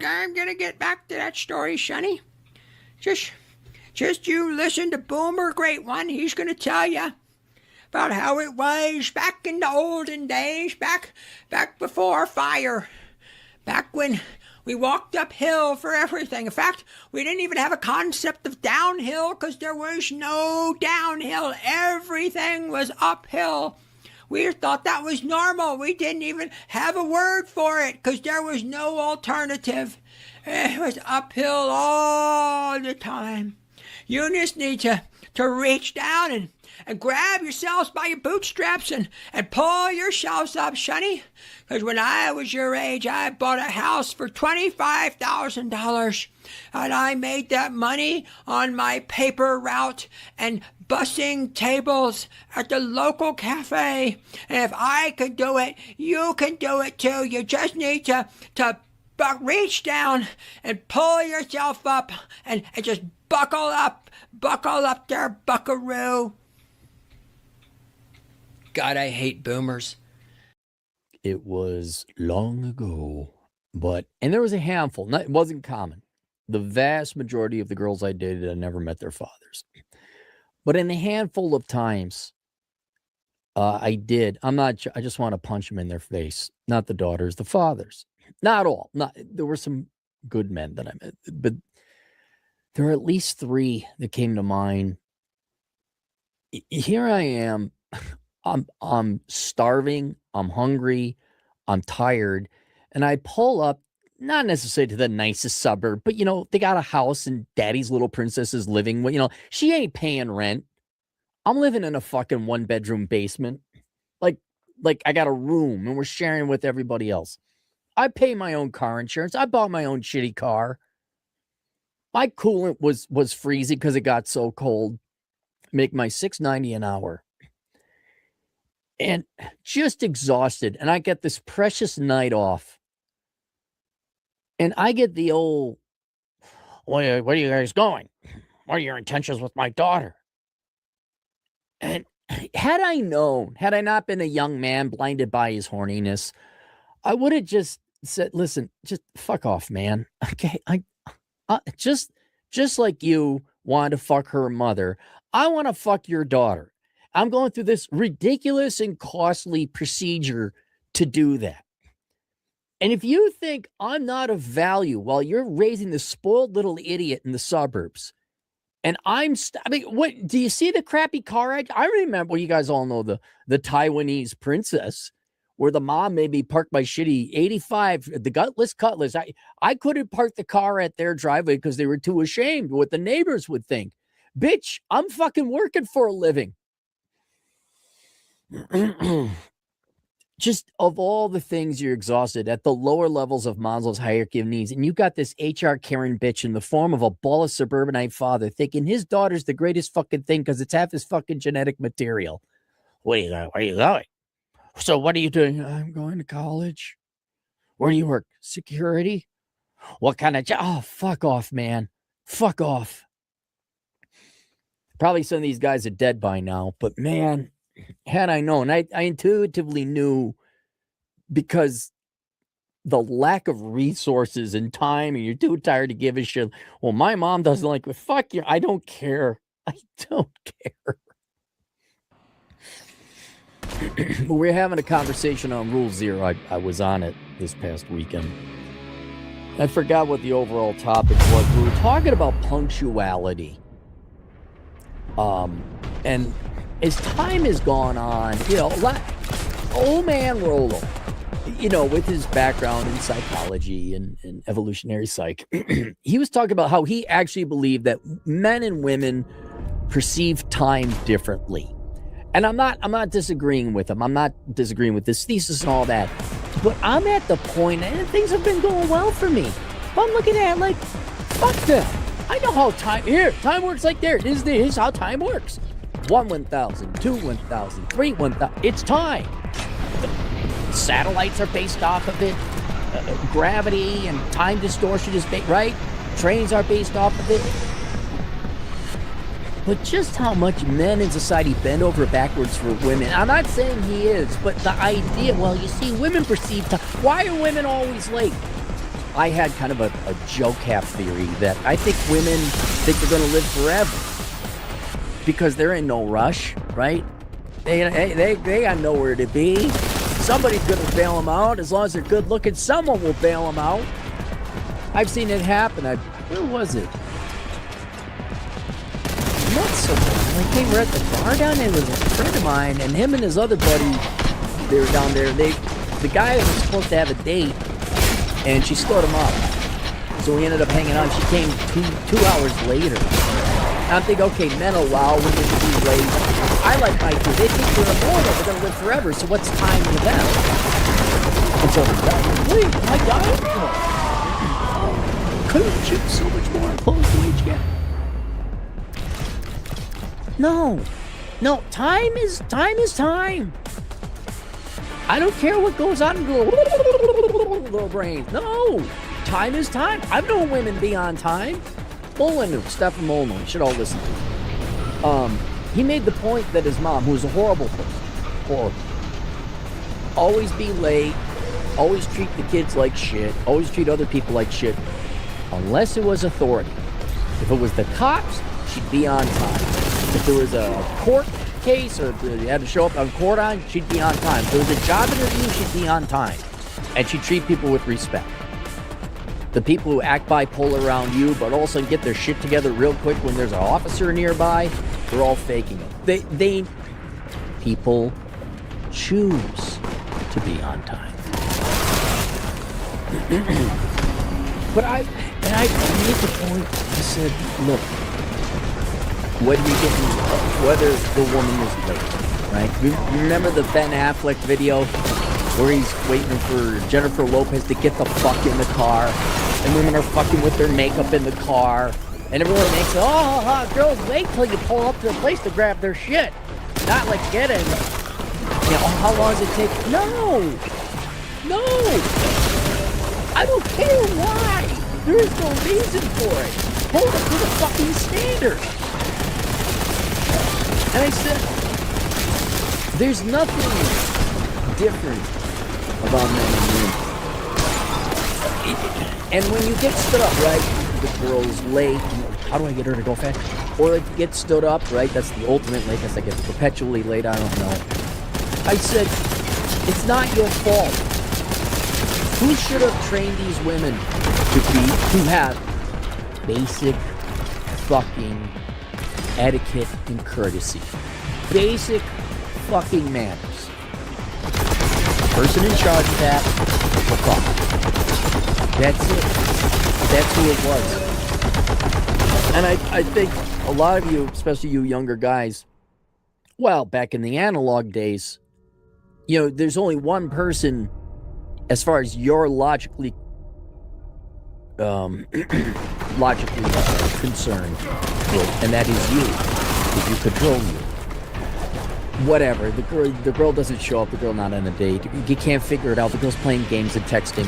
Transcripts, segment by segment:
I'm gonna get back to that story, Sonny. Just you listen to Boomer Great One. He's gonna tell you about how it was back in the olden days, back before fire, back when we walked uphill for everything. In fact, we didn't even have a concept of downhill because there was no downhill. Everything was uphill. We thought that was normal. We didn't even have a word for it because there was no alternative. It was uphill all the time. You just need to reach down and grab yourselves by your bootstraps and pull yourselves up, Sonny. Because when I was your age, I bought a house for $25,000. And I made that money on my paper route and bussing tables at the local cafe. And if I could do it, you can do it too. You just need to reach down and pull yourself up and just buckle up there, buckaroo. God, I hate boomers. It was long ago, and there was a handful. It wasn't common. The vast majority of the girls I dated, I never met their fathers. But in a handful of times, I did. I just want to punch them in their face. Not the daughters, the fathers. Not all. There were some good men that I met, but there are at least three that came to mind. Here I am. I'm starving. I'm hungry. I'm tired. And I pull up, not necessarily to the nicest suburb, but, they got a house and daddy's little princess is living with, she ain't paying rent. I'm living in a fucking 1-bedroom basement. Like I got a room and we're sharing with everybody else. I pay my own car insurance. I bought my own shitty car. My coolant was freezing because it got so cold. Make my $6.90 an hour. And just exhausted. And I get this precious night off. And I get the old, where are you guys going? What are your intentions with my daughter? And had I not been a young man blinded by his horniness, I would have just said, listen, just fuck off, man. Okay. Just like you wanted to fuck her mother, I want to fuck your daughter. I'm going through this ridiculous and costly procedure to do that. And if you think I'm not of value while you're raising this spoiled little idiot in the suburbs, and what do you see the crappy car? I remember, well, you guys all know the Taiwanese princess, where the mom made me park my shitty 85, the gutless Cutlass. I couldn't park the car at their driveway because they were too ashamed what the neighbors would think. Bitch, I'm fucking working for a living. Just of all the things you're exhausted at the lower levels of Maslow's hierarchy of needs, and you got this HR Karen bitch in the form of a ball of suburbanite father thinking his daughter's the greatest fucking thing because it's half his fucking genetic material. Where are you going? So what are you doing? I'm going to college. Where do you work? Security? What kind of job? Oh, fuck off, man. Fuck off. Probably some of these guys are dead by now, but man, had I known, I intuitively knew, because the lack of resources and time, and you're too tired to give a shit. Well, my mom doesn't like me. Fuck you. I don't care. I don't care. We're having a conversation on Rule Zero. I was on it this past weekend. I forgot what the overall topic was. We were talking about punctuality. And as time has gone on, old man Rollo, with his background in psychology and evolutionary psych, he was talking about how he actually believed that men and women perceive time differently. And I'm not disagreeing with him. I'm not disagreeing with this thesis and all that. But I'm at the point, and things have been going well for me. But I'm looking at it like, fuck that. I know how time works like there. Here's how time works. 1, 1,000, 2, 1,000, 3, 1,000. It's time. The satellites are based off of it. Gravity and time distortion is based, right? Trains are based off of it. But just how much men in society bend over backwards for women. I'm not saying he is, but the idea, well, you see, women perceive time. Why are women always late? I had kind of a joke half theory that I think women think they're going to live forever because they're in no rush, right? They got nowhere to be. Somebody's going to bail them out. As long as they're good looking, someone will bail them out. I've seen it happen. Where was it? Not so long. Like they were at the bar down there with a friend of mine, and him and his other buddy, they were down there. The guy was supposed to have a date, and she stood him up. So we ended up hanging out. She came two hours later. And I'm thinking, okay, men allow women to be late. I like my kids. They think they're immortal. They're going to live forever. So what's time to them? Until they're done. Wait, my God. Couldn't you so much more close the age gap? No, time is time. I don't care what goes on in the little brain. No, time is time. I've known women be on time. Molyneux, Stephen Molyneux, you should all listen to him. He made the point that his mom, who was a horrible person, always be late, always treat the kids like shit, always treat other people like shit, unless it was authority. If it was the cops, she'd be on time. If there was a court case or you had to show up on court on, she'd be on time. If there was a job interview, she'd be on time. And she'd treat people with respect. The people who act bipolar around you, but also get their shit together real quick when there's an officer nearby, they're all faking it. People choose to be on time. But I made the point. I said, look, whether the woman is late, right? You remember the Ben Affleck video where he's waiting for Jennifer Lopez to get the fuck in the car, and women are fucking with their makeup in the car, and everyone makes it, girls, wait till you pull up to the place to grab their shit. Not like get in. How long does it take? No. I don't care why. There is no reason for it. Hold up to the fucking standard. And I said, there's nothing different about men and women. And when you get stood up, right, the girl's late, how do I get her to go fast? Or like get stood up, right, that's the ultimate late, that's like it's perpetually late, I don't know. I said, it's not your fault. Who should have trained these women to have basic fucking etiquette and courtesy? Basic fucking manners. The person in charge of that, the fuck. That's it. That's who it was. And I think a lot of you, especially you younger guys, well, back in the analog days, there's only one person as far as you're logically concerned, and that is you. If you control you. Whatever. The girl doesn't show up. The girl not on a date. You can't figure it out. The girl's playing games and texting.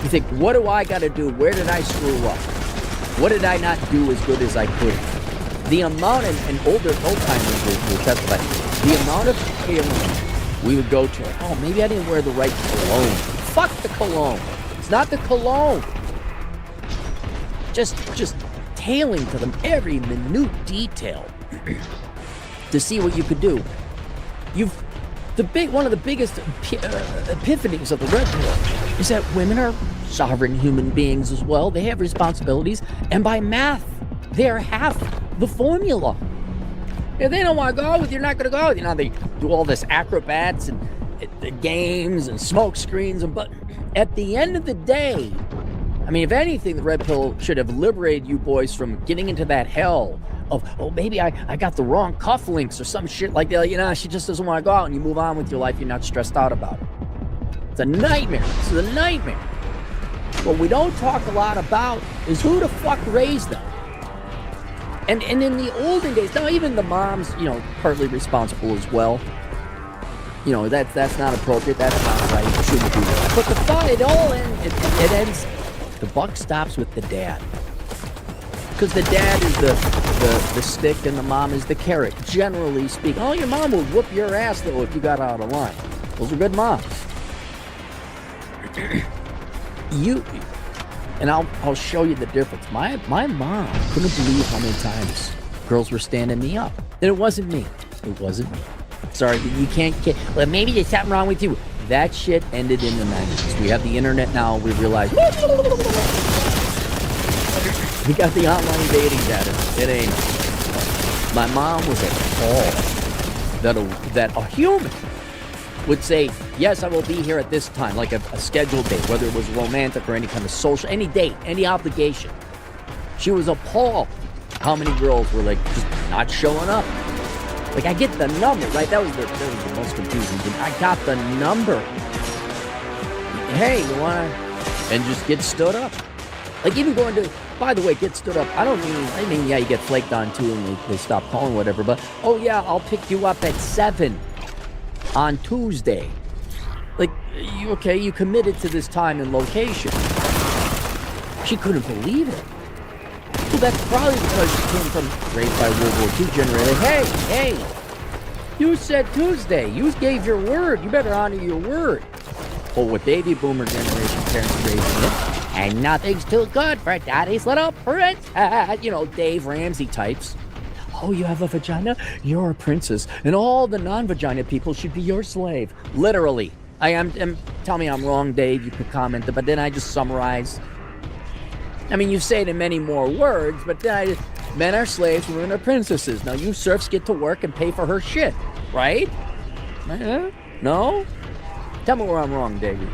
You think, what do I got to do? Where did I screw up? What did I not do as good as I could? The amount, and older old-timers will testify, the amount of tailoring we would go to. Oh, maybe I didn't wear the right cologne. Fuck the cologne. It's not the cologne. Just tailing to them every minute detail to see what you could do. One of the biggest epiphanies of the red pill is that women are sovereign human beings as well. They have responsibilities, and by math, they're half the formula. If they don't want to go out with you, you're not going to go out. They do all this acrobats and the games and smoke screens, but at the end of the day, I mean, if anything, the red pill should have liberated you boys from getting into that hell of, maybe I got the wrong cufflinks or some shit like that. She just doesn't want to go out, and you move on with your life. You're not stressed out about it. It's a nightmare. This is a nightmare. What we don't talk a lot about is who the fuck raised them. And in the olden days, now even the moms, partly responsible as well. That's not appropriate. That's not right. You shouldn't do that. But the fun, it ends. The buck stops with the dad. Because the dad is the stick and the mom is the carrot, generally speaking. Oh, your mom will whoop your ass, though, if you got out of line. Those are good moms. And I'll show you the difference. My mom couldn't believe how many times girls were standing me up. And it wasn't me. It wasn't me. Sorry, you can't get, well, maybe there's something wrong with you. That shit ended in the 90s. We have the internet now. We realize we got the online dating data. It ain't. My mom was appalled that a human would say, yes, I will be here at this time, like a scheduled date, whether it was romantic or any kind of social, any date, any obligation. She was appalled how many girls were like just not showing up. Like, I get the number, right? That was the most confusing thing. I got the number. Hey, you wanna? And just get stood up. Like, even going to, by the way, get stood up. I mean, yeah, you get flaked on too and they stop calling, whatever. But, oh yeah, I'll pick you up at 7 on Tuesday. Like, you committed to this time and location. She couldn't believe it. Well, that's probably because she came from raised by World War II generation. Hey, you said Tuesday. You gave your word. You better honor your word. Well, with baby boomer generation parents raising it, and nothing's too good for daddy's little princess. You know, Dave Ramsey types. Oh, you have a vagina? You're a princess. And all the non-vagina people should be your slave. Literally. Tell me I'm wrong, Dave. You could comment, but then I just summarize. I mean, you say it in many more words, but then men are slaves, women are princesses. Now, you serfs get to work and pay for her shit, right? No? Tell me where I'm wrong, David.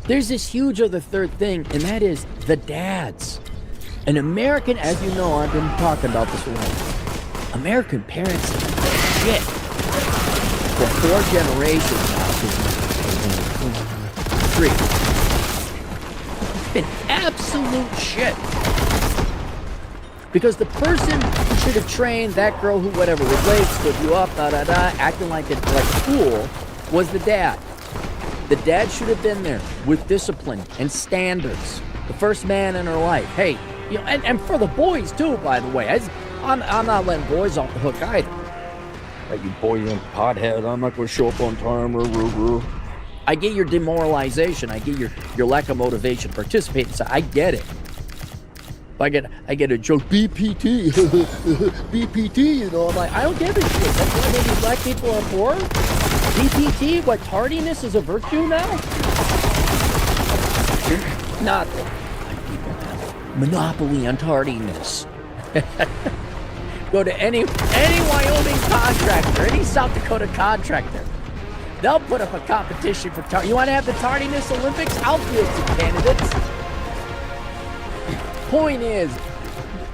There's this huge other third thing, and that is the dads. An American, as you know, I've been talking about this a lot. American parents shit for 4 generations now. 3. It's been absolute shit. Because the person who should have trained that girl who whatever was late, stood you up, acting like a fool, was the dad. The dad should have been there with discipline and standards. The first man in her life. Hey, you know, and for the boys too, by the way. I'm not letting boys off the hook either. Like, you boy, you pothead, I'm not going to show up on time. I get your demoralization. I get your lack of motivation to participate. So I get it. I get a joke, BPT, BPT, you know, I'm like, I don't give a shit. That's why maybe black people are poor? BPT, what, tardiness is a virtue now? Not that black people have monopoly on tardiness. Go to any Wyoming contractor, any South Dakota contractor. They'll put up a competition for tardiness. You want to have the tardiness Olympics? I'll field some candidates. Point is,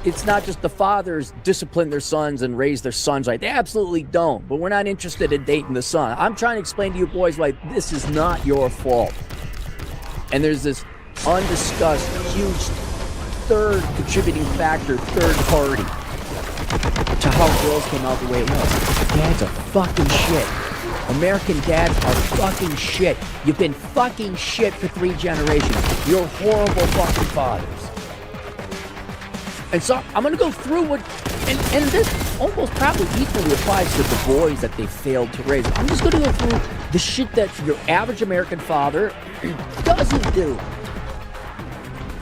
it's not just the fathers discipline their sons and raise their sons right. They absolutely don't. But we're not interested in dating the son. I'm trying to explain to you boys why this is not your fault. And there's this undiscussed, huge third contributing factor, third party, to how girls came out the way it was. Dads are fucking shit. American dads are fucking shit. You've been fucking shit for 3 generations. You're horrible fucking fathers. And so I'm going to go through what, and this almost probably equally applies to the boys that they failed to raise. I'm just going to go through the shit that your average American father doesn't do.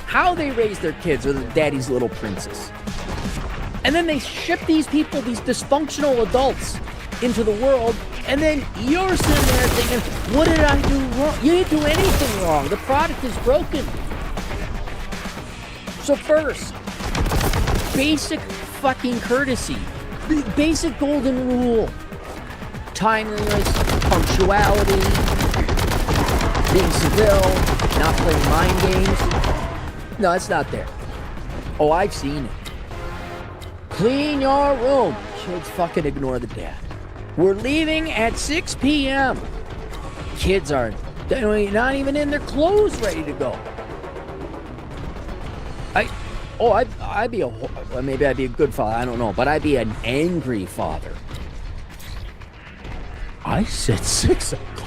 How they raise their kids or the daddy's little princess. And then they ship these people, these dysfunctional adults, into the world, and then you're sitting there thinking, what did I do wrong? You didn't do anything wrong. The product is broken. So first, basic fucking courtesy. Basic golden rule. Timeliness, punctuality, being civil, not playing mind games. No, it's not there. Oh, I've seen it. Clean your room. Kids fucking ignore the dad. We're leaving at 6 p.m. Kids are not even in their clothes ready to go. Maybe I'd be a good father, I don't know, but I'd be an angry father. I said 6 o'clock.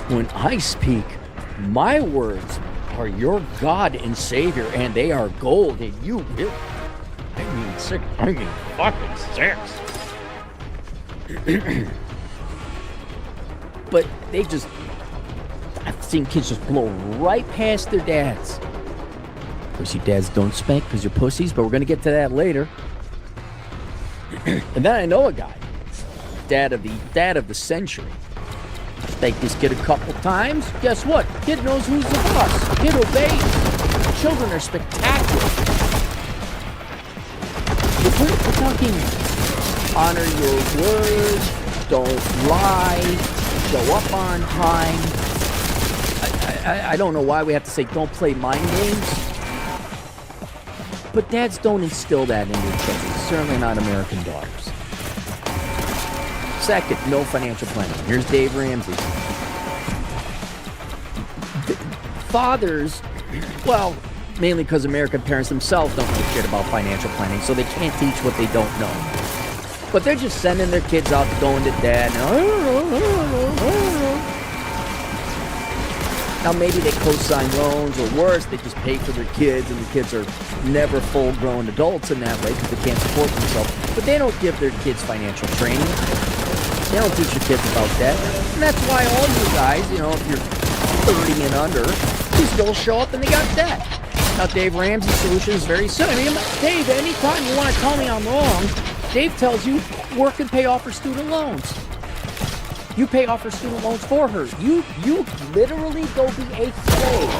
When I speak, my words are your God and Savior, and they are gold, and you will. I mean 6. I mean fucking 6. But I've seen kids just blow right past their dads. Of course, you dads don't spank because you're pussies, but we're going to get to that later. And then I know a guy, dad of the century. Spank this kid a couple times. Guess what? Kid knows who's the boss. Kid obeys. Children are spectacular. We're talking honor your word, don't lie, show up on time. I don't know why we have to say don't play mind games. But dads don't instill that in their children. Certainly not American daughters. Second, no financial planning. Here's Dave Ramsey. Fathers, well, mainly because American parents themselves don't know shit about financial planning, so they can't teach what they don't know. But they're just sending their kids out to going to dad. Now, maybe they co-sign loans, or worse, they just pay for their kids, and the kids are never full-grown adults in that way because they can't support themselves. But they don't give their kids financial training. They don't teach your kids about that. And that's why all you guys, if you're 30 and under, you still show up and they got debt. Now, Dave Ramsey's solution is very simple. Dave, anytime you want to tell me I'm wrong, Dave tells you work and pay off her student loans. You pay off her student loans for her. You literally go be a slave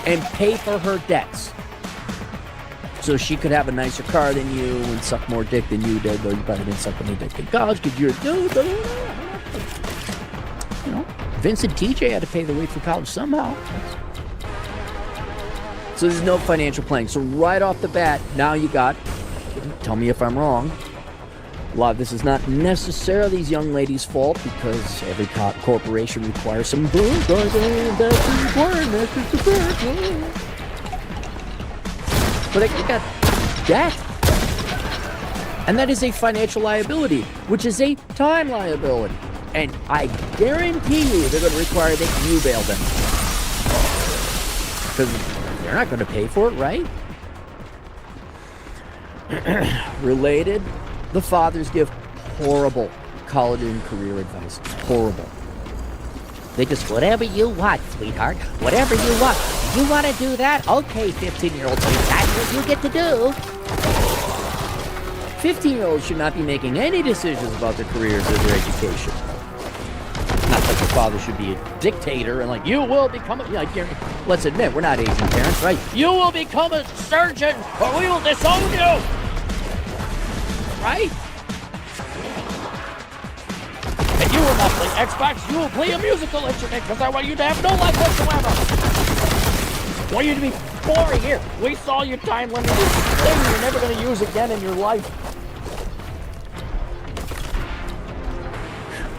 and pay for her debts. So she could have a nicer car than you and suck more dick than you did, though you probably didn't suck any dick in college because you're a dude. Vincent TJ had to pay the way through college somehow. So there's no financial planning. So right off the bat, now you got, tell me if I'm wrong, a lot of this is not necessarily these young ladies' fault because every corporation requires some but they got debt. And that is a financial liability, which is a time liability. And I guarantee you they're going to require that you bail them. Because they're not going to pay for it, right? Related, the fathers give horrible college and career advice. Horrible. They just, whatever you want, sweetheart. Whatever you want. You want to do that? Okay, 15-year-olds, that's what you get to do. 15-year-olds should not be making any decisions about their careers or their education. Not that the father should be a dictator and you will become let's admit, we're not Asian parents, right? You will become a surgeon or we will disown you! Right? And you will not play Xbox, you will play a musical instrument because I want you to have no life whatsoever. I want you to be boring. Here, waste all your time learning this thing you're never going to use again in your life.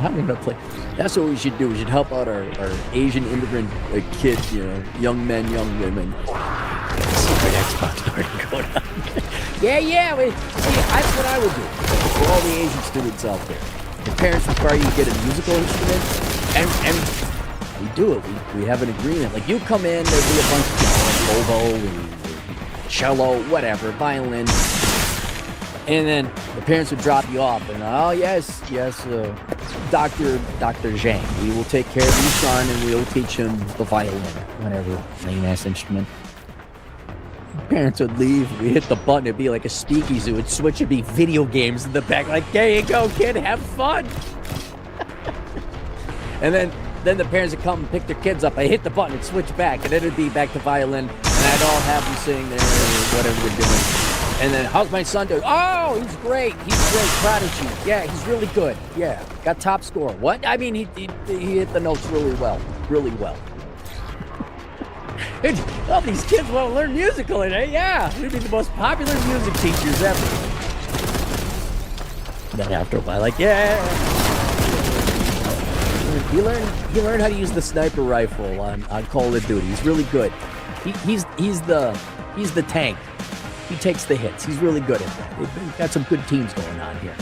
I'm going to play. That's what we should do. We should help out our Asian immigrant kids, young men, young women. Secret Xbox already going on. Yeah. That's what I would do for all the Asian students out there. Your parents require you to get a musical instrument, and we do it. We have an agreement. You come in, there'll be a bunch of oboe and cello, whatever, violin. And then the parents would drop you off. And, oh, yes, Dr. Zhang, we will take care of your son and we'll teach him the violin, whatever, lame-ass instrument. Parents would leave. We hit the button. It'd be like a speakeasy. It would switch. It'd be video games in the back. There you go, kid. Have fun. And then the parents would come and pick their kids up. I hit the button and switch back. And then it'd be back to violin. And I'd all have them sitting there, whatever we're doing. And then, how's my son doing? Oh, he's great. He's great. Prodigy. Yeah, he's really good. Yeah, got top score. What? I mean, he hit the notes really well. Really well. All these kids want to learn musical, yeah. We'd be the most popular music teachers ever. Then after a while, yeah. You learn how to use the sniper rifle on Call of Duty. He's really good. He's the tank. He takes the hits. He's really good at that. We've got some good teams going on here.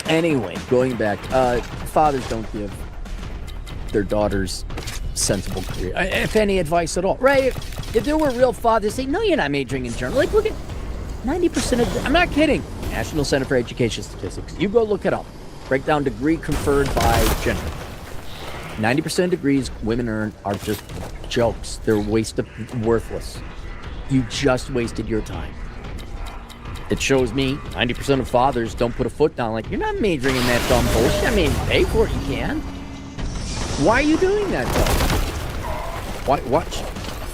Anyway, going back, fathers don't give their daughters sensible career, if any advice at all, right? If there were real fathers, say, no, you're not majoring in journalism. Look at 90% of, I'm not kidding, National Center for Education Statistics. You go look it up. breakdown degree conferred by gender. 90% degrees women earn are just jokes. They're worthless. You just wasted your time. It shows me 90% of fathers don't put a foot down. Like, you're not majoring in that dumb bullshit. I mean, pay for it, you can. Why are you doing that, though? Watch.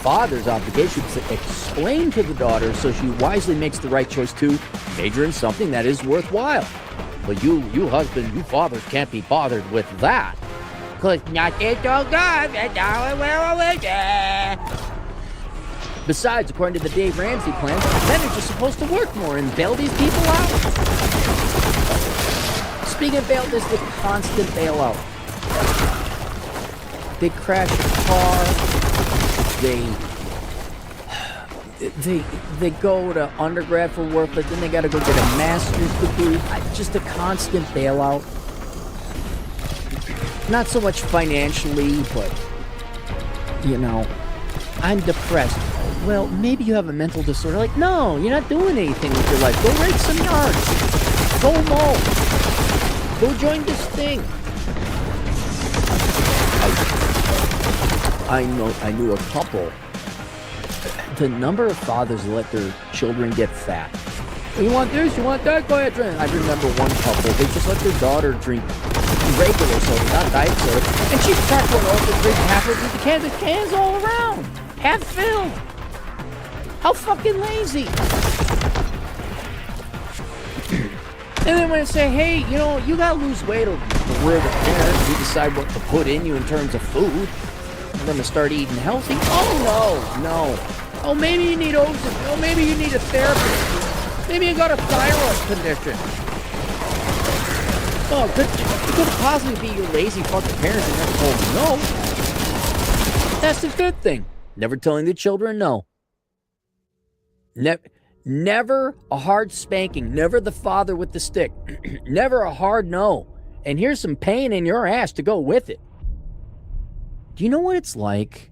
Father's obligation is to explain to the daughter so she wisely makes the right choice to major in something that is worthwhile. But you husband, you fathers can't be bothered with that. Because nothing so good, that's how it will. Besides, according to the Dave Ramsey plan, men are just supposed to work more and bail these people out. Speaking of bail, there's the constant bailout. They crash a car. They go to undergrad for work, but then they got to go get a master's degree. Just a constant bailout. Not so much financially, but, I'm depressed. Well, maybe you have a mental disorder. Like, no, you're not doing anything with your life. Go rake some yards. Go mow. Go join this thing. I knew a couple. The number of fathers who let their children get fat. You want this? You want that? Go ahead, drink. I remember one couple. They just let their daughter drink regular soda, not diet soda, and she cracked one open, drink half of it with the cans. The cans all around, half filled. How fucking lazy! And then when I say, hey, you gotta lose weight, or we're the parents, we decide what to put in you in terms of food. I'm gonna start eating healthy. Oh no. Oh, maybe you need Ozone. Oh, maybe you need a therapist. Maybe you got a thyroid condition. Oh, it could possibly be your lazy fucking parents that never told you no. That's the good thing. Never telling the children no. Never a hard spanking. Never the father with the stick. Never a hard no. And here's some pain in your ass to go with it. Do you know what it's like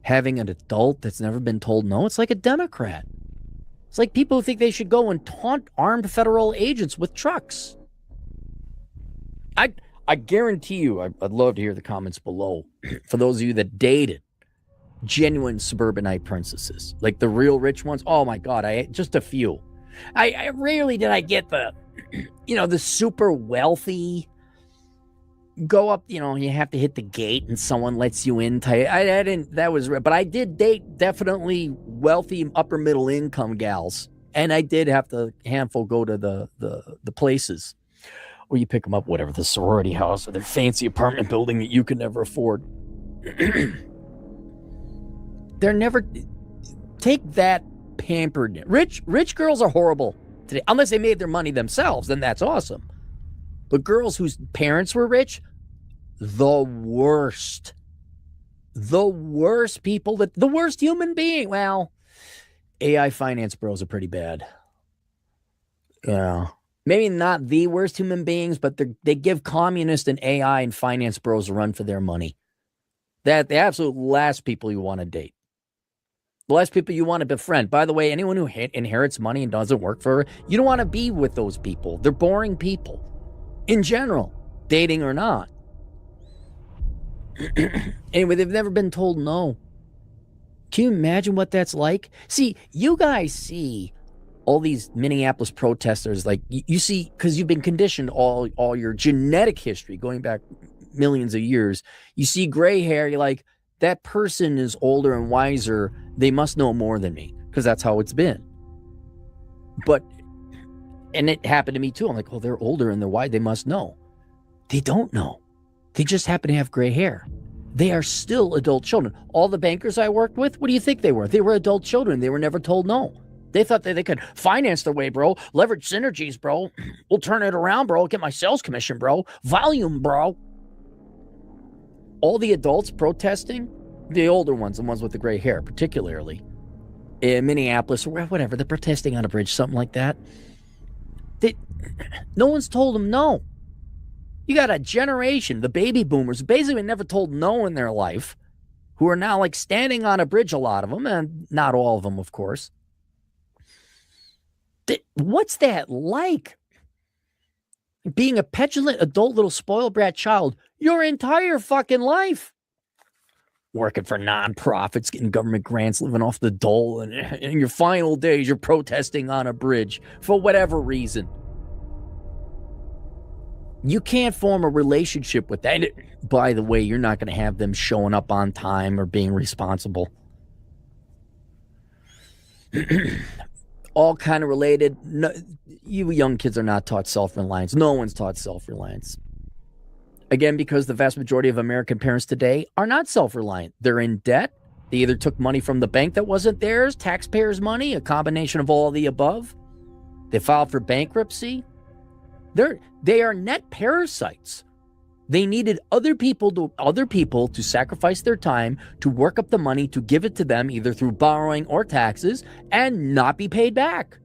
having an adult that's never been told no? It's like a Democrat. It's like people who think they should go and taunt armed federal agents with trucks. I guarantee you, I'd love to hear the comments below. For those of you that dated genuine suburbanite princesses, like the real rich ones. Oh my God, just a few. I rarely did I get the, the super wealthy go up, you have to hit the gate and someone lets you in. I didn't, but I did date definitely wealthy upper middle income gals. And I did have the handful go to the places where you pick them up, whatever, the sorority house or their fancy apartment building that you can never afford. They're never, take that pampered. Rich girls are horrible today, unless they made their money themselves, then that's awesome. But girls whose parents were rich, the worst people, the worst human being. Well, AI finance bros are pretty bad. Maybe not the worst human beings, but they give communist and AI and finance bros a run for their money. That the absolute last people you want to date. The last people you want to befriend. By the way, anyone who inherits money and doesn't work for her, you don't want to be with those people. They're boring people. In general, dating or not. Anyway, they've never been told no. Can you imagine what that's like? See, you guys see all these Minneapolis protesters, like you see, because you've been conditioned all your genetic history going back millions of years. You see gray hair, you're like, that person is older and wiser. They must know more than me, because that's how it's been. And it happened to me too. I'm like, oh, they're older and they're wide. They must know. They don't know. They just happen to have gray hair. They are still adult children. All the bankers I worked with, what do you think they were? They were adult children. They were never told no. They thought that they could finance their way, bro. Leverage synergies, bro. We'll turn it around, bro. Get my sales commission, bro. Volume, bro. All the adults protesting, the older ones, the ones with the gray hair, particularly in Minneapolis or whatever, they're protesting on a bridge, something like that. No one's told them no. You got a generation, the baby boomers, basically never told no in their life, who are now like standing on a bridge, a lot of them, and not all of them, of course. What's that like? being a petulant adult little spoiled brat child your entire fucking life. Working for nonprofits, getting government grants, living off the dole, and in your final days, you're protesting on a bridge for whatever reason. You can't form a relationship with that. By the way, you're not going to have them showing up on time or being responsible. All kind of related. No, you young kids are not taught self-reliance. No one's taught self-reliance. Again, because the vast majority of American parents today are not self-reliant. They're in debt. They either took money from the bank that wasn't theirs, taxpayers' money, a combination of all of the above. They filed for bankruptcy. They are net parasites. They needed other people to sacrifice their time to work up the money to give it to them either through borrowing or taxes and not be paid back.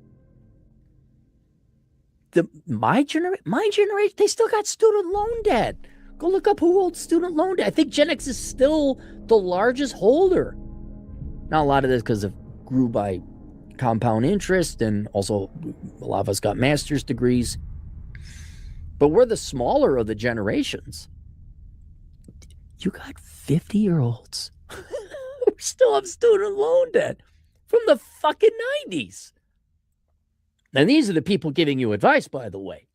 My generation, they still got student loan debt. Go look up who holds student loan debt. I think Gen X is still the largest holder. Now, a lot of this because it grew by compound interest, and also a lot of us got master's degrees. But we're the smaller of the generations. You got 50-year-olds who still have student loan debt from the fucking 90s. And these are the people giving you advice, by the way.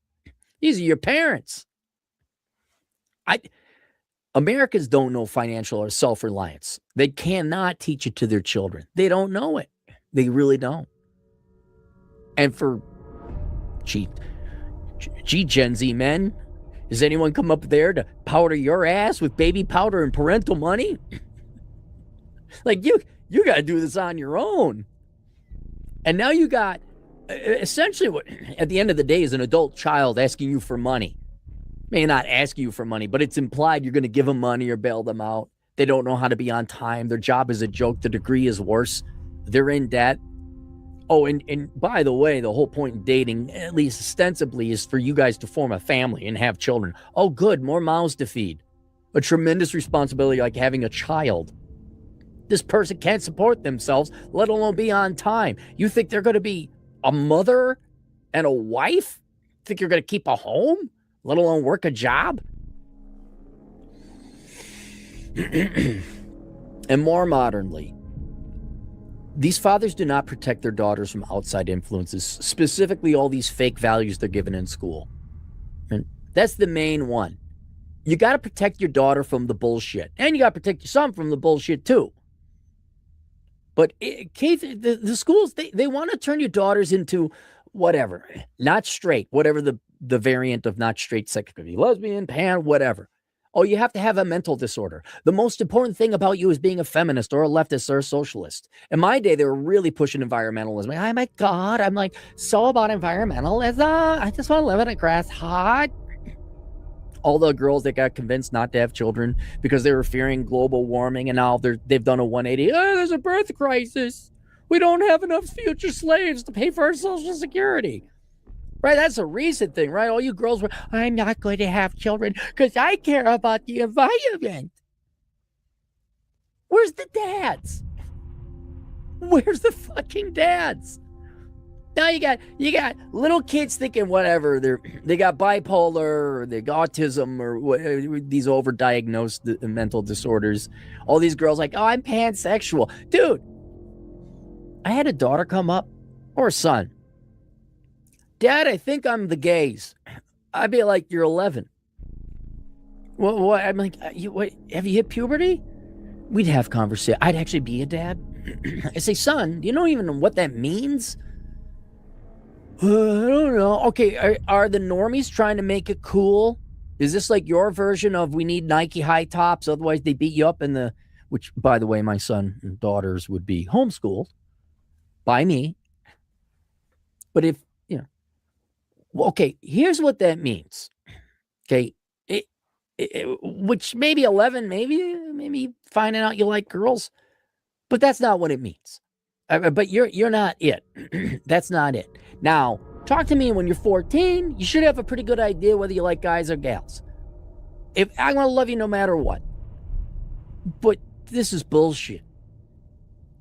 These are your parents. Americans don't know financial or self-reliance. They cannot teach it to their children. They don't know it. They really don't. And for Gen Z men, does anyone come up there to powder your ass with baby powder and parental money? Like, you got to do this on your own. And now you got essentially what at the end of the day is an adult child asking you for money. May not ask you for money, but it's implied you're going to give them money or bail them out. They don't know how to be on time. Their job is a joke. The degree is worse. They're in debt. Oh, and by the way, the whole point in dating, at least ostensibly, is for you guys to form a family and have children. Oh, good. More mouths to feed. A tremendous responsibility like having a child. This person can't support themselves, let alone be on time. You think they're going to be a mother and a wife? Think you're going to keep a home, let alone work a job? And more modernly, these fathers do not protect their daughters from outside influences, specifically all these fake values they're given in school. And that's the main one. You got to protect your daughter from the bullshit. And you got to protect your son from the bullshit too. But Keith, the schools, they want to turn your daughters into whatever, not straight, whatever the variant of not straight sex could be, lesbian, pan, whatever. Oh, you have to have a mental disorder. The most important thing about you is being a feminist or a leftist or a socialist. In my day, they were really pushing environmentalism. Oh my God, I'm like so about environmentalism. I just want to live in a grass hut. All the girls that got convinced not to have children because they were fearing global warming, and now they've done a 180. Oh, there's a birth crisis. We don't have enough future slaves to pay for our Social Security. Right, that's a recent thing, right? All you girls were, I'm not going to have children because I care about the environment. Where's the dads? Where's the fucking dads? Now you got little kids thinking whatever, they got bipolar or they got autism or these overdiagnosed mental disorders. All these girls like, oh, I'm pansexual. Dude, I had a daughter come up, or a son. Dad, I think I'm the gays. I'd be like, you're 11. What? I'm like, what, have you hit puberty? We'd have conversation. I'd actually be a dad. I say, son, do you know even what that means? I don't know. Okay, are the normies trying to make it cool? Is this like your version of we need Nike high tops, otherwise they beat you up which, by the way, my son and daughters would be homeschooled by me. But if, okay, here's what that means. Okay, which maybe 11, maybe finding out you like girls, but that's not what it means. But you're not it. That's not it. Now, talk to me when you're 14. You should have a pretty good idea whether you like guys or gals. If I'm gonna love you no matter what. But this is bullshit.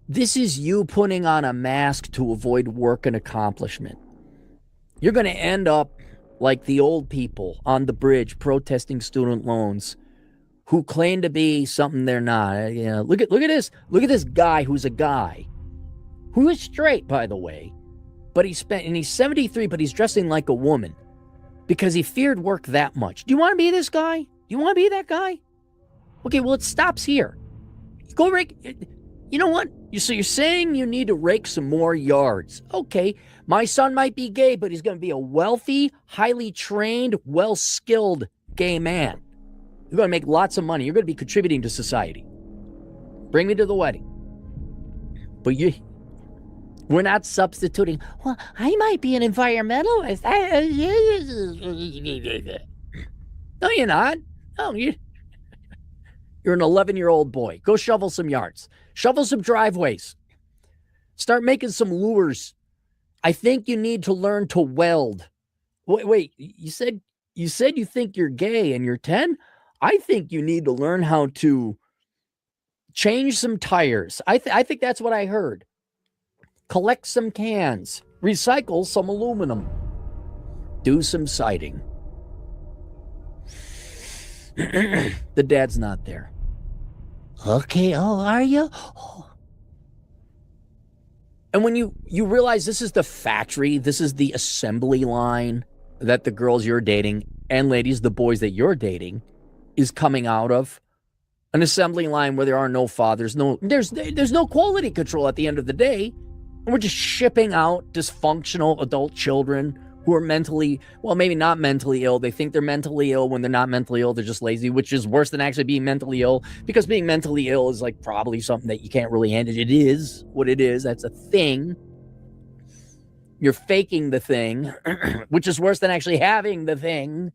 This is you putting on a mask to avoid work and accomplishment. You're going to end up like the old people on the bridge protesting student loans who claim to be something they're not. You know, look at this. Look at this guy who's a guy who is straight, by the way, but he's 73, but he's dressing like a woman because he feared work that much. Do you want to be this guy? Do you want to be that guy? Okay, well, it stops here. Go rake. You know what? So you're saying you need to rake some more yards. Okay, my son might be gay, but he's going to be a wealthy, highly trained, well-skilled gay man. You're going to make lots of money. You're going to be contributing to society. Bring me to the wedding. But we're not substituting. Well, I might be an environmentalist. No, you're not. No, you're an 11-year-old boy. Go shovel some yards. Shovel some driveways. Start making some lures. I think you need to learn to weld. Wait, you said you think you're gay and you're 10? I think you need to learn how to change some tires. I think that's what I heard. Collect some cans. Recycle some aluminum. Do some siding. The dad's not there. Okay, oh, are you? Oh. And when you realize this is the factory, this is the assembly line that the girls you're dating, and ladies, the boys that you're dating, is coming out of, an assembly line where there are no fathers, there's no quality control at the end of the day. And we're just shipping out dysfunctional adult children who are mentally, well, maybe not mentally ill. They think they're mentally ill when they're not mentally ill. They're just lazy, which is worse than actually being mentally ill, because being mentally ill is like probably something that you can't really handle. It is what it is. That's a thing. You're faking the thing, which is worse than actually having the thing.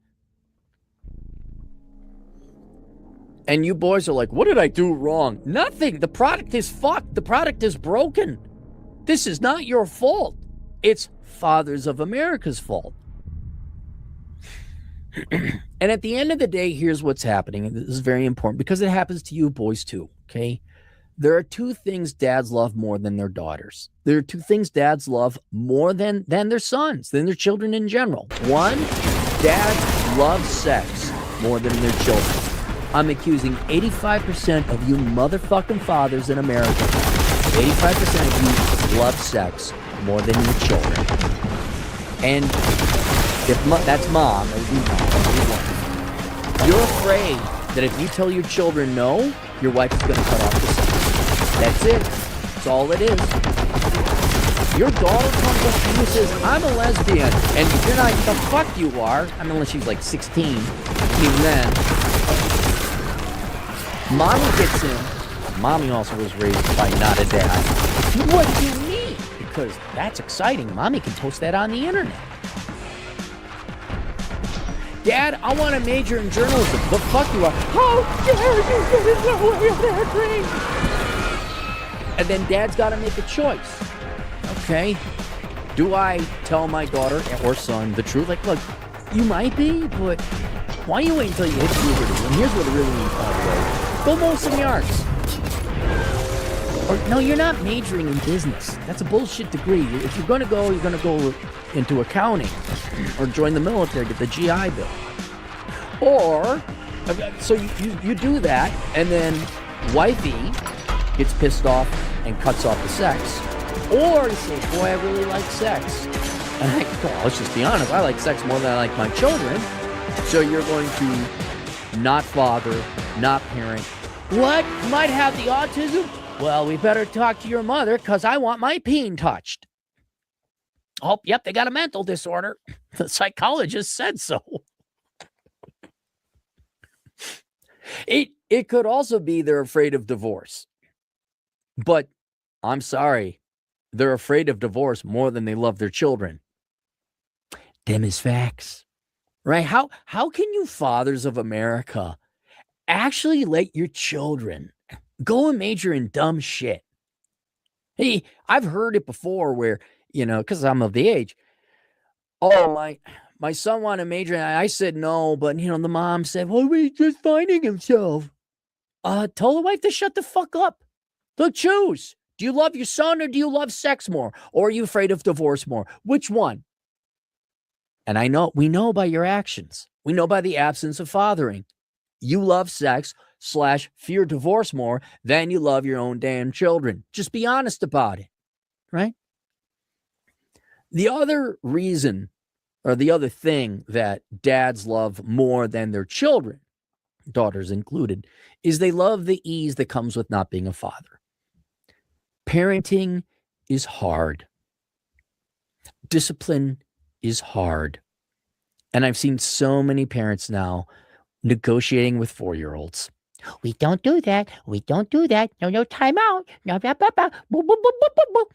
And you boys are like, what did I do wrong? Nothing. The product is fucked. The product is broken. This is not your fault. It's Fathers of America's fault. And at the end of the day, here's what's happening. And this is very important because it happens to you boys too, okay? There are two things dads love more than their daughters. There are two things dads love more than their sons, than their children in general. One, dads love sex more than their children. I'm accusing 85% of you motherfucking fathers in America. 85% of you love sex more than your children. And if that's mom, you're afraid that if you tell your children no, your wife is going to cut off the sex. That's it. That's all it is. Your daughter comes up to you and says, I'm a lesbian. And if you're not, the fuck you are. I mean, unless she's like 16. Even then. Mommy gets in. Mommy also was raised by not a dad. What do you mean? Because that's exciting. Mommy can post that on the internet. Dad, I want to major in journalism. The fuck you are. How dare you get in the way of that dream? And then dad's got to make a choice. Okay. Do I tell my daughter or son the truth? Like, look, you might be, but why don't you wait until you hit puberty? And here's what it really means, by the way. Go mow some yards. Or, no, you're not majoring in business. That's a bullshit degree. If you're going to go, you're going to go into accounting or join the military, get the GI Bill. Or, so you do that, and then wifey gets pissed off and cuts off the sex. Or you say, boy, I really like sex. And let's just be honest, I like sex more than I like my children. So you're going to not father, not parent. What? You might have the autism? Well, we better talk to your mother because I want my peen touched. Oh, yep, they got a mental disorder. The psychologist said so. It could also be they're afraid of divorce. But I'm sorry, they're afraid of divorce more than they love their children. Them is facts. Right? How can you fathers of America actually let your children go and major in dumb shit? Hey, I've heard it before where, because I'm of the age. Oh, my son wanted to major, and I said no, but, the mom said, well, he's just finding himself. Tell the wife to shut the fuck up. Look, choose. Do you love your son or do you love sex more? Or are you afraid of divorce more? Which one? And we know by your actions. We know by the absence of fathering. You love sex / fear divorce more than you love your own damn children. Just be honest about it, right? The other reason, or the other thing that dads love more than their children, daughters included, is they love the ease that comes with not being a father. Parenting is hard. Discipline is hard. And I've seen so many parents now negotiating with 4-year-olds. We don't do that. We don't do that. No time out. No, blah, blah, blah. Boo, boo, boo, boo, boo, boo.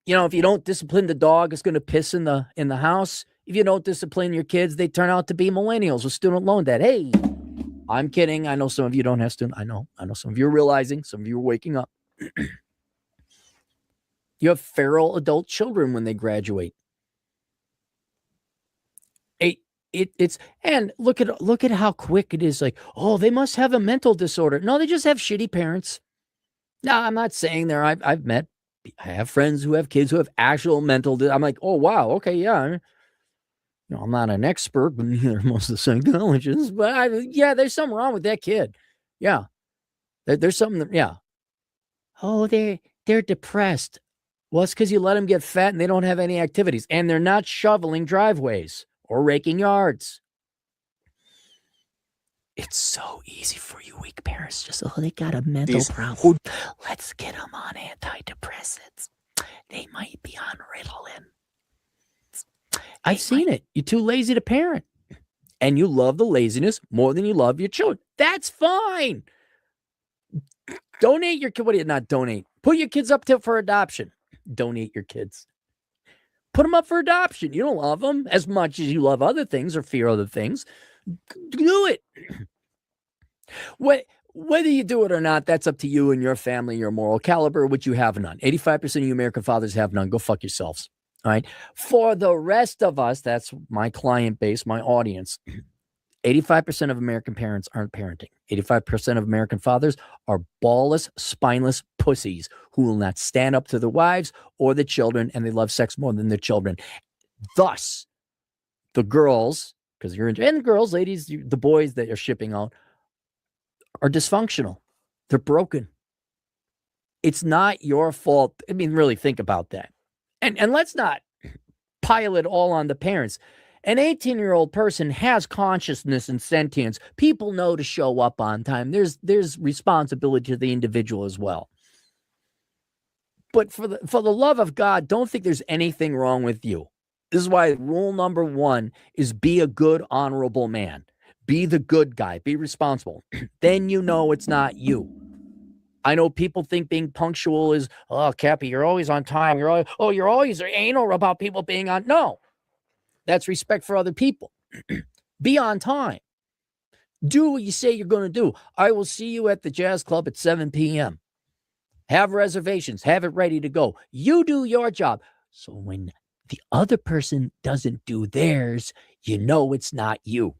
You know, if you don't discipline the dog, it's going to piss in the house. If you don't discipline your kids, they turn out to be millennials with student loan debt. Hey, I'm kidding. I know some of you don't have student. I know some of you are realizing, some of you are waking up. You have feral adult children when they graduate. It's and look at how quick it is. Like, oh, they must have a mental disorder. No, they just have shitty parents. No, I'm not saying there. I have friends who have kids who have actual mental. I'm like, oh wow, okay, yeah. I'm not an expert, but neither are most of the psychologists. But there's something wrong with that kid. Yeah, there's something. Yeah. Oh, they're depressed. Well, it's because you let them get fat and they don't have any activities, and they're not shoveling driveways or raking yards. It's so easy for you weak parents. Just, they got a mental problem. Let's get them on antidepressants. They might be on Ritalin. I've seen it. You're too lazy to parent. And you love the laziness more than you love your children. That's fine. Donate your kid. Not donate. Put your kids up for adoption. Donate your kids. Put them up for adoption. You don't love them as much as you love other things or fear other things. Do it. Whether you do it or not, that's up to you and your family, your moral caliber, which you have none. 85% of you American fathers have none. Go fuck yourselves. All right. For the rest of us, that's my client base, my audience. 85% of American parents aren't parenting. 85% of American fathers are ballless, spineless pussies who will not stand up to their wives or the children, and they love sex more than their children. Thus, the girls, and the girls, ladies, the boys that you're shipping out are dysfunctional. They're broken. It's not your fault. I mean, really think about that. And let's not pile it all on the parents. An 18-year-old person has consciousness and sentience. People know to show up on time. There's responsibility to the individual as well. But for the love of God, don't think there's anything wrong with you. This is why rule number 1 is be a good, honorable man. Be the good guy. Be responsible. Then you know it's not you. I know people think being punctual is, oh, Cappy, you're always on time. You're always anal about people being on. No. That's respect for other people. Be on time. Do what you say you're going to do. I will see you at the jazz club at 7 p.m. Have reservations. Have it ready to go. You do your job. So when the other person doesn't do theirs, you know it's not you.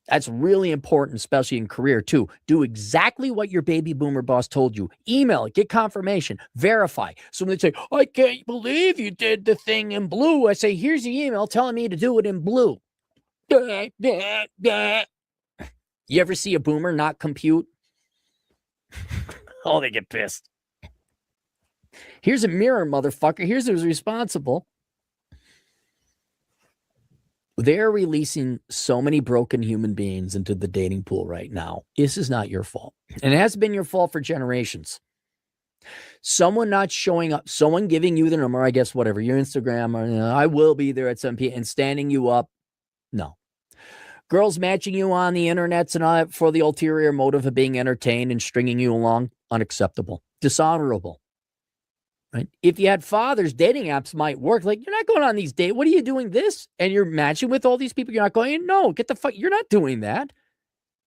That's really important, especially in career, too. Do exactly what your baby boomer boss told you. Email it. Get confirmation. Verify. So when they say, I can't believe you did the thing in blue, I say, here's the email telling me to do it in blue. You ever see a boomer not compute? Oh, they get pissed. Here's a mirror, motherfucker. Here's who's responsible. They're releasing so many broken human beings into the dating pool right now. This is not your fault. And it has been your fault for generations. Someone not showing up, someone giving you the number, I guess, whatever, your Instagram, or I will be there at 7 p.m. and standing you up. No. Girls matching you on the internets and all that for the ulterior motive of being entertained and stringing you along. Unacceptable. Dishonorable. Right? If you had fathers, dating apps might work. Like, you're not going on these dates. What are you doing this? And you're matching with all these people. You're not going, no, get the fuck. You're not doing that.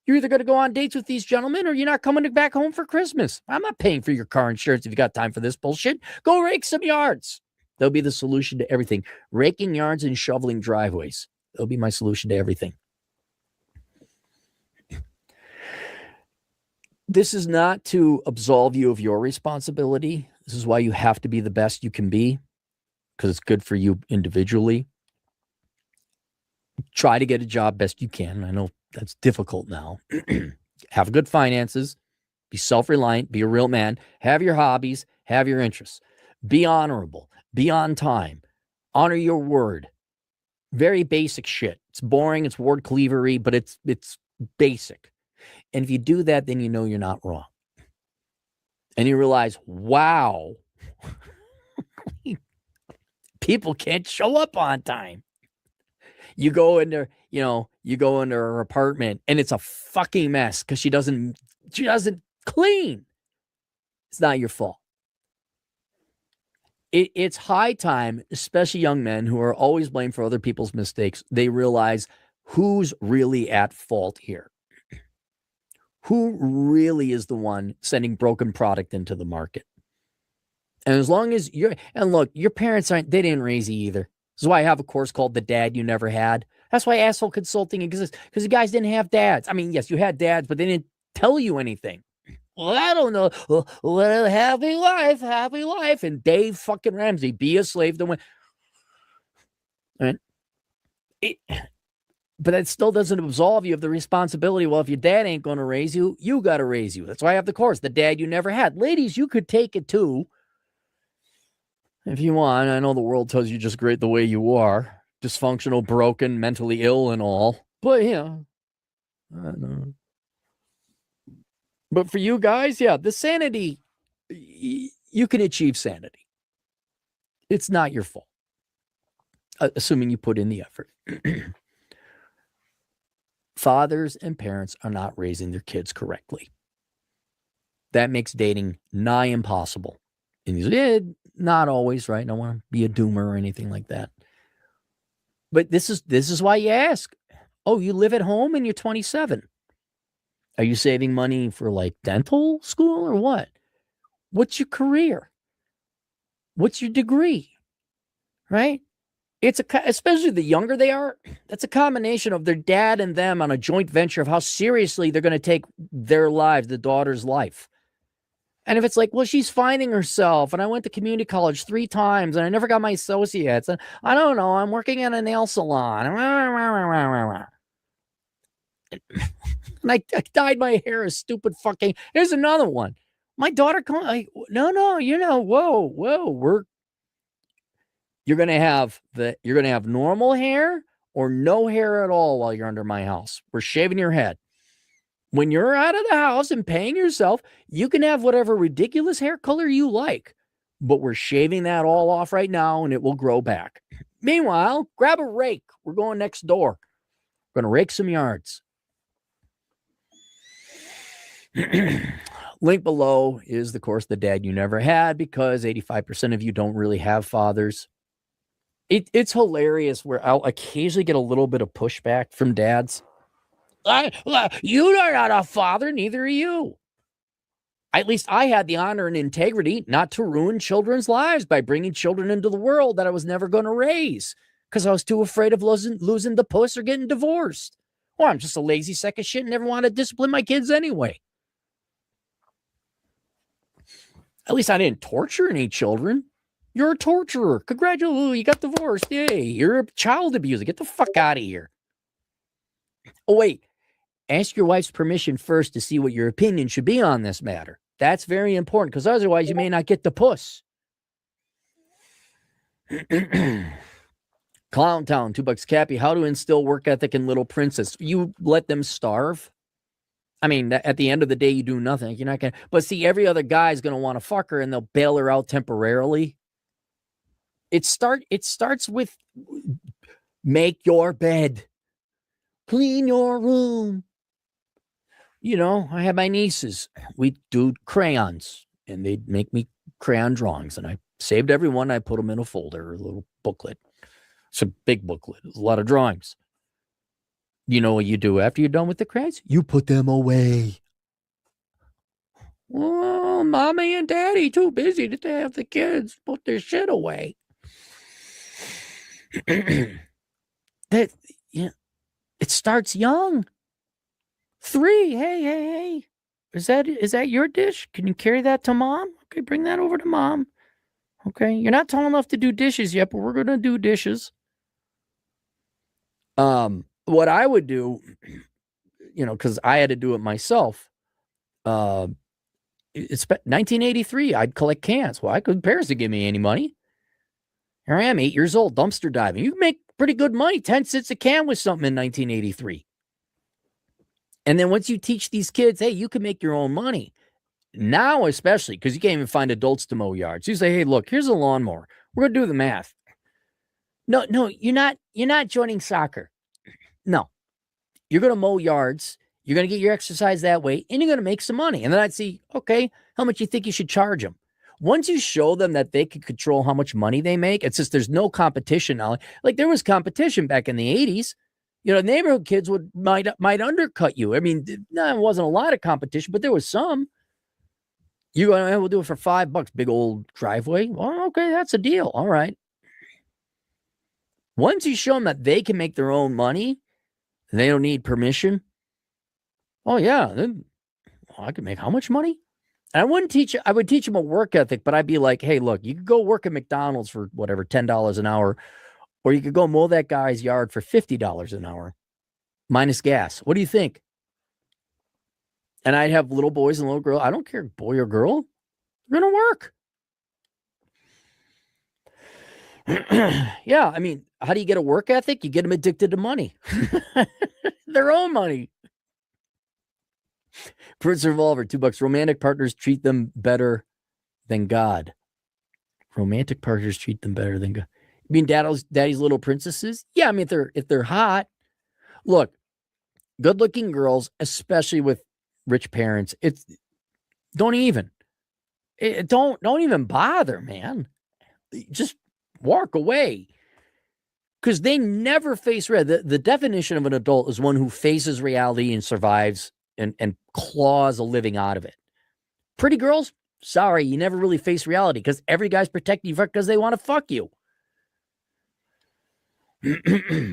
You're either going to go on dates with these gentlemen or you're not coming back home for Christmas. I'm not paying for your car insurance if you got time for this bullshit. Go rake some yards. That'll be the solution to everything. Raking yards and shoveling driveways. That'll be my solution to everything. This is not to absolve you of your responsibility. This is why you have to be the best you can be, because it's good for you individually. Try to get a job best you can. I know that's difficult now. Have good finances. Be self-reliant. Be a real man. Have your hobbies. Have your interests. Be honorable. Be on time. Honor your word. Very basic shit. It's boring. It's word cleavery, but it's basic. And if you do that, then you know you're not wrong. And you realize, wow, people can't show up on time. You go into her apartment and it's a fucking mess because she doesn't clean. It's not your fault. It's high time, especially young men who are always blamed for other people's mistakes. They realize who's really at fault here. Who really is the one sending broken product into the market? And as long as look, your parents they didn't raise you either. This is why I have a course called The Dad You Never Had. That's why Asshole Consulting exists, because you guys didn't have dads. I mean, yes, you had dads, but they didn't tell you anything. Well, I don't know. Well, happy life. And Dave fucking Ramsey, be a slave to win. Right? But that still doesn't absolve you of the responsibility. Well, if your dad ain't going to raise you, you got to raise you. That's why I have the course, The Dad You Never Had. Ladies, you could take it too. If you want. I know the world tells you just great the way you are. Dysfunctional, broken, mentally ill and all. But, I know. But for you guys, the sanity, you can achieve sanity. It's not your fault. Assuming you put in the effort. Fathers and parents are not raising their kids correctly. That makes dating nigh impossible. And not always, right? I don't want to be a doomer or anything like that. But this is why you ask. Oh, you live at home and you're 27. Are you saving money for like dental school or what? What's your career? What's your degree? Right? Especially the younger they are, that's a combination of their dad and them on a joint venture of how seriously they're going to take their lives, the daughter's life. And if it's like, well, she's finding herself and I went to community college 3 times and I never got my associates and I don't know, I'm working at a nail salon. And I dyed my hair a stupid fucking, here's another one. My daughter, no, whoa, you're going to have normal hair or no hair at all while you're under my house. We're shaving your head. When you're out of the house and paying yourself, you can have whatever ridiculous hair color you like, but we're shaving that all off right now and it will grow back. Meanwhile, grab a rake. We're going next door. We're going to rake some yards. Link below is the course, The Dad You Never Had, because 85% of you don't really have fathers. It's hilarious where I'll occasionally get a little bit of pushback from dads. You are not a father, neither are you. At least I had the honor and integrity not to ruin children's lives by bringing children into the world that I was never going to raise because I was too afraid of losing the puss or getting divorced. Or I'm just a lazy sack of shit and never want to discipline my kids anyway. At least I didn't torture any children. You're a torturer. Congratulations, you got divorced. Yay, you're a child abuser. Get the fuck out of here. Oh, wait. Ask your wife's permission first to see what your opinion should be on this matter. That's very important because otherwise you may not get the puss. Clown Town, $2 Cappy. How to instill work ethic in little princess? You let them starve. I mean, at the end of the day, you do nothing. You're not going to. But see, every other guy is going to want to fuck her and they'll bail her out temporarily. It starts with make your bed. Clean your room. You know, I have my nieces. We do crayons, and they'd make me crayon drawings, and I saved every one. I put them in a folder, a little booklet. It's a big booklet. There's a lot of drawings. You know what you do after you're done with the crayons? You put them away. Oh, mommy and daddy too busy to have the kids put their shit away. It starts young. 3, hey. Is that your dish? Can you carry that to mom? Okay, bring that over to mom. Okay, you're not tall enough to do dishes yet, but we're going to do dishes. What I would do, because I had to do it myself. It's 1983. I'd collect cans. Well, I couldn't parents to give me any money. Here I am, 8 years old, dumpster diving. You can make pretty good money, 10 cents a can with something in 1983. And then once you teach these kids, hey, you can make your own money. Now, especially, because you can't even find adults to mow yards. You say, hey, look, here's a lawnmower. We're going to do the math. No, you're not joining soccer. No. You're going to mow yards. You're going to get your exercise that way, and you're going to make some money. And then I'd see, okay, how much you think you should charge them? Once you show them that they can control how much money they make, it's just there's no competition now. Like there was competition back in the 80s. Neighborhood kids might undercut you. I mean, no, it wasn't a lot of competition, but there was some. You go, we'll do it for $5, big old driveway. Well, okay, that's a deal. All right. Once you show them that they can make their own money, they don't need permission. Oh yeah, then I could make how much money? And I would teach them a work ethic, but I'd be like, hey, look, you could go work at McDonald's for whatever, $10 an hour, or you could go mow that guy's yard for $50 an hour, minus gas. What do you think? And I'd have little boys and little girls. I don't care, boy or girl. They're going to work. Yeah, I mean, how do you get a work ethic? You get them addicted to money. Their own money. Prince Revolver, $2. Romantic partners treat them better than God. Romantic partners treat them better than God. You mean daddy's little princesses? Yeah, I mean, if they're hot. Look, good-looking girls, especially with rich parents, don't even bother, man. Just walk away. Because they never face reality. The definition of an adult is one who faces reality and survives and claws a living out of it. Pretty girls, sorry, you never really face reality because every guy's protecting you because they want to fuck you.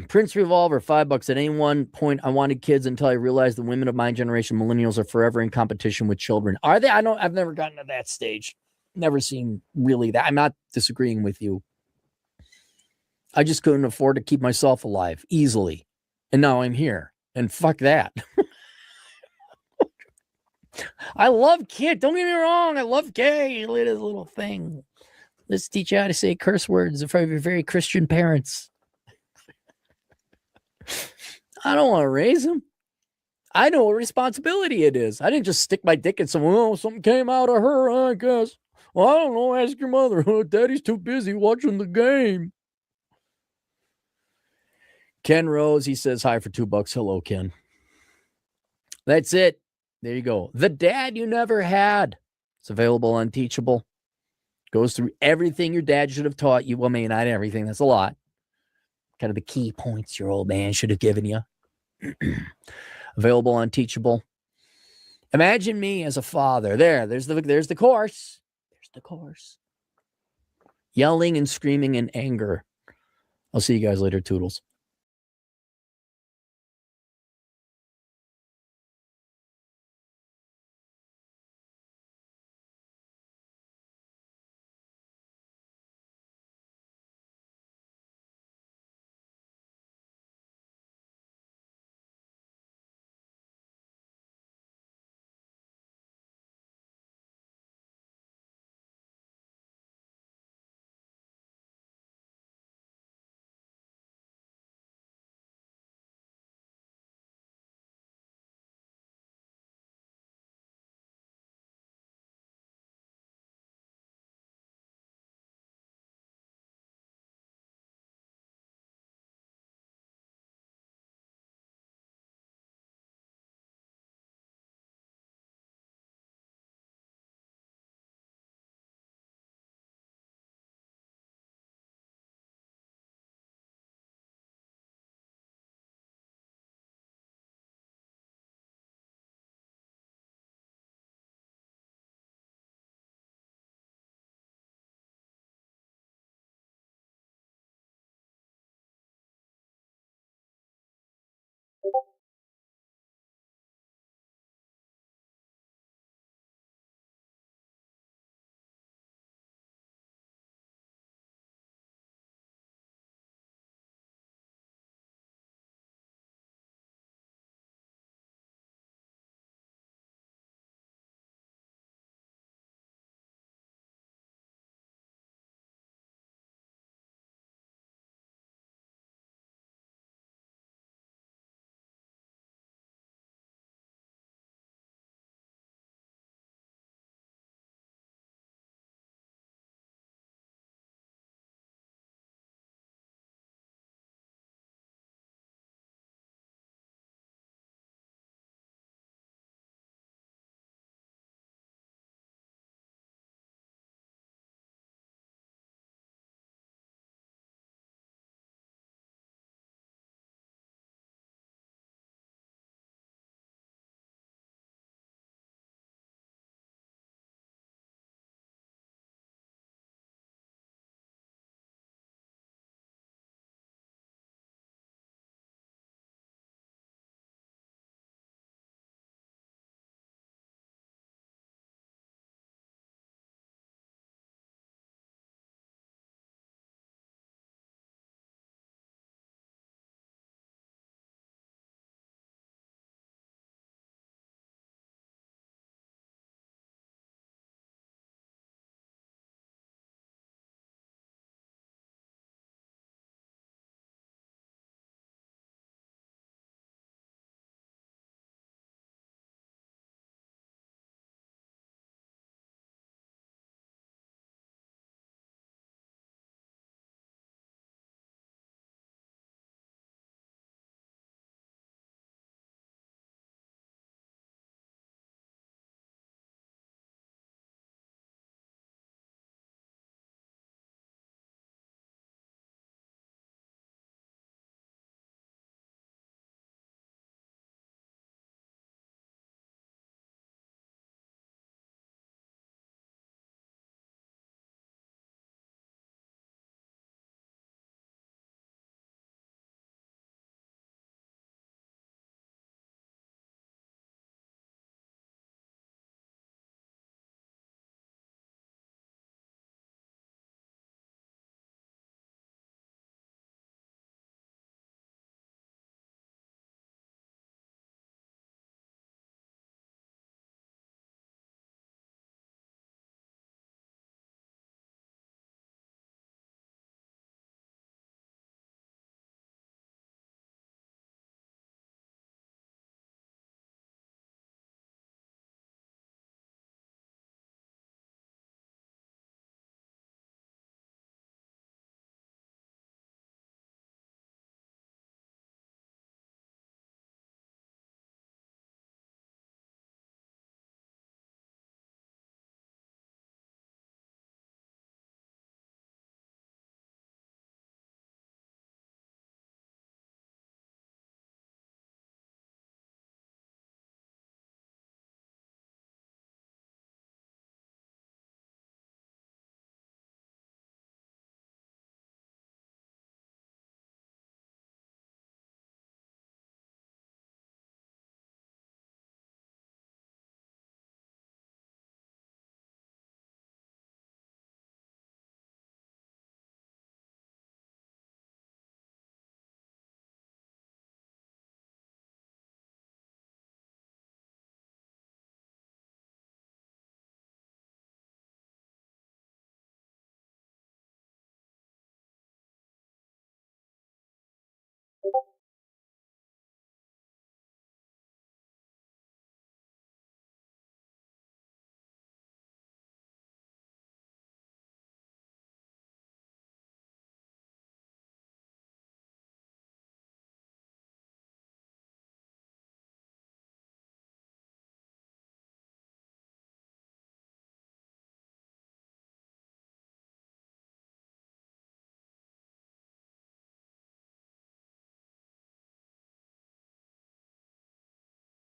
Prince Revolver, $5. At any one point, I wanted kids until I realized the women of my generation, millennials, are forever in competition with children. Are they? I've never gotten to that stage. Never seen really that. I'm not disagreeing with you. I just couldn't afford to keep myself alive easily. And now I'm here. And fuck that. I love kids. Don't get me wrong. I love gay. Little thing. Let's teach you how to say curse words in front of your very Christian parents. I don't want to raise them. I know what responsibility it is. I didn't just stick my dick in someone. Oh, something came out of her, I guess. Well, I don't know. Ask your mother. Oh, Daddy's too busy watching the game. Ken Rose, he says hi for $2. Hello, Ken. That's it. There you go. The Dad You Never Had. It's available on Teachable. Goes through everything your dad should have taught you. Well, maybe not everything. That's a lot. Kind of the key points your old man should have given you. Available on Teachable. Imagine me as a father. There's the course. There's the course. Yelling and screaming in anger. I'll see you guys later, Toodles.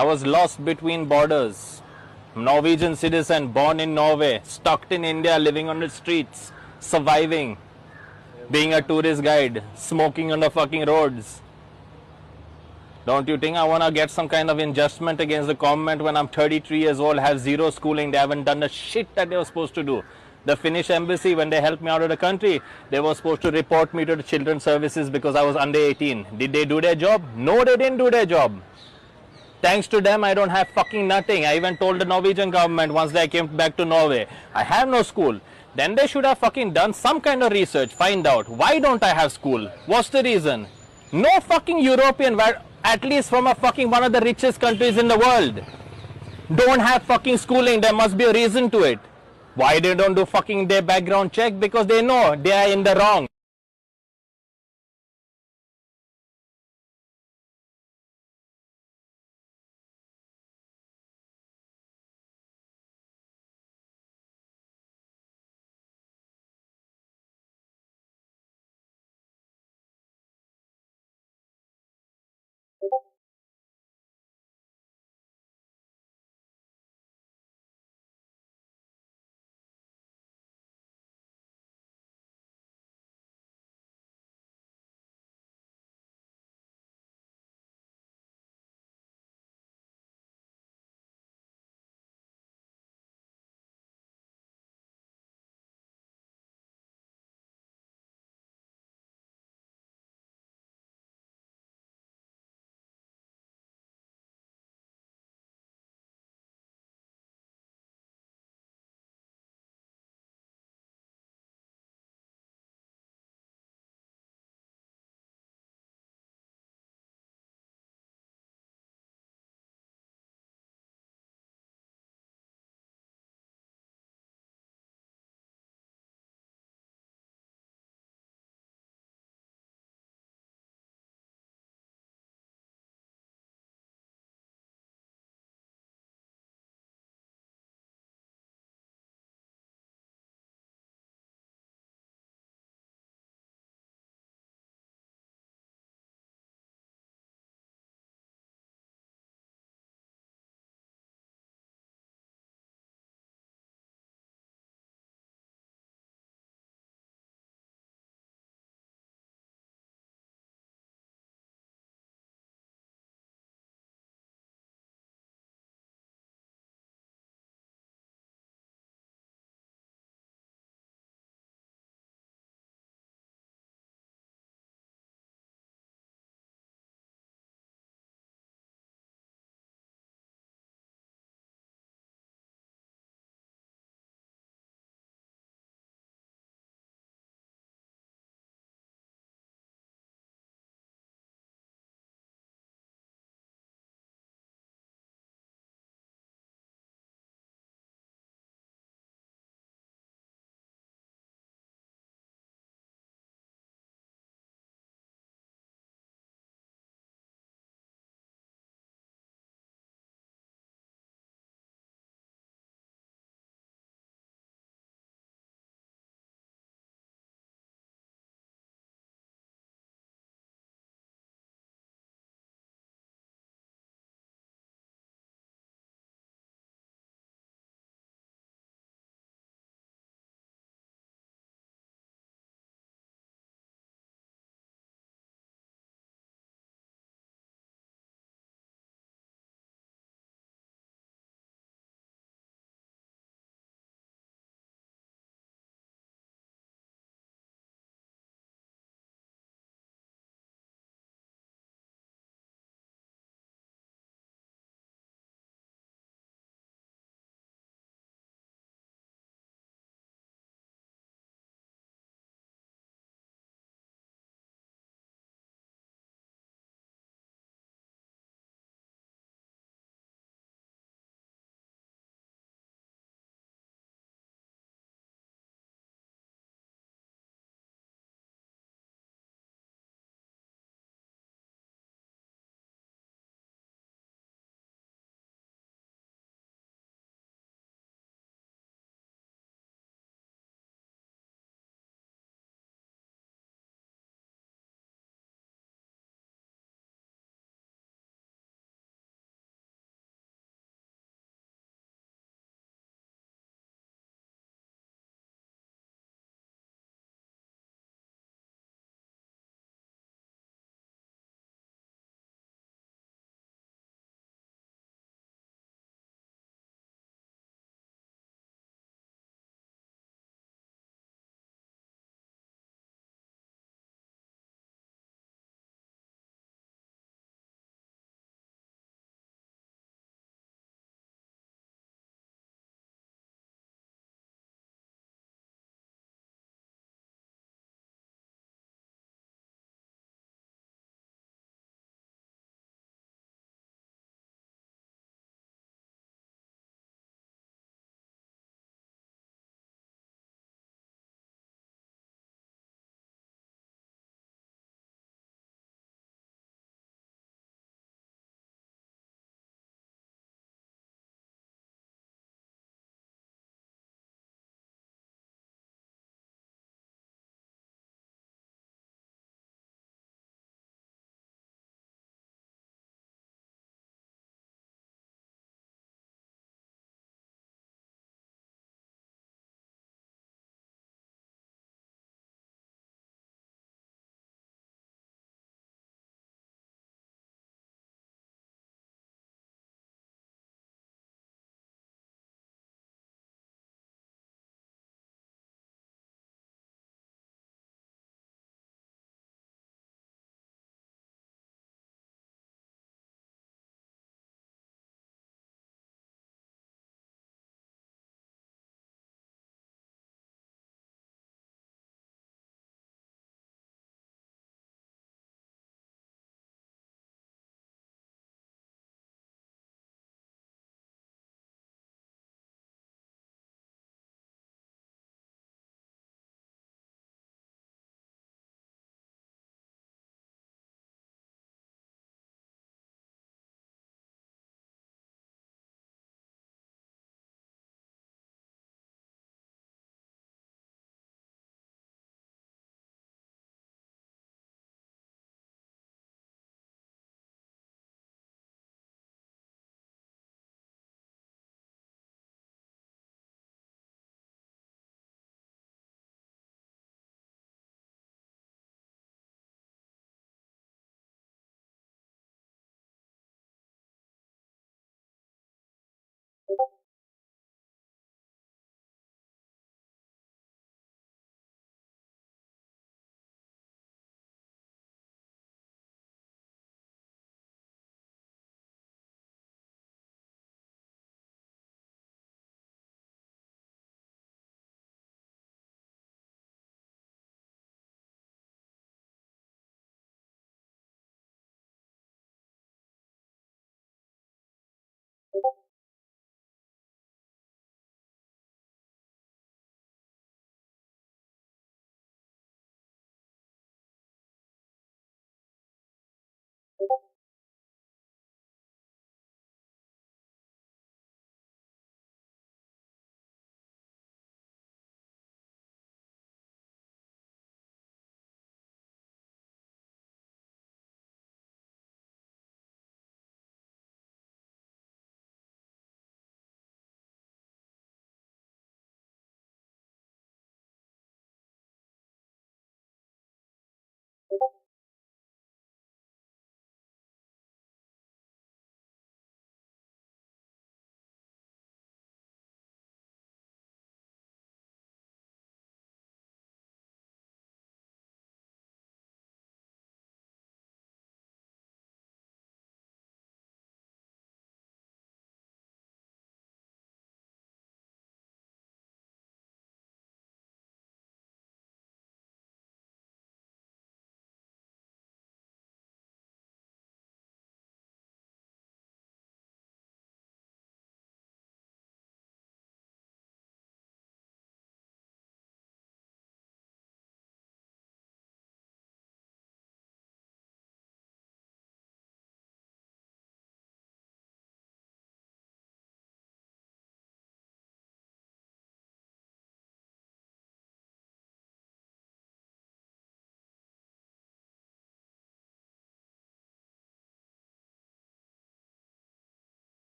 I was lost between borders. Norwegian citizen, born in Norway, stuck in India, living on the streets, surviving, being a tourist guide, smoking on the fucking roads. Don't you think I want to get some kind of adjustment against the government when I'm 33 years old, have zero schooling, they haven't done the shit that they were supposed to do. The Finnish embassy, when they helped me out of the country, they were supposed to report me to the children's services because I was under 18. Did they do their job? No, they didn't do their job. Thanks to them, I don't have fucking nothing. I even told the Norwegian government once they came back to Norway, I have no school. Then they should have fucking done some kind of research, find out why don't I have school? What's the reason? No fucking European, at least from a fucking one of the richest countries in the world, don't have fucking schooling. There must be a reason to it. Why they don't do fucking their background check? Because they know they are in the wrong.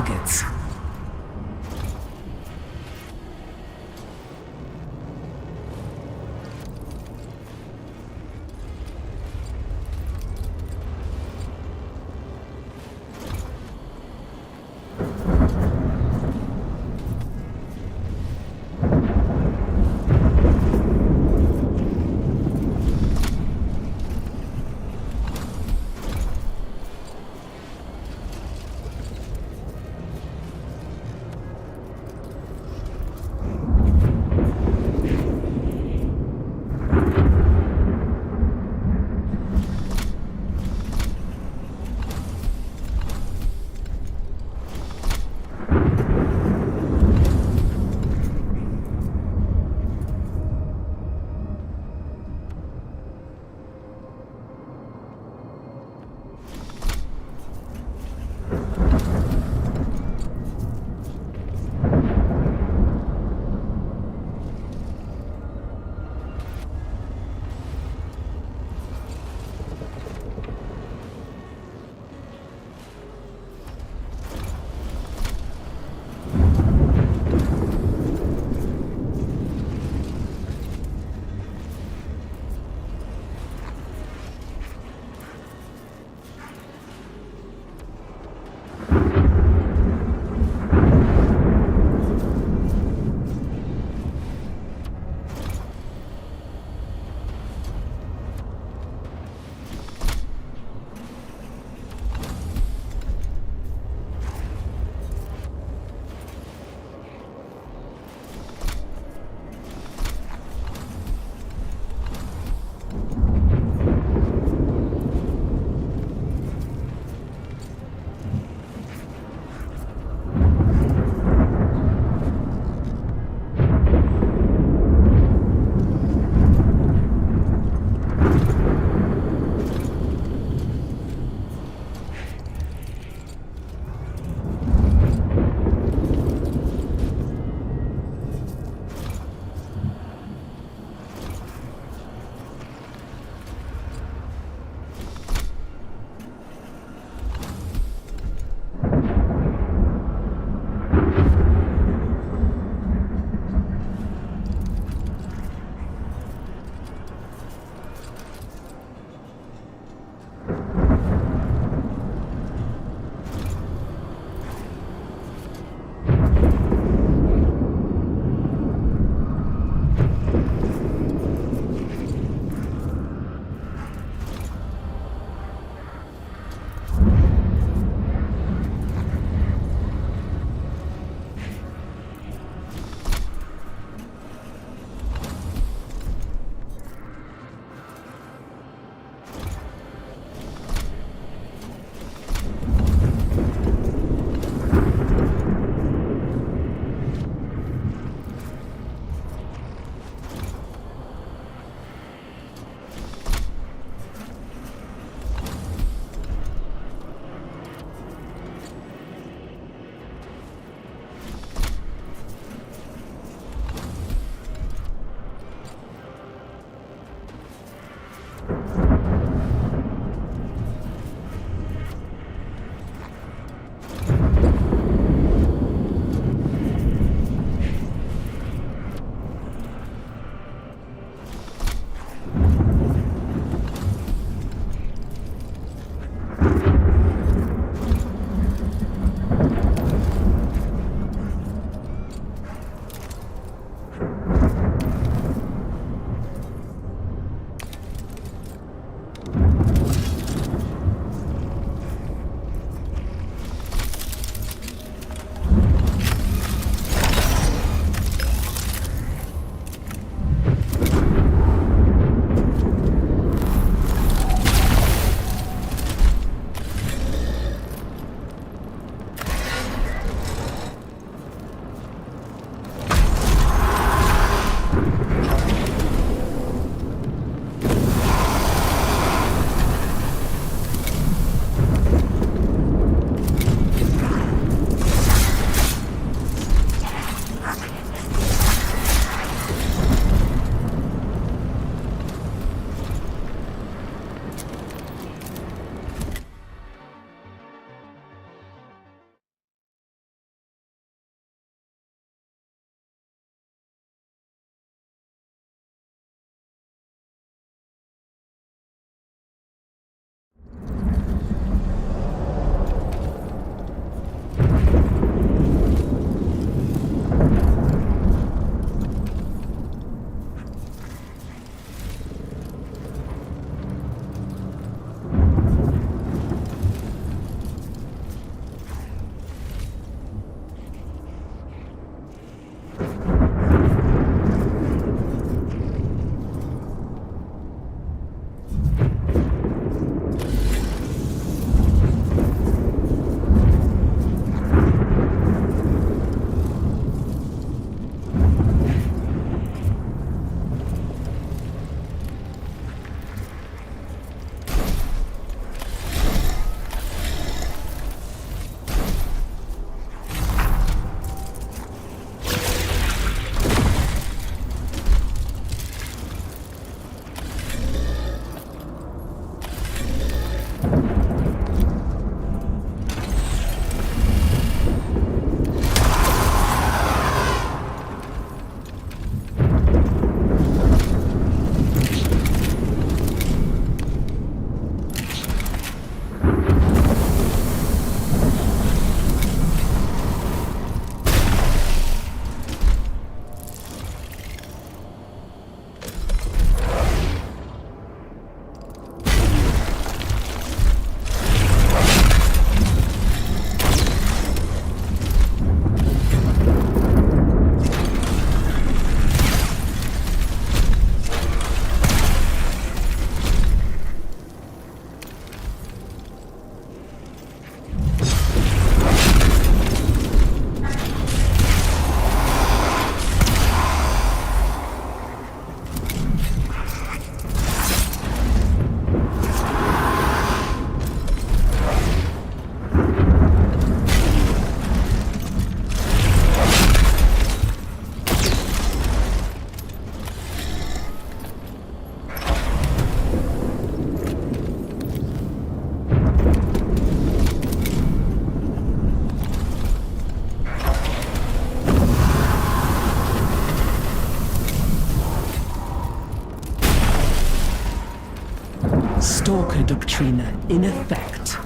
targets. Stalker Doctrine in effect.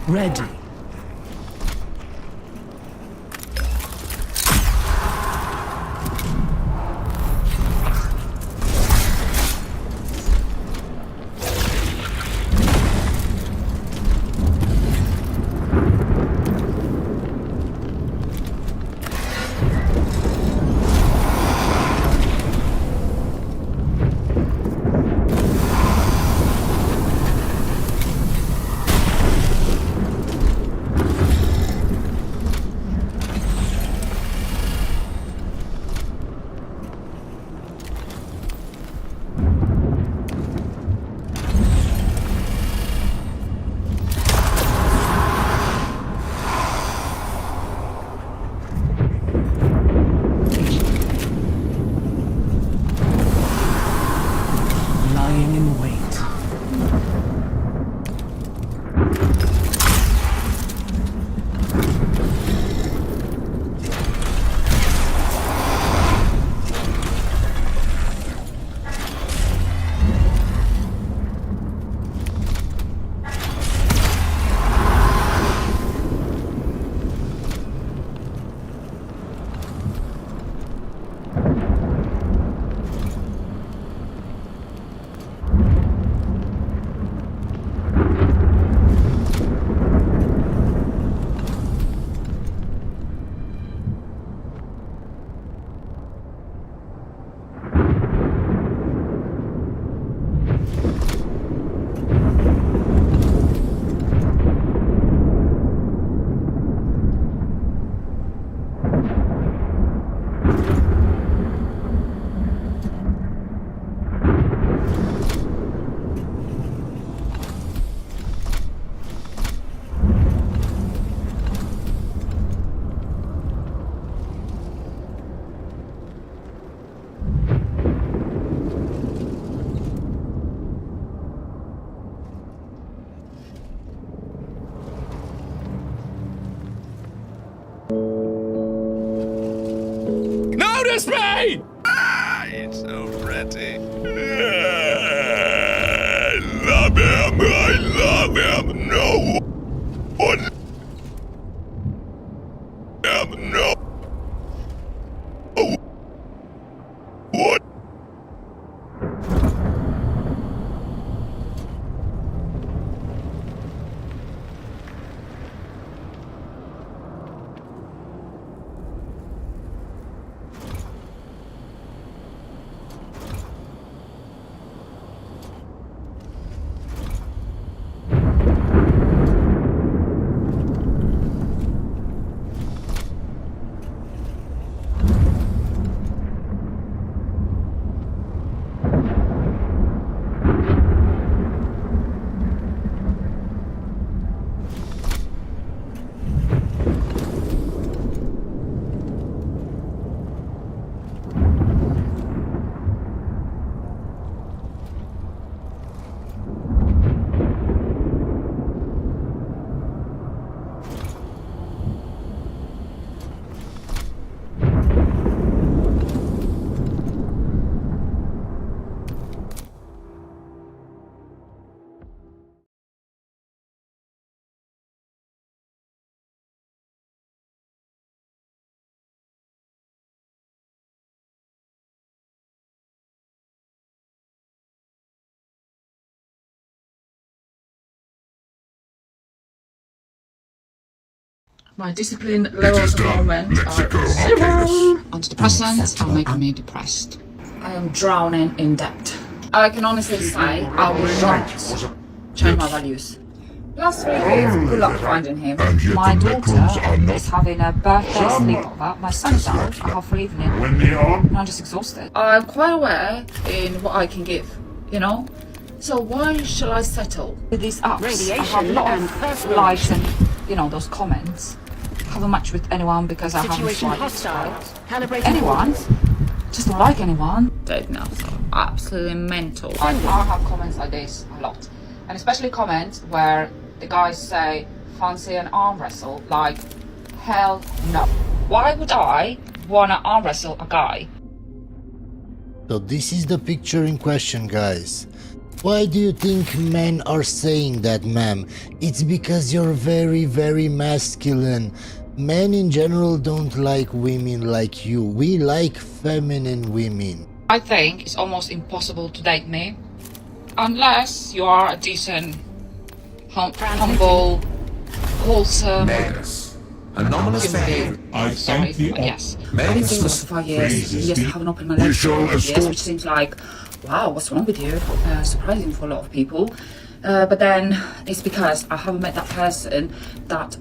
Ready. Lying in wait. Notice me! It's so pretty. I love him. I love him. No one. No. What? My discipline levels at the moment are 0. Antidepressants are making me depressed. I am drowning in debt. I can honestly say I will not change my values. Last 3 years, good luck finding him. My daughter is having a birthday sleepover. My son is out. I have free evening. And I'm just exhausted. I'm quite aware in what I can give, you know? So why shall I settle with these apps? I have a lot of likes and, you know, those comments. I haven't matched with anyone because I haven't swiped. Anyone? Just don't like anyone. Dating apps are absolutely mental. I have comments like this a lot. And especially comments where the guys say, fancy an arm wrestle, like, hell no. Why would I want to arm wrestle a guy? So this is the picture in question, guys. Why do you think men are saying that, ma'am? It's because you're very, very masculine. Men in general don't like women like you. We like feminine women. I think it's almost impossible to date me unless you are a decent, humble, wholesome, Anonymous fan. I thank the yes. I've been single for 5 years. Yes, I haven't opened my legs for 5 years, which seems like, wow, what's wrong with you? Surprising for a lot of people. But then it's because I haven't met that person that,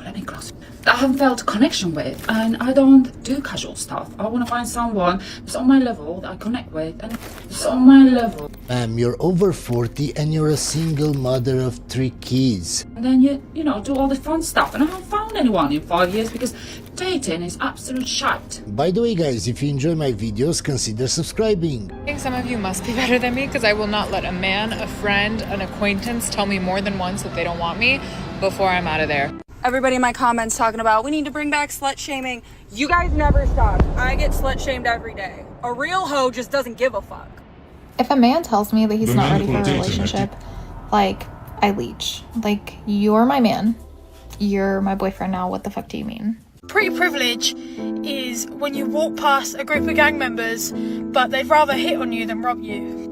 let me close. That I haven't felt a connection with, and I don't do casual stuff. I want to find someone that's on my level that I connect with, and it's on my level. Ma'am, you're over 40 and you're a single mother of 3 kids. And then you know, do all the fun stuff, and I haven't found anyone in 5 years because dating is absolute shite. By the way, guys, if you enjoy my videos, consider subscribing. I think some of you must be better than me because I will not let a man, a friend, an acquaintance tell me more than once that they don't want me before I'm out of there. Everybody in my comments talking about we need to bring back slut shaming. You guys never stop. I get slut shamed every day. A real hoe just doesn't give a fuck. If a man tells me that he's not ready for a relationship, like, I leech. Like, you're my man. You're my boyfriend now. What the fuck do you mean? Pretty privilege is when you walk past a group of gang members, but they'd rather hit on you than rob you.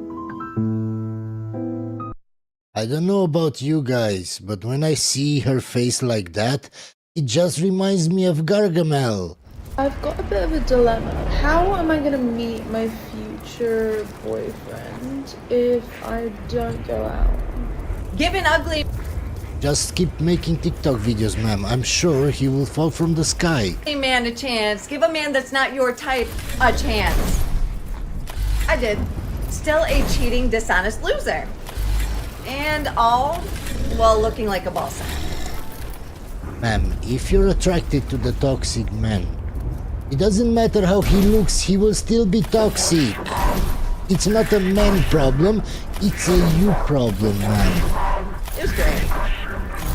I don't know about you guys, but when I see her face like that, it just reminds me of Gargamel. I've got a bit of a dilemma. How am I gonna meet my future boyfriend if I don't go out? Given ugly. Just keep making TikTok videos, ma'am. I'm sure he will fall from the sky. Give a man a chance. Give a man that's not your type a chance. I did. Still a cheating, dishonest loser. And all while looking like a ball sack. Ma'am, if you're attracted to the toxic man, it doesn't matter how he looks, he will still be toxic. It's not a man problem, it's a you problem, man. It was great.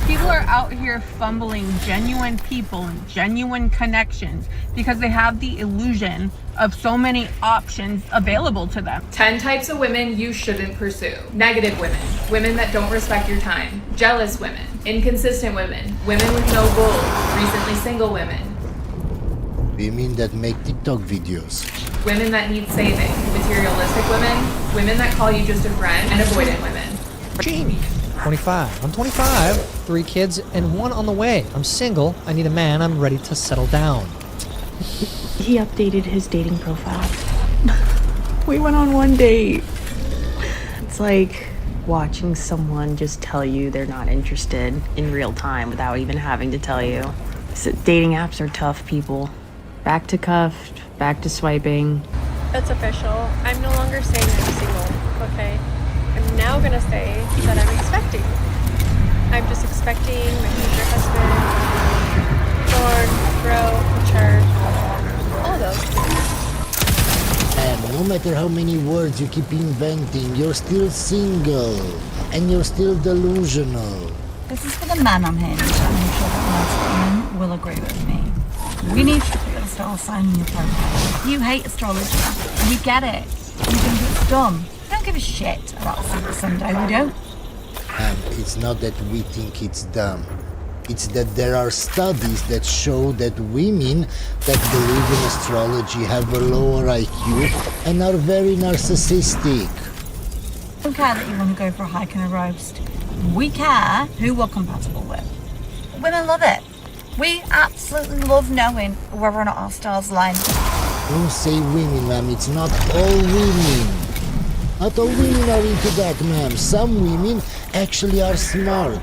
People are out here fumbling genuine people and genuine connections because they have the illusion of so many options available to them. 10 types of women you shouldn't pursue. Negative women, women that don't respect your time, jealous women, inconsistent women, women with no goals, recently single women. Women that make TikTok videos. Women that need saving, materialistic women, women that call you just a friend, and avoidant women. Jamie. 25. I'm 25, 3 kids, and 1 on the way. I'm single, I need a man, I'm ready to settle down. He updated his dating profile. We went on 1 date. It's like watching someone just tell you they're not interested in real time without even having to tell you. So dating apps are tough, people. Back to cuffed, back to swiping. That's official. I'm no longer saying I'm single, okay? I'm now gonna say that I'm expecting. I'm just expecting my future husband, born, grow, mature, all of those things. And no matter how many words you keep inventing, you're still single. And you're still delusional. This is for the men unhinged, and I'm sure that most women will agree with me. We need to put a star sign in your profile. You hate astrology. We get it. You think it's dumb. We don't give a shit about Super Sunday, we do. It's not that we think it's dumb. It's that there are studies that show that women that believe in astrology have a lower IQ and are very narcissistic. We don't care that you want to go for a hike and a roast. We care who we're compatible with. Women love it. We absolutely love knowing whether or not our stars line. Don't say women, ma'am. It's not all women. Not all women are into that, ma'am. Some women actually are smart.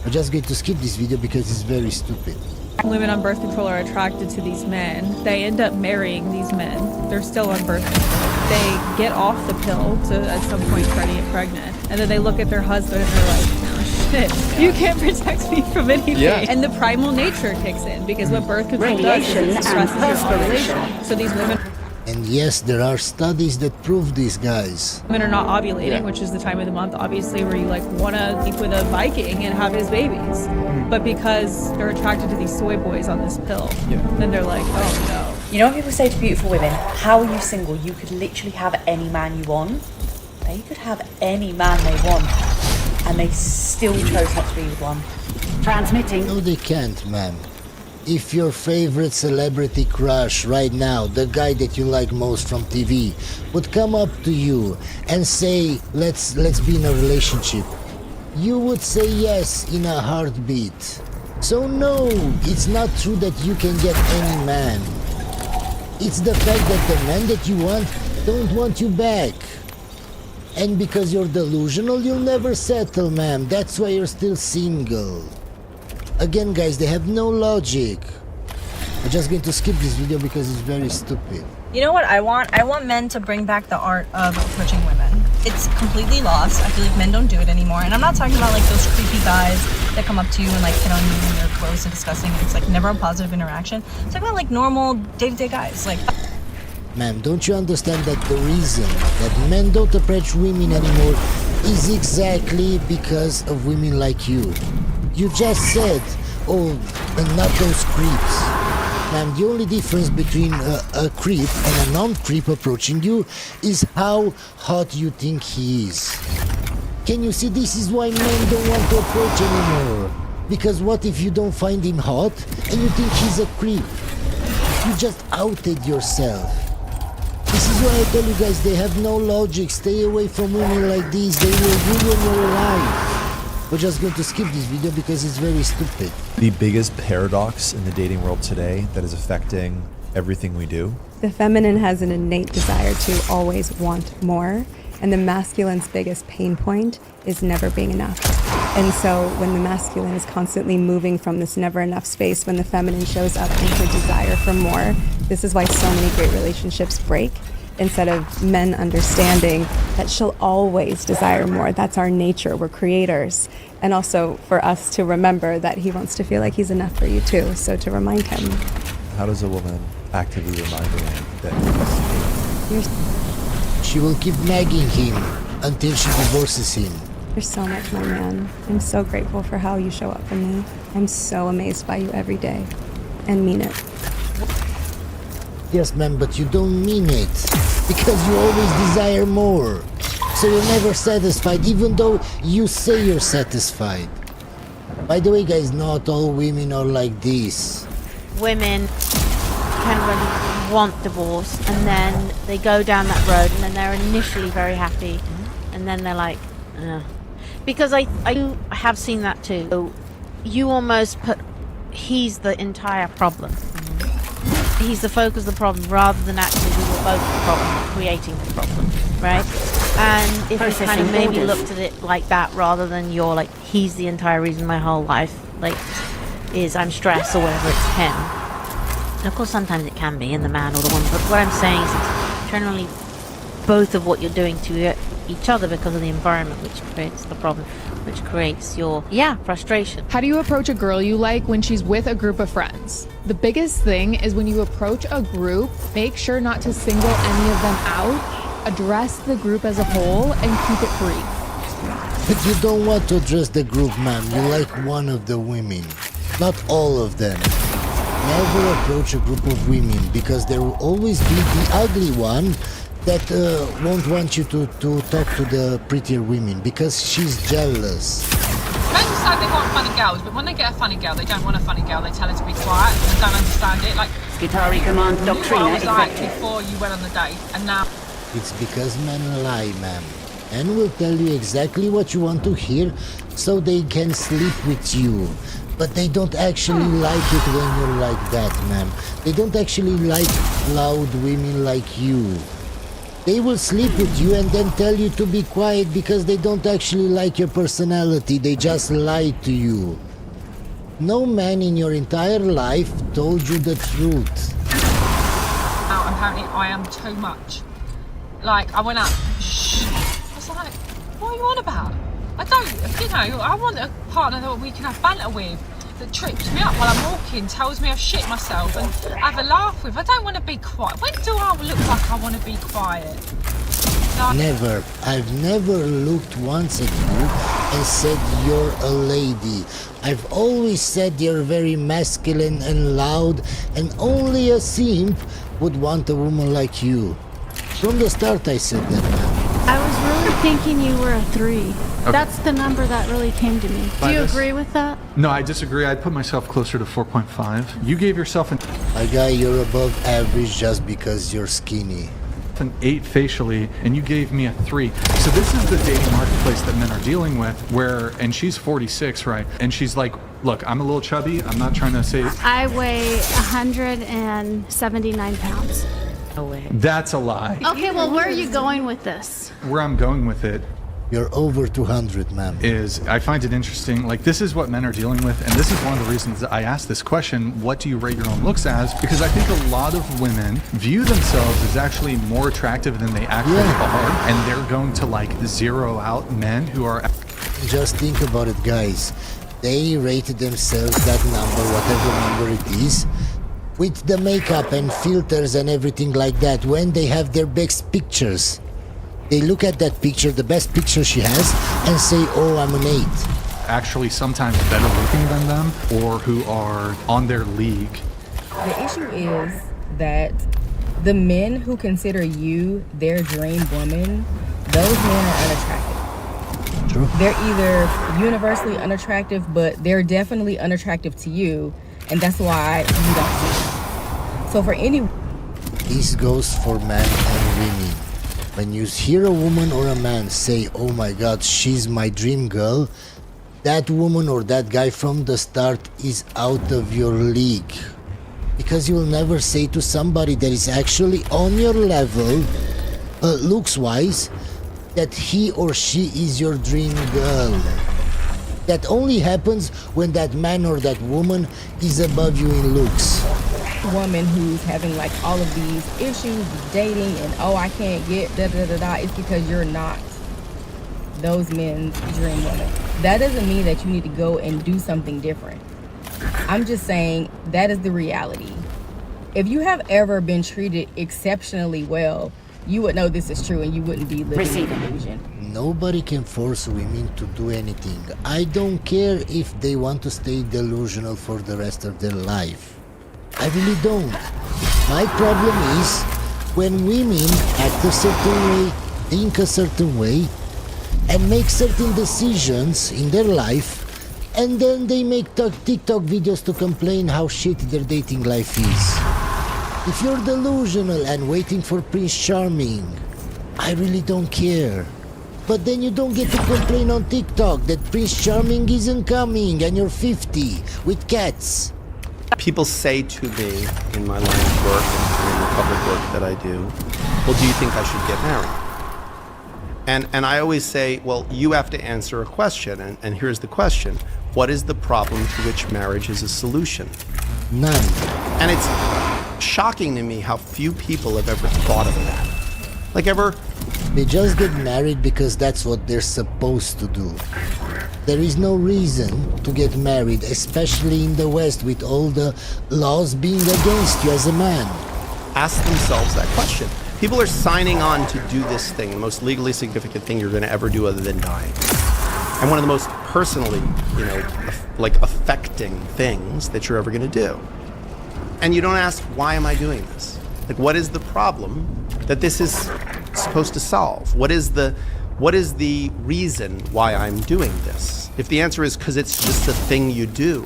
I'm just going to skip this video because it's very stupid. Women on birth control are attracted to these men. They end up marrying these men. They're still on birth control. They get off the pill to at some point try to get pregnant. And then they look at their husband and they're like, oh shit, you can't protect me from anything. Yeah. And the primal nature kicks in because what birth control does is it suppresses your ovulation. So these women And yes, there are studies that prove this, guys. women are not ovulating, which is the time of the month, obviously, where you like want to sleep with a Viking and have his babies. But because they're attracted to these soy boys on this pill, then they're like, oh no. You know when people say to beautiful women, how are you single? You could literally have any man you want. They could have any man they want, and they still chose not to be with one. Transmitting. No, they can't, ma'am. If your favorite celebrity crush right now, the guy that you like most from TV, would come up to you and say, let's be in a relationship, you would say yes in a heartbeat. So no, it's not true that you can get any man. It's the fact that the men that you want don't want you back. And because you're delusional, you'll never settle, ma'am. That's why you're still single. Again, guys, they have no logic. I'm just going to skip this video because it's very stupid. You know what I want? I want men to bring back the art of approaching women. It's completely lost. I feel like men don't do it anymore. And I'm not talking about like those creepy guys that come up to you and like hit on you when you're close and disgusting. It's like never a positive interaction. I'm talking about like normal day-to-day guys. Like, Ma'am, don't you understand that the reason that men don't approach women anymore is exactly because of women like you? You just said, oh, and not those creeps. Ma'am, the only difference between a creep and a non-creep approaching you is how hot you think he is. Can you see, this is why men don't want to approach anymore. Because what if you don't find him hot and you think he's a creep? You just outed yourself. This is why I tell you guys, they have no logic. Stay away from women like these. They will ruin your life. We're just going to skip this video because it's very stupid. The biggest paradox in the dating world today that is affecting everything we do. The feminine has an innate desire to always want more, and the masculine's biggest pain point is never being enough. And so when the masculine is constantly moving from this never enough space, when the feminine shows up in her desire for more, this is why so many great relationships break. Instead of men understanding that she'll always desire more. That's our nature, we're creators. And also for us to remember that he wants to feel like he's enough for you too, so to remind him. How does a woman actively remind a man that she will keep nagging him until she divorces him. You're so much my man. I'm so grateful for how you show up for me. I'm so amazed by you every day, and mean it. Yes, ma'am, but you don't mean it. Because you always desire more. So you're never satisfied, even though you say you're satisfied. By the way, guys, not all women are like this. Women can really want divorce, and then they go down that road, and then they're initially very happy, and then they're like, ugh. Because I have seen that too. So you almost put, he's the entire problem. He's the focus of the problem rather than actually we were both the problem, creating the problem, right? And if you kind of maybe looked at it like that rather than you're like, he's the entire reason my whole life like is I'm stressed or whatever, it's him. And of course sometimes it can be in the man or the woman, but what I'm saying is it's generally both of what you're doing to each other because of the environment which creates the problem, which creates your frustration. How do you approach a girl you like when she's with a group of friends? The biggest thing is when you approach a group, make sure not to single any of them out, address the group as a whole, and keep it brief. But you don't want to address the group, ma'am. You like one of the women, not all of them. Never approach a group of women because there will always be the ugly one that won't want you to talk to the prettier women because she's jealous. Men decide they want funny girls, but when they get a funny girl, they don't want a funny girl. They tell her to be quiet and don't understand it. Like, Skitari Command Doctrina I was like before you went on the date, and now it's because men lie, ma'am. Men will tell you exactly what you want to hear so they can sleep with you. But they don't actually like it when you're like that, ma'am. They don't actually like loud women like you. They will sleep with you and then tell you to be quiet because they don't actually like your personality. They just lie to you. No man in your entire life told you the truth. Apparently I am too much. Like, I went up, shh. I was like, what are you on about? I don't, I want a partner that we can have banter with, that trips me up while I'm walking, tells me I've shit myself, and have a laugh with. I don't want to be quiet. When do I look like I want to be quiet? Like, Never. I've never looked once at you and said you're a lady. I've always said you're very masculine and loud, and only a simp would want a woman like you. From the start I said that, man. I was really thinking you were a 3. Okay. That's the number that really came to me. Do you agree with that? No, I disagree. I'd put myself closer to 4.5. You gave yourself My guy, you're above average just because you're skinny. an 8 facially, and you gave me a 3. So this is the dating marketplace that men are dealing with, and she's 46, right? And she's like, look, I'm a little chubby. I'm not trying to say... I weigh 179 pounds. No way. That's a lie. Okay, well, where are you going with this? Where I'm going with it You're over 200, ma'am. is I find it interesting. Like, this is what men are dealing with, and this is one of the reasons that I asked this question, what do you rate your own looks as? Because I think a lot of women view themselves as actually more attractive than they actually are, and they're going to like zero out men who are... Just think about it, guys. They rated themselves that number, whatever number it is, with the makeup and filters and everything like that. When they have their best pictures, they look at that picture, the best picture she has, and say, oh, I'm an 8. Actually sometimes better looking than them, or who are on their league. The issue is that the men who consider you their dream woman, those men are unattractive. True. They're either universally unattractive, but they're definitely unattractive to you, and that's why you don't see them. So for any... This goes for men and women. When you hear a woman or a man say, oh my god, she's my dream girl, that woman or that guy from the start is out of your league. Because you will never say to somebody that is actually on your level, looks-wise, that he or she is your dream girl. That only happens when that man or that woman is above you in looks. Woman who's having like all of these issues with dating and oh, I can't get da-da-da-da, it's because you're not those men's dream woman. That doesn't mean that you need to go and do something different. I'm just saying that is the reality. If you have ever been treated exceptionally well, you would know this is true and you wouldn't be living in delusion. Nobody can force women to do anything. I don't care if they want to stay delusional for the rest of their life. I really don't. My problem is when women act a certain way, think a certain way, and make certain decisions in their life, and then they make TikTok videos to complain how shitty their dating life is. If you're delusional and waiting for Prince Charming, I really don't care. But then you don't get to complain on TikTok that Prince Charming isn't coming and you're 50 with cats. People say to me in my line of work and in the public work that I do, well, do you think I should get married? And I always say, well, you have to answer a question, and here's the question. What is the problem to which marriage is a solution? None. And it's shocking to me how few people have ever thought of that. Like ever... They just get married because that's what they're supposed to do. There is no reason to get married, especially in the West with all the laws being against you as a man. Ask themselves that question. People are signing on to do this thing, the most legally significant thing you're going to ever do other than die. And one of the most personally, affecting things that you're ever going to do. And you don't ask, why am I doing this? Like, what is the problem that this is supposed to solve? What is the reason why I'm doing this? If the answer is because it's just a thing you do,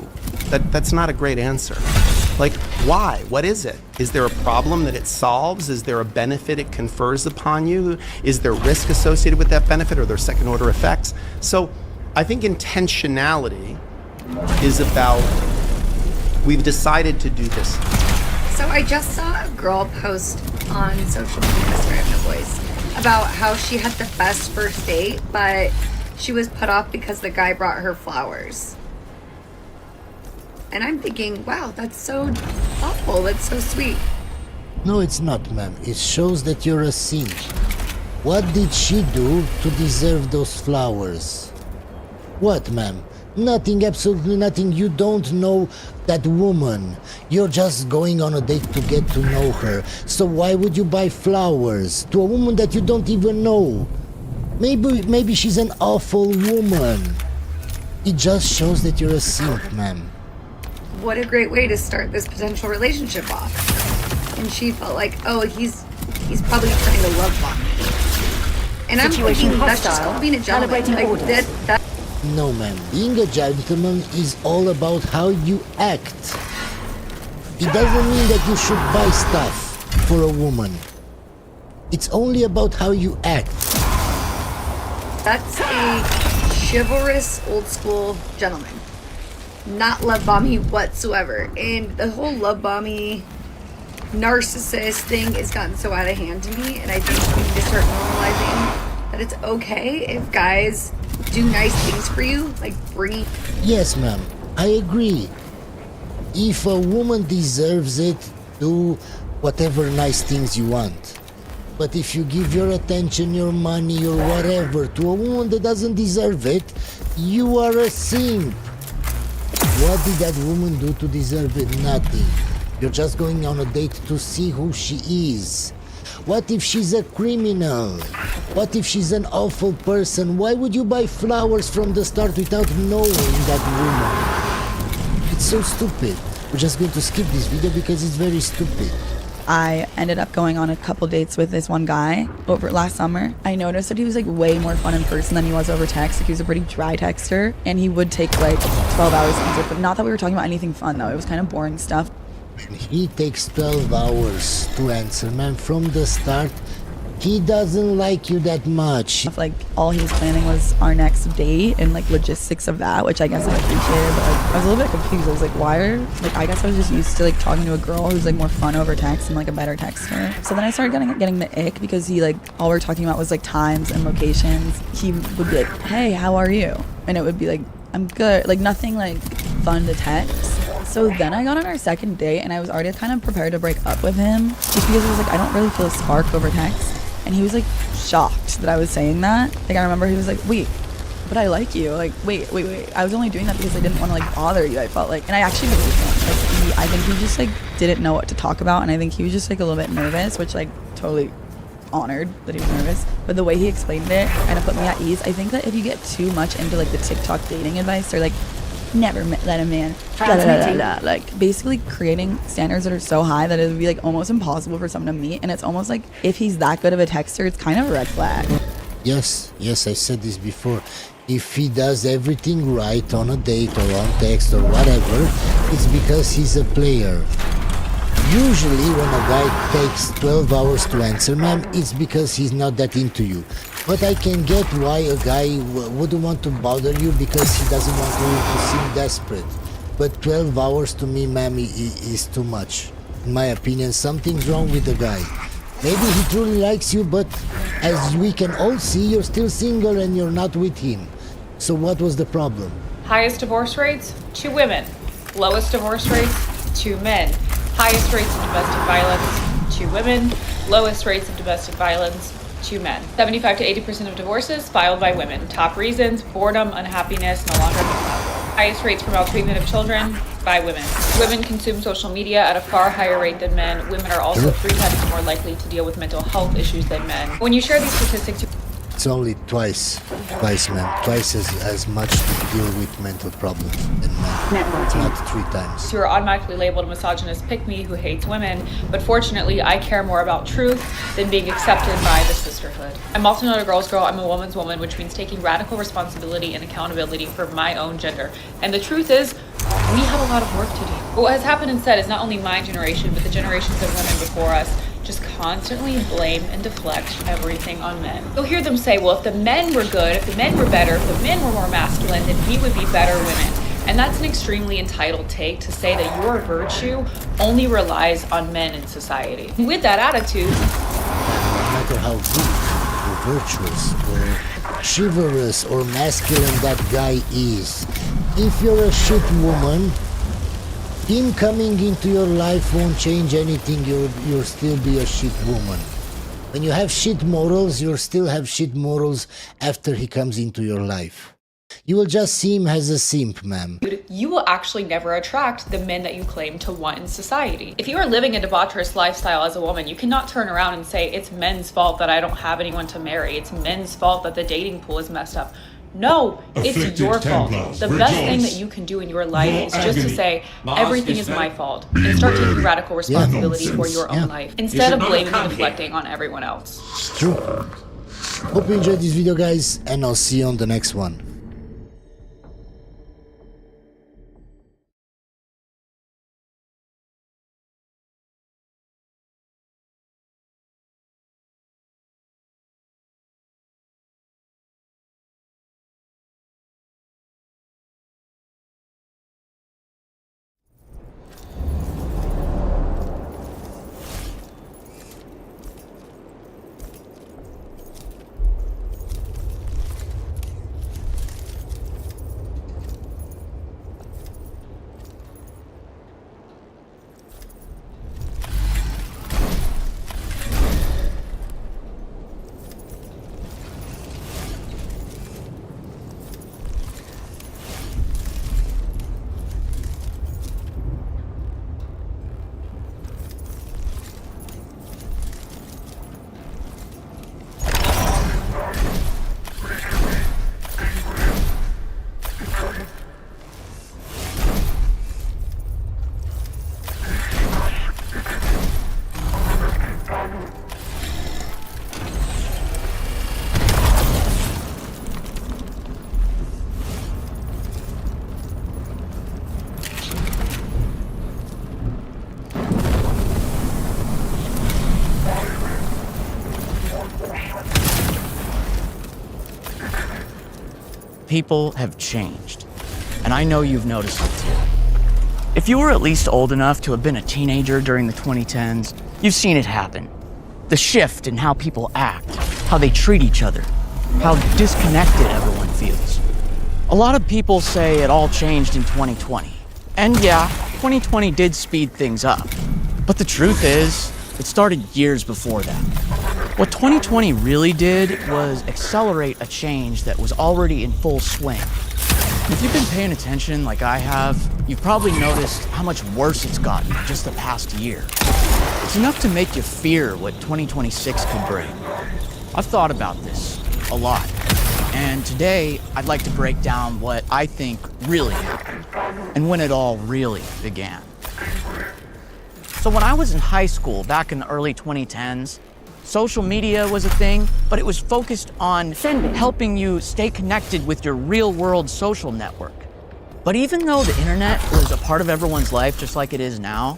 that's not a great answer. Like, why? What is it? Is there a problem that it solves? Is there a benefit it confers upon you? Is there risk associated with that benefit? Or are there second order effects? So I think intentionality is about, we've decided to do this. So I just saw a girl post on social media, sorry I have no voice, about how she had the best first date, but she was put off because the guy brought her flowers. And I'm thinking, wow, that's so thoughtful, that's so sweet. No, it's not, ma'am. It shows that you're a simp. What did she do to deserve those flowers? What, ma'am? Nothing, absolutely nothing. You don't know that woman. You're just going on a date to get to know her. So why would you buy flowers to a woman that you don't even know? Maybe she's an awful woman. It just shows that you're a simp, ma'am. What a great way to start this potential relationship off. And she felt like, oh, he's probably trying to love bomb me. And I'm thinking that's just called being a gentleman. Like, that No, ma'am. Being a gentleman is all about how you act. It doesn't mean that you should buy stuff for a woman. It's only about how you act. That's a chivalrous, old school gentleman. Not love bomby whatsoever. And the whole love bomby narcissist thing has gotten so out of hand to me, and I think we need to start normalizing that it's okay if guys do nice things for you, like bring. Yes, ma'am. I agree. If a woman deserves it, do whatever nice things you want. But if you give your attention, your money, or whatever to a woman that doesn't deserve it, you are a simp. What did that woman do to deserve it? Nothing. You're just going on a date to see who she is. What if she's a criminal? What if she's an awful person? Why would you buy flowers from the start without knowing that woman? It's so stupid. We're just going to skip this video because it's very stupid. I ended up going on a couple dates with this one guy over last summer. I noticed that he was like way more fun in person than he was over text. Like, he was a pretty dry texter, and he would take like 12 hours to answer. But not that we were talking about anything fun though. It was kind of boring stuff. He takes 12 hours to answer, man. From the start, he doesn't like you that much. Like, all he was planning was our next date and like logistics of that, which I guess I appreciated, but like, I was a little bit confused. I was like, why are, like, I guess I was just used to like talking to a girl who's like more fun over text and like a better texter. So then I started getting the ick because he, like, all we were talking about was like times and locations. He would be like, hey, how are you? And it would be like, I'm good. Like, nothing like fun to text. So then I got on our second date and I was already kind of prepared to break up with him just because I was like, I don't really feel a spark over text. And he was like shocked that I was saying that. Like, I remember he was like, wait, but I like you. Like, wait. I was only doing that because I didn't want to like bother you, I felt like. And I actually believed him. Like, I think he just like didn't know what to talk about. And I think he was just like a little bit nervous, which like totally honored that he was nervous. But the way he explained it kind of put me at ease. I think that if you get too much into like the TikTok dating advice, or like never let a man like basically creating standards that are so high that it would be like almost impossible for someone to meet. And it's almost like if he's that good of a texter, it's kind of a red flag. Yes, I said this before. If he does everything right on a date or on text or whatever, it's because he's a player. Usually when a guy takes 12 hours to answer, ma'am, it's because he's not that into you. But I can get why a guy wouldn't want to bother you because he doesn't want you to seem desperate. But 12 hours to me, ma'am, is too much. In my opinion, something's wrong with the guy. Maybe he truly likes you, but as we can all see, you're still single and you're not with him. So what was the problem? Highest divorce rates, 2 women. Lowest divorce rates, 2 men. Highest rates of domestic violence, 2 women. Lowest rates of domestic violence, 2 men. 75 to 80% of divorces filed by women. Top reasons: boredom, unhappiness, no longer compatible. Highest rates for maltreatment of children by women. Women consume social media at a far higher rate than men. Women are also 3 times more likely to deal with mental health issues than men. When you share these statistics, It's only twice, man. Twice as much to deal with mental problems than men. It's not 3 times. you are automatically labeled a misogynist pick-me who hates women, but fortunately, I care more about truth than being accepted by the sisterhood. I'm also not a girl's girl, I'm a woman's woman, which means taking radical responsibility and accountability for my own gender. And the truth is, We have a lot of work to do. But what has happened instead is not only my generation, but the generations of women before us just constantly blame and deflect everything on men. You'll hear them say, well, if the men were good, if the men were better, if the men were more masculine, then we would be better women. And that's an extremely entitled take to say that your virtue only relies on men in society. With that attitude, No matter how good or virtuous or chivalrous or masculine that guy is, if you're a shit woman, him coming into your life won't change anything. You'll still be a shit woman. When you have shit morals, you'll still have shit morals after he comes into your life. You will just see him as a simp, ma'am. you will actually never attract the men that you claim to want in society. If you are living a debaucherous lifestyle as a woman, you cannot turn around and say, it's men's fault that I don't have anyone to marry. It's men's fault that the dating pool is messed up. No, it's your fault. The best thing that you can do in your life is just to say, everything is my fault, and start taking radical responsibility for your own life, instead of blaming and deflecting on everyone else. It's true. Hope you enjoyed this video, guys, and I'll see you on the next one. People have changed, and I know you've noticed it too. If you were at least old enough to have been a teenager during the 2010s, you've seen it happen. The shift in how people act, how they treat each other, how disconnected everyone feels. A lot of people say it all changed in 2020. And yeah, 2020 did speed things up. But the truth is, it started years before that. What 2020 really did was accelerate a change that was already in full swing. If you've been paying attention like I have, you've probably noticed how much worse it's gotten in just the past year. It's enough to make you fear what 2026 could bring. I've thought about this a lot, and today I'd like to break down what I think really happened and when it all really began. So when I was in high school back in the early 2010s, social media was a thing, but it was focused on helping you stay connected with your real-world social network. But even though the internet was a part of everyone's life just like it is now,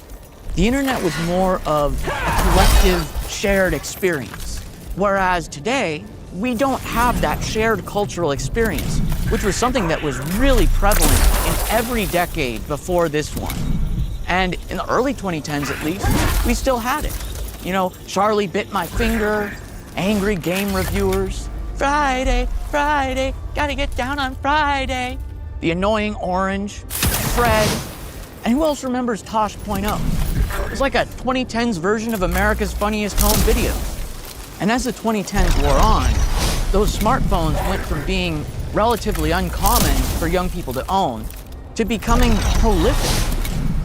the internet was more of a collective, shared experience. Whereas today, we don't have that shared cultural experience, which was something that was really prevalent in every decade before this one. And in the early 2010s at least, we still had it. You know, Charlie bit my finger, angry game reviewers, Friday, Friday, gotta get down on Friday, the annoying Orange, Fred, and who else remembers Tosh.0? It was like a 2010s version of America's Funniest Home Videos. And as the 2010s wore on, those smartphones went from being relatively uncommon for young people to own to becoming prolific.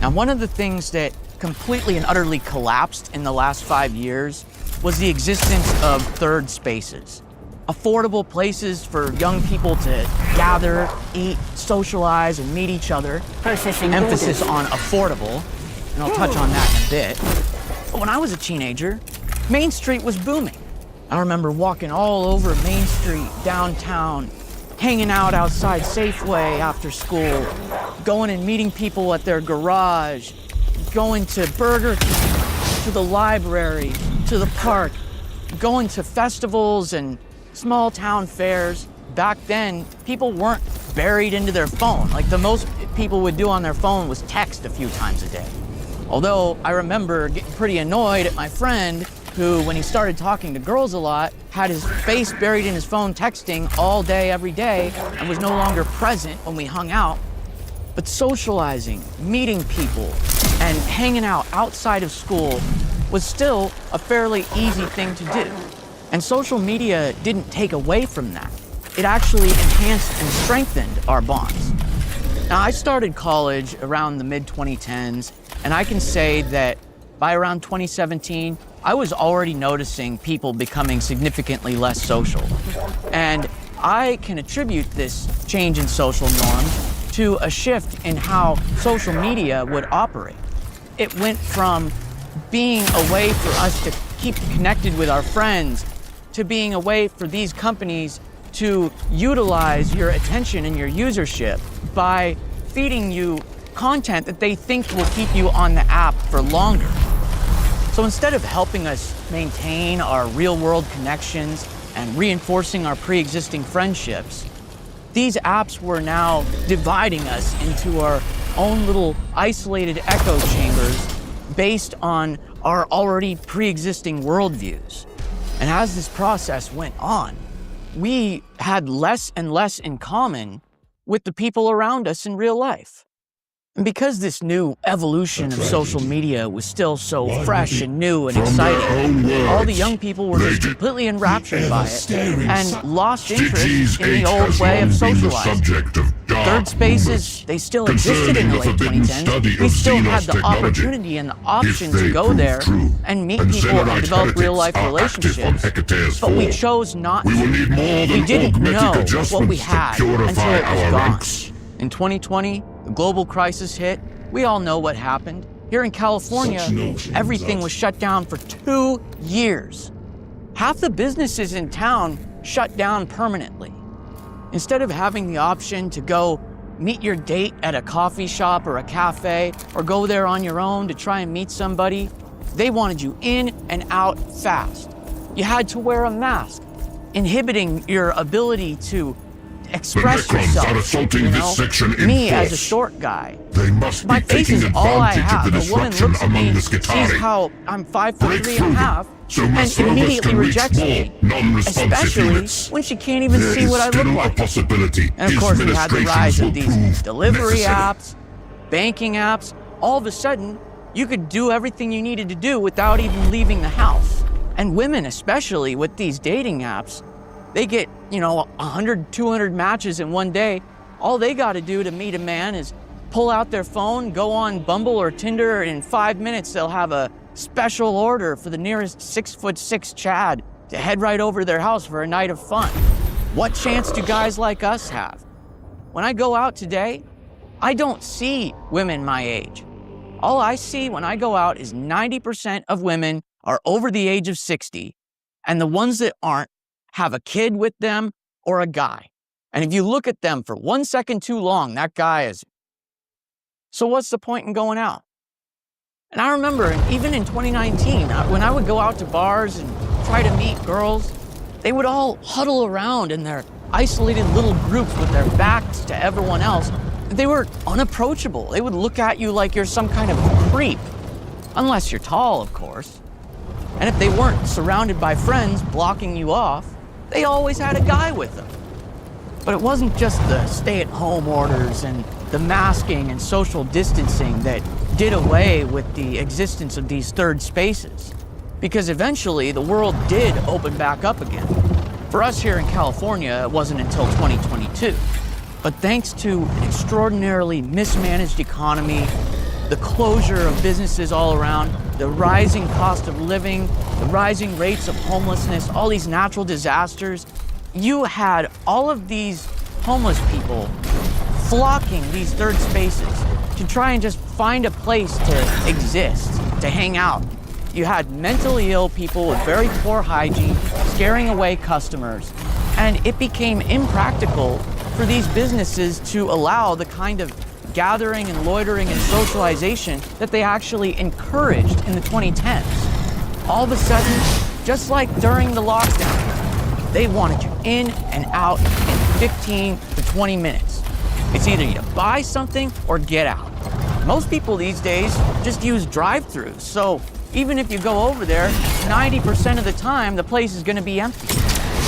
Now, one of the things that completely and utterly collapsed in the last 5 years was the existence of third spaces. Affordable places for young people to gather, eat, socialize, and meet each other. Emphasis on affordable, and I'll touch on that in a bit. But when I was a teenager, Main Street was booming. I remember walking all over Main Street, downtown, hanging out outside Safeway after school, going and meeting people at their garage, going to Burger King, to the library, to the park, going to festivals and small town fairs. Back then, people weren't buried into their phone. Like the most people would do on their phone was text a few times a day. Although I remember getting pretty annoyed at my friend who, when he started talking to girls a lot, had his face buried in his phone texting all day, every day, and was no longer present when we hung out. But socializing, meeting people, and hanging out outside of school was still a fairly easy thing to do. And social media didn't take away from that. It actually enhanced and strengthened our bonds. Now, I started college around the mid-2010s, and I can say that by around 2017, I was already noticing people becoming significantly less social. And I can attribute this change in social norms to a shift in how social media would operate. It went from being a way for us to keep connected with our friends to being a way for these companies to utilize your attention and your usership by feeding you content that they think will keep you on the app for longer. So instead of helping us maintain our real-world connections and reinforcing our pre-existing friendships, these apps were now dividing us into our own little isolated echo chambers based on our already pre-existing worldviews. And as this process went on, we had less and less in common with the people around us in real life. And because this new evolution of social media was still so fresh and new and exciting, all the young people were just completely enraptured by it and lost interest in the old way of socializing. Third spaces, they still existed in the late 2010s. We still had the opportunity and the option to go there and meet people and develop real-life relationships, but we chose not to. We didn't know what we had until it was gone. In 2020, the global crisis hit. We all know what happened. Here in California, everything was shut down for 2 years. Half the businesses in town shut down permanently. Instead of having the option to go meet your date at a coffee shop or a cafe, or go there on your own to try and meet somebody, they wanted you in and out fast. You had to wear a mask, inhibiting your ability to express yourself. You know? Me as a short guy, my face is all I have. A woman looks at me, sees how I'm 5'3.5", and immediately rejects me, especially when she can't even see what I look like. And of course, we had the rise of these delivery apps, banking apps. All of a sudden, you could do everything you needed to do without even leaving the house. And women, especially with these dating apps, they get, 100, 200 matches in one day. All they got to do to meet a man is pull out their phone, go on Bumble or Tinder, and in 5 minutes they'll have a special order for the nearest 6'6" Chad to head right over to their house for a night of fun. What chance do guys like us have? When I go out today, I don't see women my age. All I see when I go out is 90% of women are over the age of 60, and the ones that aren't have a kid with them or a guy. And if you look at them for 1 second too long, that guy is. So what's the point in going out? And I remember, even in 2019, when I would go out to bars and try to meet girls, they would all huddle around in their isolated little groups with their backs to everyone else. They were unapproachable. They would look at you like you're some kind of creep. Unless you're tall, of course. And if they weren't surrounded by friends blocking you off, they always had a guy with them. But it wasn't just the stay-at-home orders and the masking and social distancing that did away with the existence of these third spaces. Because eventually, the world did open back up again. For us here in California, it wasn't until 2022. But thanks to an extraordinarily mismanaged economy, the closure of businesses all around, the rising cost of living, the rising rates of homelessness, all these natural disasters, you had all of these homeless people flocking these third spaces to try and just find a place to exist, to hang out. You had mentally ill people with very poor hygiene scaring away customers, and it became impractical for these businesses to allow the kind of gathering and loitering and socialization that they actually encouraged in the 2010s. All of a sudden, just like during the lockdown, they wanted you in and out in 15 to 20 minutes. It's either you buy something or get out. Most people these days just use drive-thrus, so even if you go over there, 90% of the time the place is going to be empty.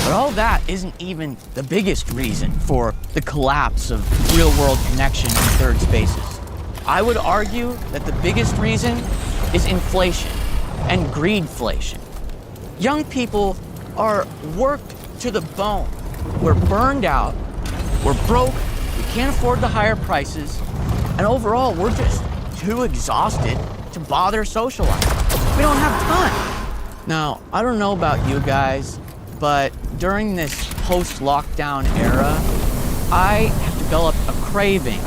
But all that isn't even the biggest reason for the collapse of real-world connection in third spaces. I would argue that the biggest reason is inflation and greedflation. Young people are worked to the bone. We're burned out, we're broke, we can't afford the higher prices, and overall, we're just too exhausted to bother socializing. We don't have time. Now, I don't know about you guys, but during this post-lockdown era, I have developed a craving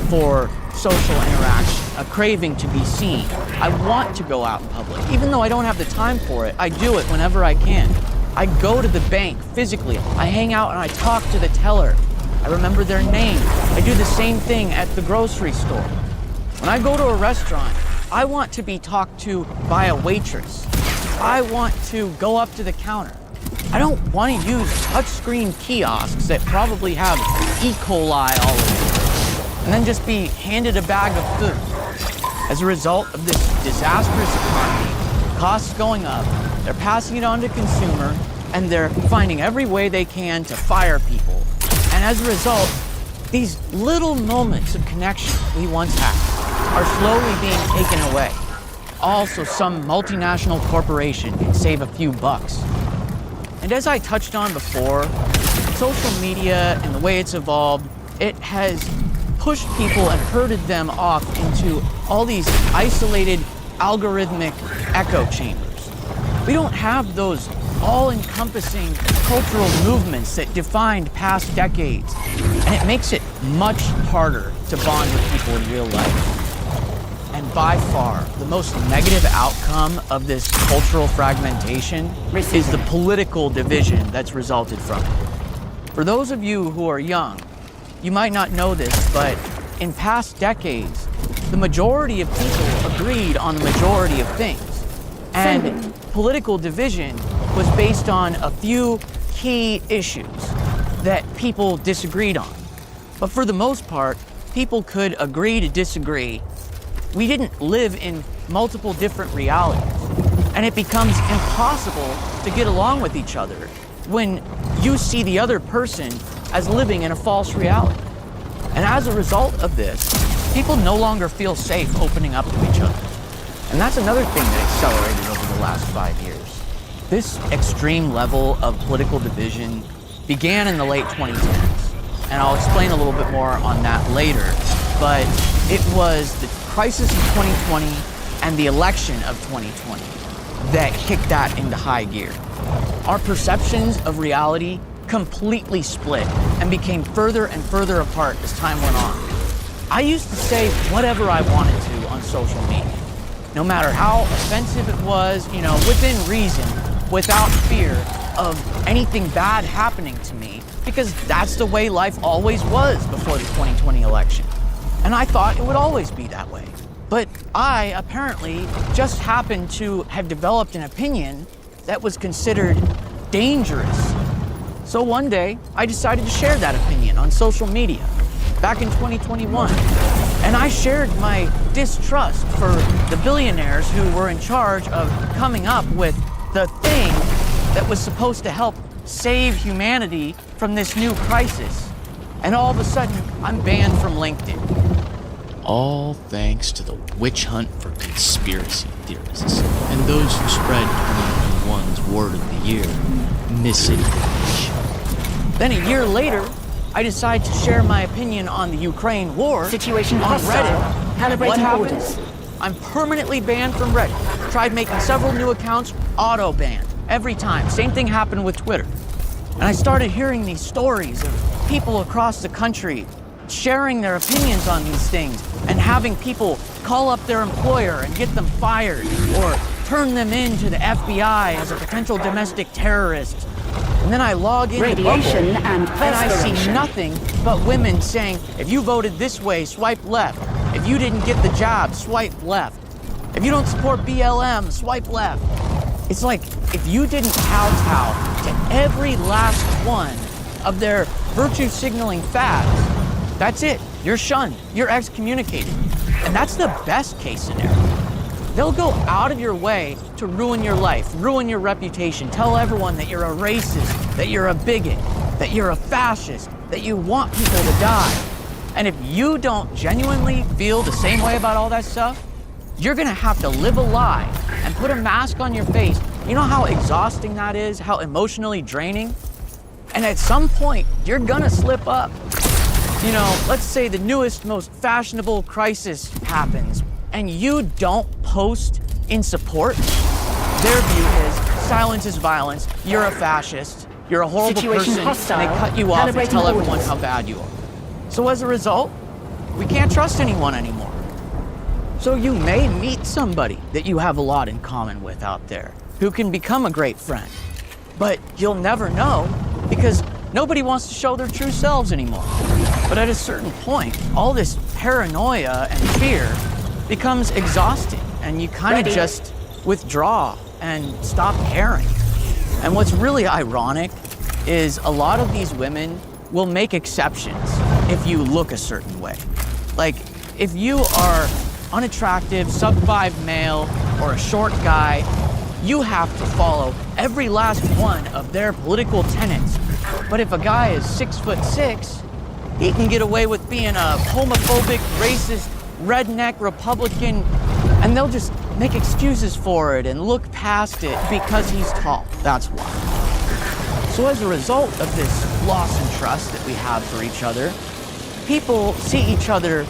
for social interaction, a craving to be seen. I want to go out in public. Even though I don't have the time for it, I do it whenever I can. I go to the bank physically. I hang out and I talk to the teller. I remember their name. I do the same thing at the grocery store. When I go to a restaurant, I want to be talked to by a waitress. I want to go up to the counter. I don't want to use touchscreen kiosks that probably have E. coli all over them, and then just be handed a bag of food. As a result of this disastrous economy, costs going up, they're passing it on to consumer, and they're finding every way they can to fire people. And as a result, these little moments of connection we once had are slowly being taken away. Also, some multinational corporation can save a few bucks. And as I touched on before, social media and the way it's evolved, it has pushed people and herded them off into all these isolated algorithmic echo chambers. We don't have those all-encompassing cultural movements that defined past decades, and it makes it much harder to bond with people in real life. And by far, the most negative outcome of this cultural fragmentation is the political division that's resulted from it. For those of you who are young, you might not know this, but in past decades, the majority of people agreed on the majority of things. And political division was based on a few key issues that people disagreed on. But for the most part, people could agree to disagree. We didn't live in multiple different realities, and it becomes impossible to get along with each other when you see the other person as living in a false reality. And as a result of this, people no longer feel safe opening up to each other. And that's another thing that accelerated over the last 5 years. This extreme level of political division began in the late 2010s, and I'll explain a little bit more on that later, but it was the crisis in 2020 and the election of 2020 that kicked that into high gear. Our perceptions of reality completely split and became further and further apart as time went on. I used to say whatever I wanted to on social media, no matter how offensive it was, within reason, without fear of anything bad happening to me, because that's the way life always was before the 2020 election. And I thought it would always be that way. But I apparently just happened to have developed an opinion that was considered dangerous. So one day, I decided to share that opinion on social media back in 2021. And I shared my distrust for the billionaires who were in charge of coming up with the thing that was supposed to help save humanity from this new crisis. And all of a sudden, I'm banned from LinkedIn. All thanks to the witch hunt for conspiracy theorists and those who spread 2021's word of the year, misinformation. Then a year later, I decide to share my opinion on the Ukraine war Situation on hostile. Reddit. Calibrating What happens? orders. I'm permanently banned from Reddit. Tried making several new accounts, auto-banned. Every time. Same thing happened with Twitter. And I started hearing these stories of people across the country sharing their opinions on these things and having people call up their employer and get them fired or turn them in to the FBI as a potential domestic terrorist. And then I log into Radiation Bumble, and I see perspiration. nothing but women saying, if you voted this way, swipe left. If you didn't get the job, swipe left. If you don't support BLM, swipe left. It's like if you didn't kowtow to every last one of their virtue signaling fads, that's it. You're shunned. You're excommunicated. And that's the best case scenario. They'll go out of your way to ruin your life, ruin your reputation, tell everyone that you're a racist, that you're a bigot, that you're a fascist, that you want people to die. And if you don't genuinely feel the same way about all that stuff, you're gonna have to live a lie and put a mask on your face. You know how exhausting that is, how emotionally draining? And at some point, you're gonna slip up. You know, let's say the newest, most fashionable crisis happens and you don't post in support. Their view is silence is violence, you're a fascist, you're a horrible Situation person, hostile. and they cut you off and Calibrating tell everyone orders. how bad you are. So as a result, we can't trust anyone anymore. So you may meet somebody that you have a lot in common with out there who can become a great friend, but you'll never know because nobody wants to show their true selves anymore. But at a certain point, all this paranoia and fear becomes exhausting and you kind of just withdraw and stop caring. And what's really ironic is a lot of these women will make exceptions if you look a certain way. Like if you are unattractive, sub-5 male, or a short guy, you have to follow every last one of their political tenets. But if a guy is 6'6", he can get away with being a homophobic, racist, redneck Republican, and they'll just make excuses for it and look past it because he's tall. That's why. So as a result of this loss in trust that we have for each other, people see each other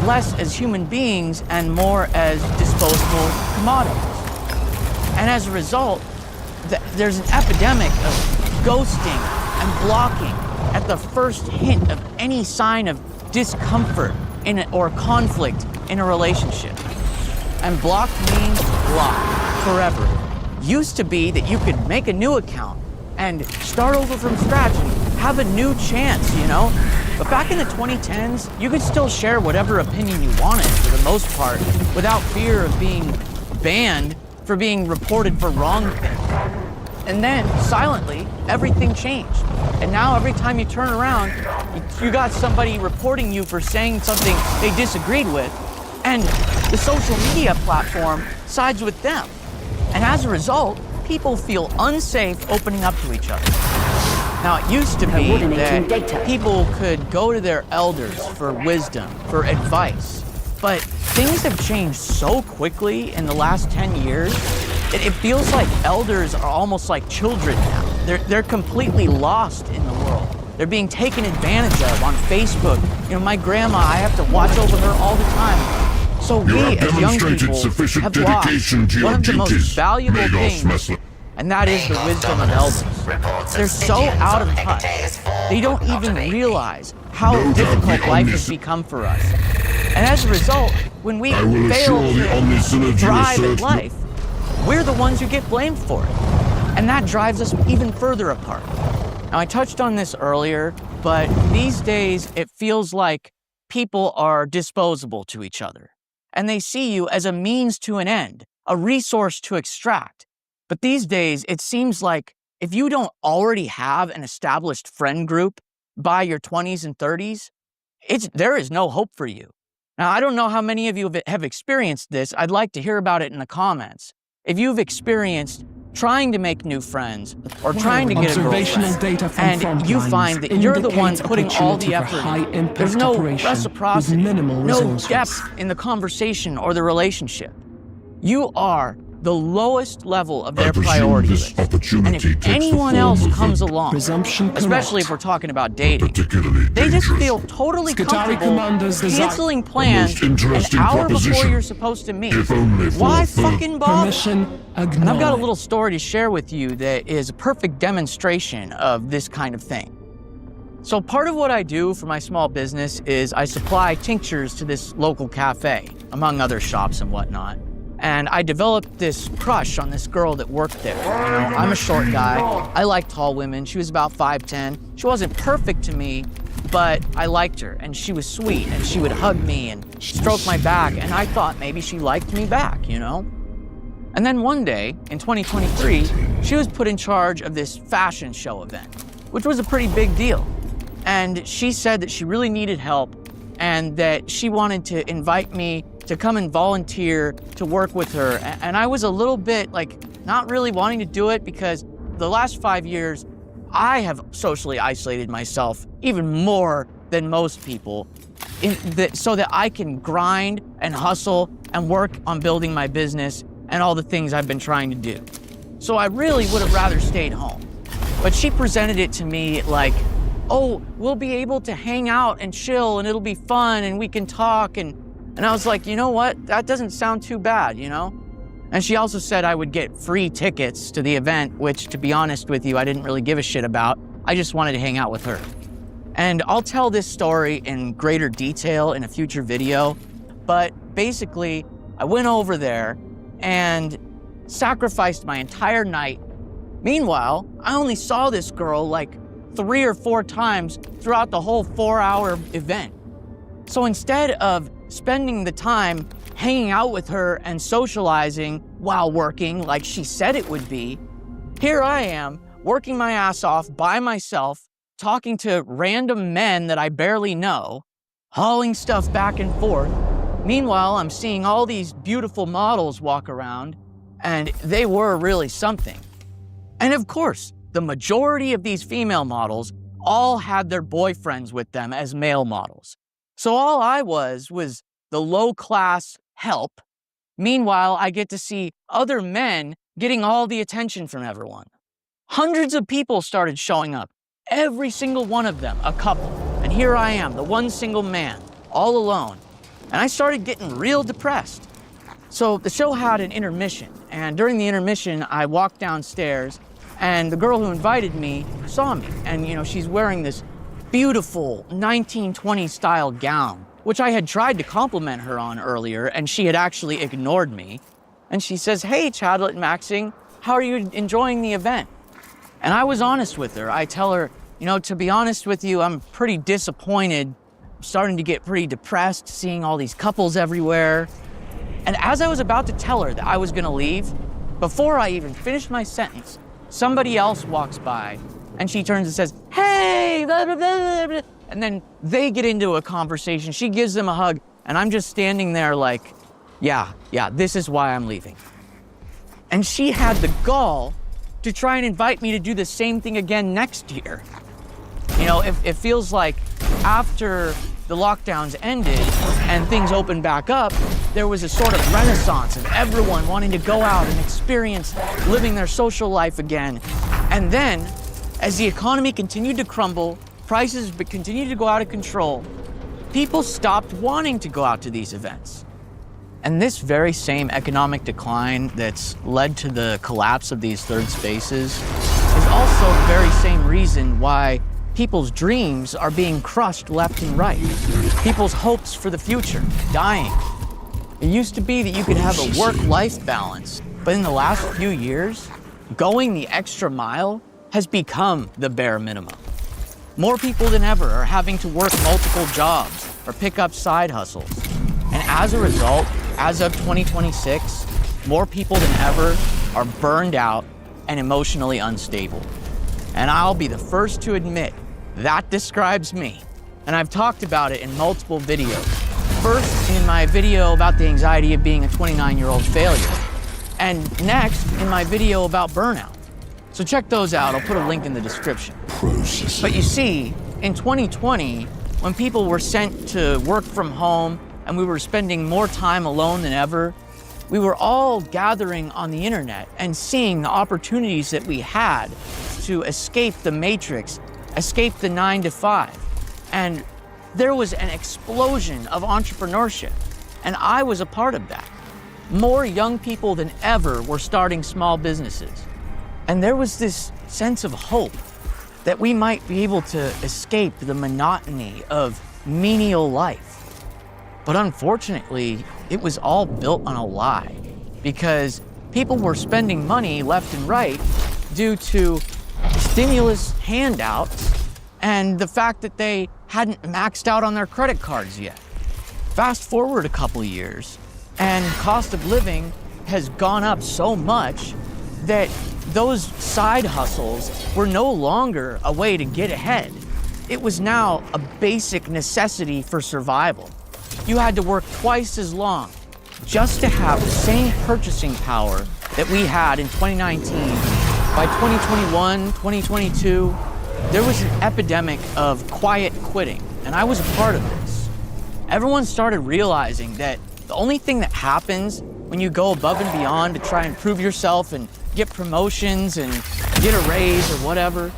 less as human beings and more as disposable commodities. And as a result, there's an epidemic of ghosting and blocking at the first hint of any sign of discomfort or conflict in a relationship. And block means block forever. Used to be that you could make a new account and start over from scratch and have a new chance, you know? But back in the 2010s, you could still share whatever opinion you wanted for the most part without fear of being banned for being reported for wrong things. And then, silently, everything changed. And now every time you turn around, you got somebody reporting you for saying something they disagreed with, and the social media platform sides with them. And as a result, people feel unsafe opening up to each other. Now, it used to be that people could go to their elders for wisdom, for advice, but things have changed so quickly in the last 10 years, it feels like elders are almost like children now. They're completely lost in the world. They're being taken advantage of on Facebook. You know, my grandma, I have to watch over her all the time. So we, as young people, have lost one of the most valuable things, and that is the wisdom of elders. They're so out of touch. They don't even realize how difficult life has become for us. And as a result, when we fail to thrive in life, we're the ones who get blamed for it. And that drives us even further apart. Now, I touched on this earlier, but these days it feels like people are disposable to each other. And they see you as a means to an end, a resource to extract. But these days, it seems like if you don't already have an established friend group by your 20s and 30s, there is no hope for you. Now, I don't know how many of you have experienced this. I'd like to hear about it in the comments. If you've experienced trying to make new friends or trying to get a girlfriend, and you find that you're the one putting all the effort in, there's no reciprocity, no depth in the conversation or the relationship. You are the lowest level of their priority list. And if anyone else comes along, especially if we're talking about dating, they just feel totally comfortable canceling plans an hour before you're supposed to meet. Why fucking bother? And I've got a little story to share with you that is a perfect demonstration of this kind of thing. So part of what I do for my small business is I supply tinctures to this local cafe, among other shops and whatnot. And I developed this crush on this girl that worked there. You know, I'm a short guy. I like tall women. She was about 5'10". She wasn't perfect to me, but I liked her, and she was sweet, and she would hug me and stroke my back, and I thought maybe she liked me back, you know? And then one day, in 2023, she was put in charge of this fashion show event, which was a pretty big deal. And she said that she really needed help and that she wanted to invite me to come and volunteer to work with her. And I was a little bit like not really wanting to do it because the last 5 years, I have socially isolated myself even more than most people so that I can grind and hustle and work on building my business and all the things I've been trying to do. So I really would have rather stayed home. But she presented it to me like, oh, we'll be able to hang out and chill and it'll be fun and we can talk. And I was like, you know what? That doesn't sound too bad, you know? And she also said I would get free tickets to the event, which, to be honest with you, I didn't really give a shit about. I just wanted to hang out with her. And I'll tell this story in greater detail in a future video, but basically, I went over there and sacrificed my entire night. Meanwhile, I only saw this girl like 3 or 4 times throughout the whole 4-hour event. So instead of spending the time hanging out with her and socializing while working like she said it would be, here I am working my ass off by myself, talking to random men that I barely know, hauling stuff back and forth. Meanwhile, I'm seeing all these beautiful models walk around, and they were really something. And of course, the majority of these female models all had their boyfriends with them as male models. So all I was the low-class help. Meanwhile, I get to see other men getting all the attention from everyone. Hundreds of people started showing up, every single one of them a couple. And here I am, the one single man, all alone. And I started getting real depressed. So the show had an intermission, and during the intermission, I walked downstairs, and the girl who invited me saw me. And you know, she's wearing this beautiful 1920s style gown, which I had tried to compliment her on earlier, and she had actually ignored me. And she says, "Hey, Chadlett and Maxing, how are you enjoying the event?" And I was honest with her. I tell her, you know, to be honest with you, I'm pretty disappointed. I'm starting to get pretty depressed, seeing all these couples everywhere. And as I was about to tell her that I was gonna leave, before I even finished my sentence, somebody else walks by, and she turns and says, "Hey, blah, blah, blah, blah." And then they get into a conversation. She gives them a hug, and I'm just standing there like, yeah, this is why I'm leaving. And she had the gall to try and invite me to do the same thing again next year. You know, it feels like after the lockdowns ended and things opened back up, there was a sort of renaissance of everyone wanting to go out and experience living their social life again. And then, as the economy continued to crumble, prices continued to go out of control, people stopped wanting to go out to these events. And this very same economic decline that's led to the collapse of these third spaces is also the very same reason why people's dreams are being crushed left and right. People's hopes for the future, dying. It used to be that you could have a work-life balance, but in the last few years, going the extra mile has become the bare minimum. More people than ever are having to work multiple jobs or pick up side hustles. And as a result, as of 2026, more people than ever are burned out and emotionally unstable. And I'll be the first to admit that describes me. And I've talked about it in multiple videos. First, in my video about the anxiety of being a 29-year-old failure. And next, in my video about burnout. So check those out, I'll put a link in the description. But you see, in 2020, when people were sent to work from home and we were spending more time alone than ever, we were all gathering on the internet and seeing the opportunities that we had to escape the matrix, escape the 9-to-5. And there was an explosion of entrepreneurship, and I was a part of that. More young people than ever were starting small businesses. And there was this sense of hope that we might be able to escape the monotony of menial life. But unfortunately, it was all built on a lie. because people were spending money left and right due to stimulus handouts and the fact that they hadn't maxed out on their credit cards yet. Fast forward a couple of years, and cost of living has gone up so much that those side hustles were no longer a way to get ahead. It was now a basic necessity for survival. You had to work twice as long just to have the same purchasing power that we had in 2019. By 2021, 2022, there was an epidemic of quiet quitting, and I was a part of this. Everyone started realizing that the only thing that happens when you go above and beyond to try and prove yourself and get promotions and get a raise or whatever,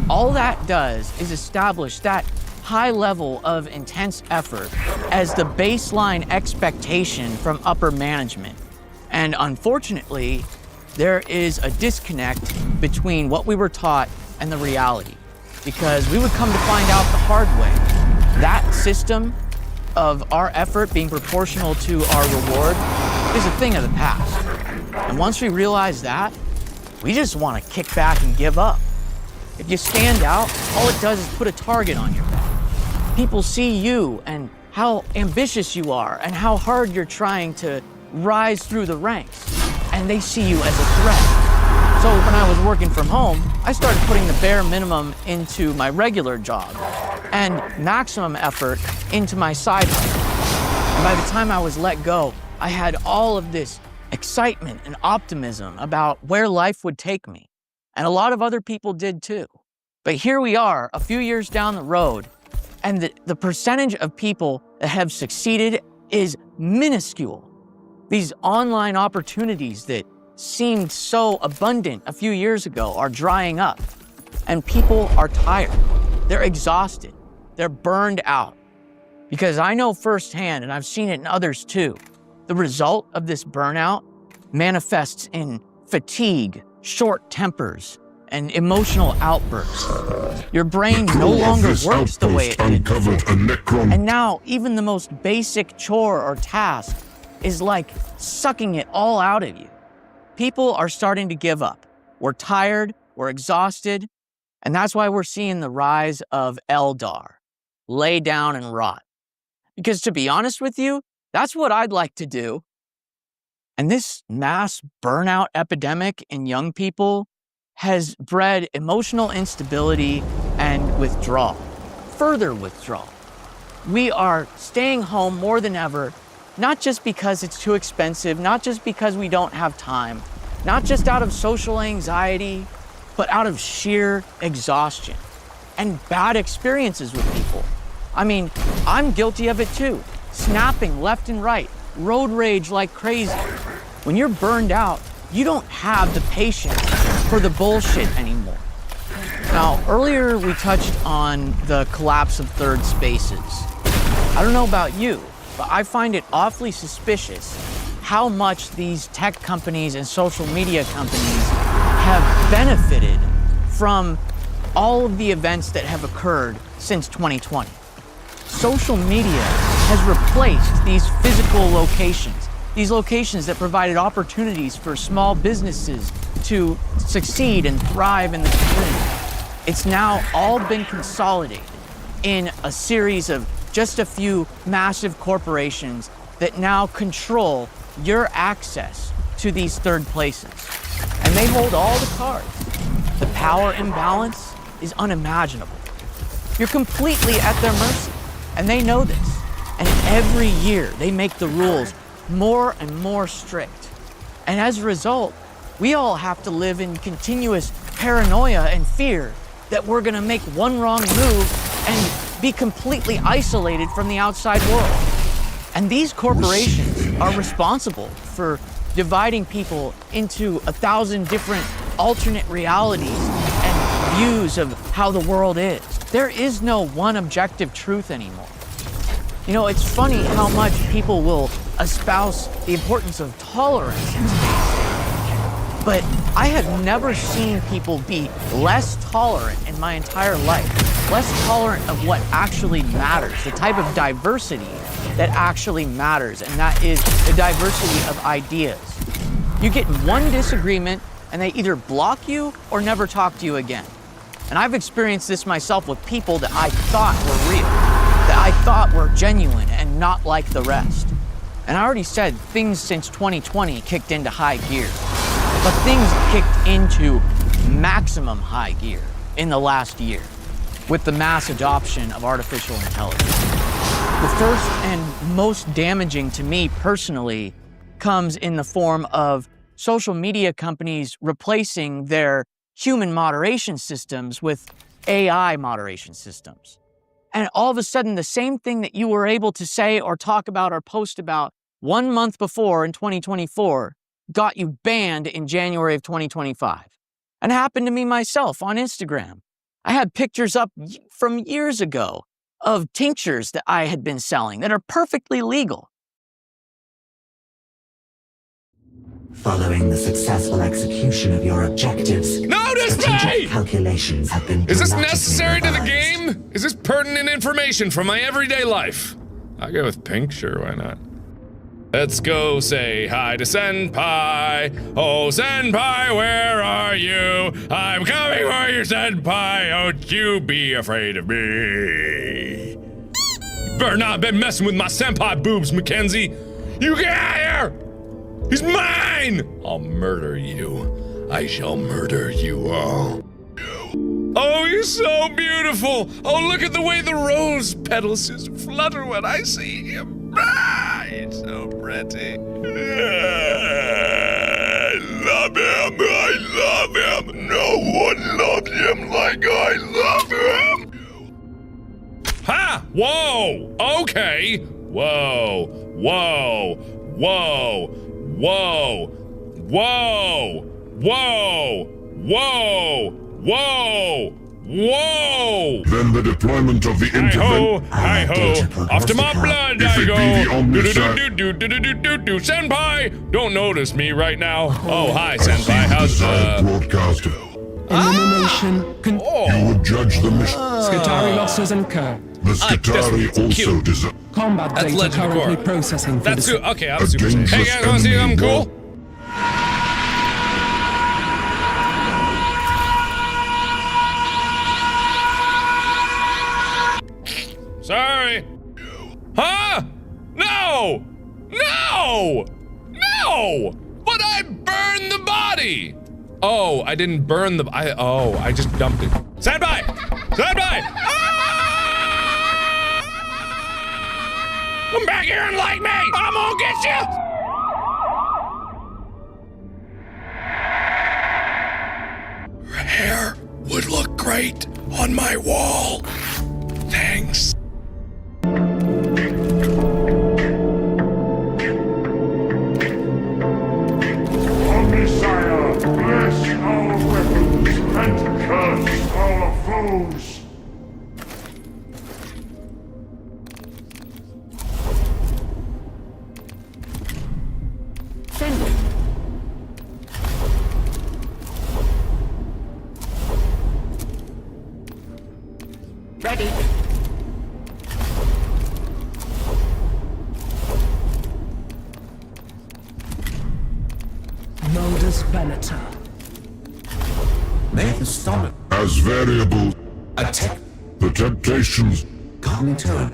all that does is establish that high level of intense effort as the baseline expectation from upper management. And unfortunately, there is a disconnect between what we were taught and the reality, because we would come to find out the hard way. That system of our effort being proportional to our reward is a thing of the past. And once we realize that, we just want to kick back and give up. If you stand out, all it does is put a target on your back. People see you and how ambitious you are and how hard you're trying to rise through the ranks, and they see you as a threat. So when I was working from home, I started putting the bare minimum into my regular job and maximum effort into my side hustle. And by the time I was let go, I had all of this excitement and optimism about where life would take me. And a lot of other people did too. But here we are, a few years down the road, and the percentage of people that have succeeded is minuscule. These online opportunities that seemed so abundant a few years ago are drying up, and people are tired. They're exhausted. They're burned out. Because I know firsthand, and I've seen it in others too, the result of this burnout manifests in fatigue, short tempers, and emotional outbursts. Your brain no longer works the way it did before. And now, even the most basic chore or task is like sucking it all out of you. People are starting to give up. We're tired, we're exhausted, and that's why we're seeing the rise of Eldar, lay down and rot. Because to be honest with you, that's what I'd like to do. And this mass burnout epidemic in young people has bred emotional instability and withdrawal, further withdrawal. We are staying home more than ever, not just because it's too expensive, not just because we don't have time, not just out of social anxiety, but out of sheer exhaustion and bad experiences with people. I mean, I'm guilty of it too. Snapping left and right, road rage like crazy. When you're burned out, you don't have the patience for the bullshit anymore. Now, earlier we touched on the collapse of third spaces. I don't know about you, but I find it awfully suspicious how much these tech companies and social media companies have benefited from all of the events that have occurred since 2020. Social media has replaced these physical locations, these locations that provided opportunities for small businesses to succeed and thrive in the community. It's now all been consolidated in a series of just a few massive corporations that now control your access to these third places. And they hold all the cards. The power imbalance is unimaginable. You're completely at their mercy, and they know this. And every year they make the rules more and more strict. And as a result, we all have to live in continuous paranoia and fear that we're gonna make one wrong move and be completely isolated from the outside world. And these corporations are responsible for dividing people into 1,000 different alternate realities and views of how the world is. There is no one objective truth anymore. You know, it's funny how much people will espouse the importance of tolerance, but I have never seen people be less tolerant in my entire life, less tolerant of what actually matters, the type of diversity that actually matters, and that is the diversity of ideas. You get in one disagreement and they either block you or never talk to you again. And I've experienced this myself with people that I thought were real, that I thought were genuine and not like the rest. And I already said things since 2020 kicked into high gear, but things kicked into maximum high gear in the last year with the mass adoption of artificial intelligence. The first and most damaging to me personally comes in the form of social media companies replacing their human moderation systems with AI moderation systems. And all of a sudden, the same thing that you were able to say or talk about or post about 1 month before in 2024 got you banned in January of 2025. And it happened to me myself on Instagram. I had pictures up from years ago of tinctures that I had been selling that are perfectly legal. Following the successful execution of your objectives, strategic calculations have been Is this dramatically necessary to the revised. game? Is this pertinent information from my everyday life? I go with pink, sure, why not? Let's go say hi to Senpai. Oh, Senpai, where are you? I'm coming for you, Senpai. Don't you be afraid of me. You better not have been messing with my Senpai boobs, Mackenzie. You get out of here! He's mine! I'll murder you. I shall murder you all. Oh, he's so beautiful! Oh, look at the way the rose petals just flutter when I see him. Ah, he's so pretty. I love him. I love him. No one loves him like I love him. Ha! Whoa! Okay. Whoa. Whoa. Whoa. Whoa. Whoa. Whoa. Whoa. Whoa! Whoa! Then the deployment of the intervention. Hi-ho! Off to my blood I go! Do-do-do-do-do-do-do-do-do! Senpai! Don't notice me right now. Oh, hi, Senpai. How's broadcaster. Elimination. You would judge the mission. Skitarii losses incurred. The Skitarii also deserve. Combat That's data Legend of currently Korra. processing for That's the okay, I'm Super Saiyan. Hey guys, wanna see something cool? Sorry. Huh? No! No! No! But I burned the body! Oh, I didn't burn the I just dumped it. Stand by! Stand by! Come back here and like me! I'm gonna get you! Her hair would look great on my wall. Thanks. Omnisire, bless our weapons and curse our foes. Sending. Ready. Modus Venator. May the stomach. As variable. Attack. The temptations. Come to.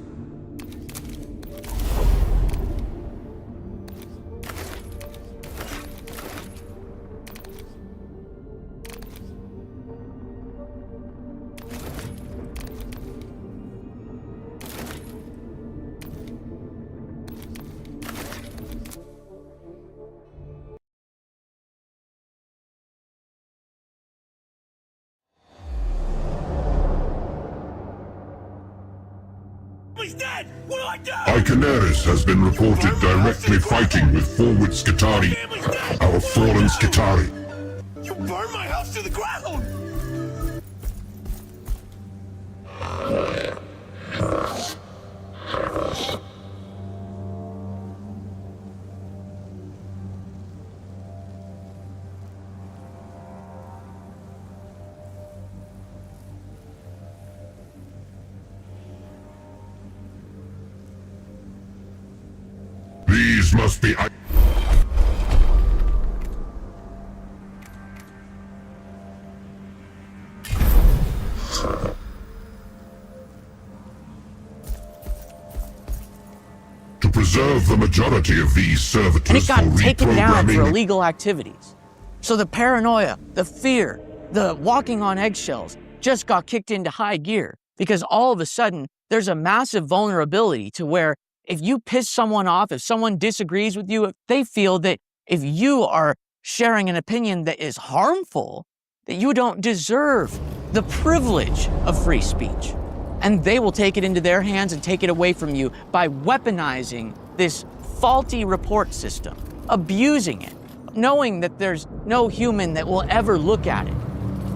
Iconaris has been reported directly fighting with forward Skitarii, our fallen Skitarii. You burned my house to the ground! These must be preserve the majority of these servitors And it got for taken down for reprogramming. illegal activities. So the paranoia, the fear, the walking on eggshells just got kicked into high gear because all of a sudden there's a massive vulnerability to where if you piss someone off, if someone disagrees with you, if they feel that if you are sharing an opinion that is harmful, that you don't deserve the privilege of free speech. And they will take it into their hands and take it away from you by weaponizing this faulty report system, abusing it, knowing that there's no human that will ever look at it.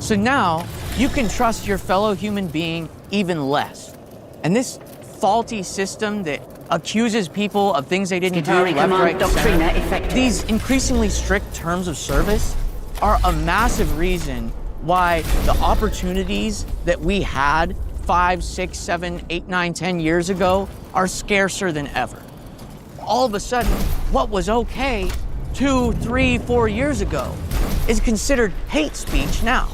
So now you can trust your fellow human being even less. And this faulty system that accuses people of things they didn't do, left, right, center, these increasingly strict terms of service are a massive reason why the opportunities that we had 5, 6, 7, 8, 9, 10 years ago are scarcer than ever. All of a sudden, what was okay 2, 3, 4 years ago is considered hate speech now.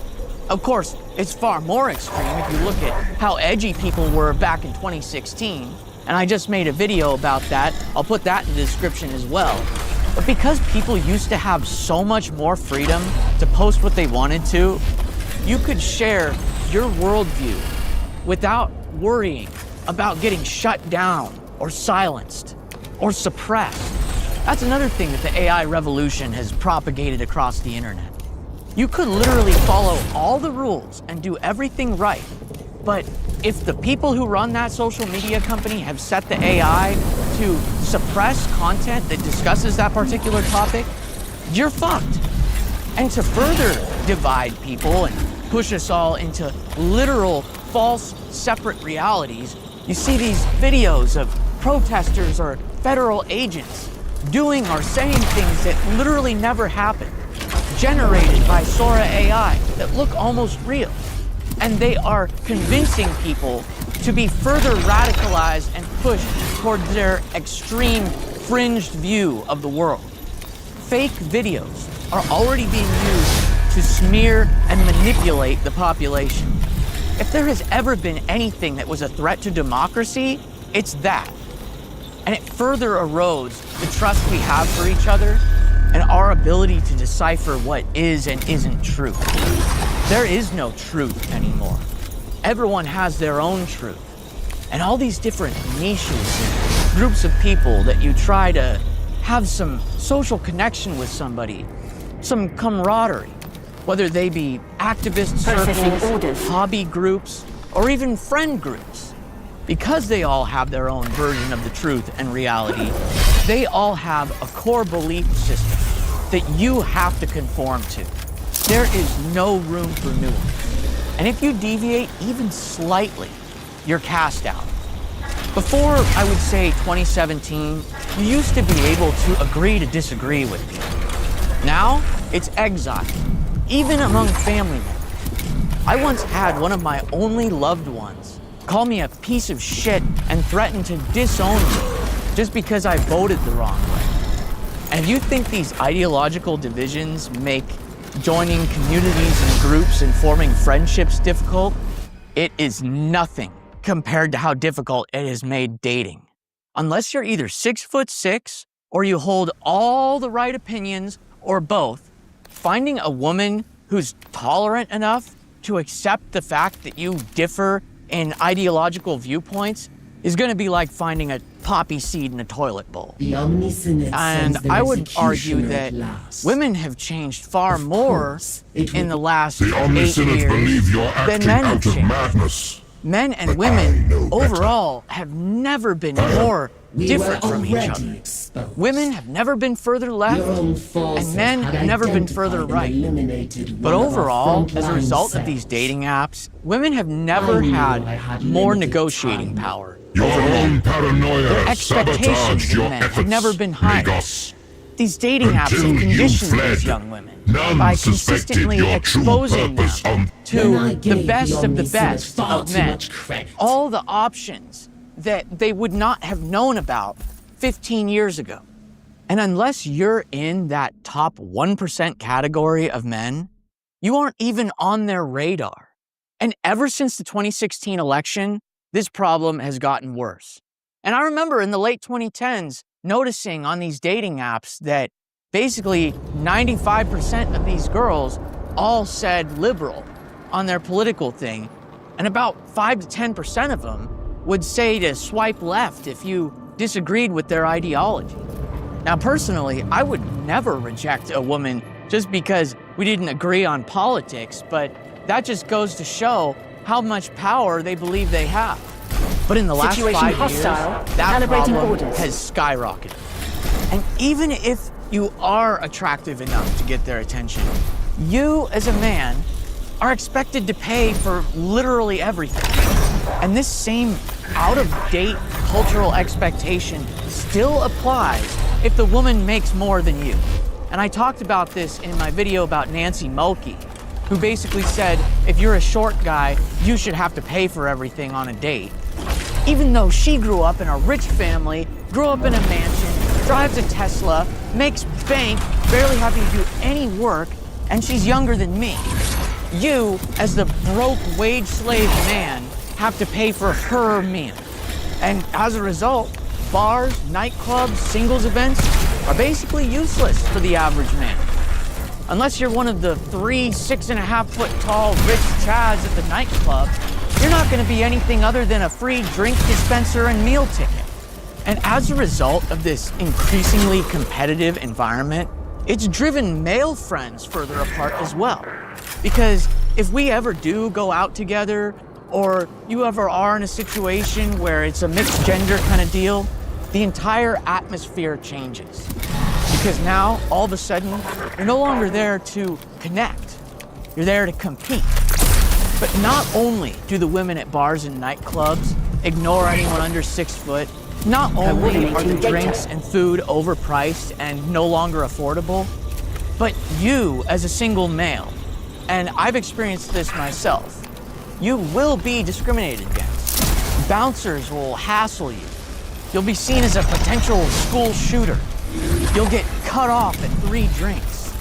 Of course, it's far more extreme if you look at how edgy people were back in 2016, and I just made a video about that. I'll put that in the description as well. But because people used to have so much more freedom to post what they wanted to, you could share your worldview without worrying about getting shut down or silenced or suppressed. That's another thing that the AI revolution has propagated across the internet. You could literally follow all the rules and do everything right, but if the people who run that social media company have set the AI to suppress content that discusses that particular topic, you're fucked. And to further divide people and push us all into literal false separate realities, you see these videos of protesters or federal agents doing or saying things that literally never happened, generated by Sora AI that look almost real. And they are convincing people to be further radicalized and pushed towards their extreme fringed view of the world. Fake videos are already being used to smear and manipulate the population. If there has ever been anything that was a threat to democracy, it's that. And it further erodes the trust we have for each other and our ability to decipher what is and isn't true. There is no truth anymore. Everyone has their own truth. And all these different niches and groups of people that you try to have some social connection with somebody, some camaraderie, whether they be activist circles, hobby groups, or even friend groups. Because they all have their own version of the truth and reality, they all have a core belief system that you have to conform to. There is no room for nuance. And if you deviate even slightly, you're cast out. Before, I would say 2017, you used to be able to agree to disagree with people. Now, it's exile, even among family members. I once had one of my only loved ones call me a piece of shit and threaten to disown me just because I voted the wrong way. And if you think these ideological divisions make joining communities and groups and forming friendships difficult, it is nothing compared to how difficult it has made dating. Unless you're either 6'6" or you hold all the right opinions or both, finding a woman who's tolerant enough to accept the fact that you differ in ideological viewpoints is going to be like finding a poppy seed in a toilet bowl. And I would argue that women have changed far more in the last 8 years than men have changed. Men and women overall have never been more different from each other. Women have never been further left, and men have never been further right. But overall, as a result of these dating apps, women have never had more negotiating power over men. Their expectations of men have never been higher. These dating apps have conditioned these young women by consistently exposing them to the best of the best of men. All the options that they would not have known about 15 years ago. And unless you're in that top 1% category of men, you aren't even on their radar. And ever since the 2016 election, this problem has gotten worse. And I remember in the late 2010s noticing on these dating apps that basically 95% of these girls all said liberal on their political thing. And about 5 to 10% of them would say to swipe left if you disagreed with their ideology. Now, personally, I would never reject a woman just because we didn't agree on politics, but that just goes to show how much power they believe they have. But in the last 5 years, that problem has skyrocketed. And even if you are attractive enough to get their attention, you as a man are expected to pay for literally everything. And this same out-of-date cultural expectation still applies if the woman makes more than you. And I talked about this in my video about Nancy Mulkey, who basically said, if you're a short guy, you should have to pay for everything on a date. Even though she grew up in a rich family, grew up in a mansion, drives a Tesla, makes bank, barely having to do any work, and she's younger than me. You, as the broke wage slave man, have to pay for her meal. And as a result, bars, nightclubs, singles events are basically useless for the average man. Unless you're one of the 3 6.5-foot tall rich chads at the nightclub, you're not going to be anything other than a free drink dispenser and meal ticket. And as a result of this increasingly competitive environment, it's driven male friends further apart as well. Because if we ever do go out together, or you ever are in a situation where it's a mixed gender kind of deal, the entire atmosphere changes. Because now, all of a sudden, you're no longer there to connect. You're there to compete. But not only do the women at bars and nightclubs ignore anyone under 6 foot, not only are the drinks and food overpriced and no longer affordable, but you as a single male, and I've experienced this myself, you will be discriminated against. Bouncers will hassle you. You'll be seen as a potential school shooter. You'll get cut off at 3 drinks.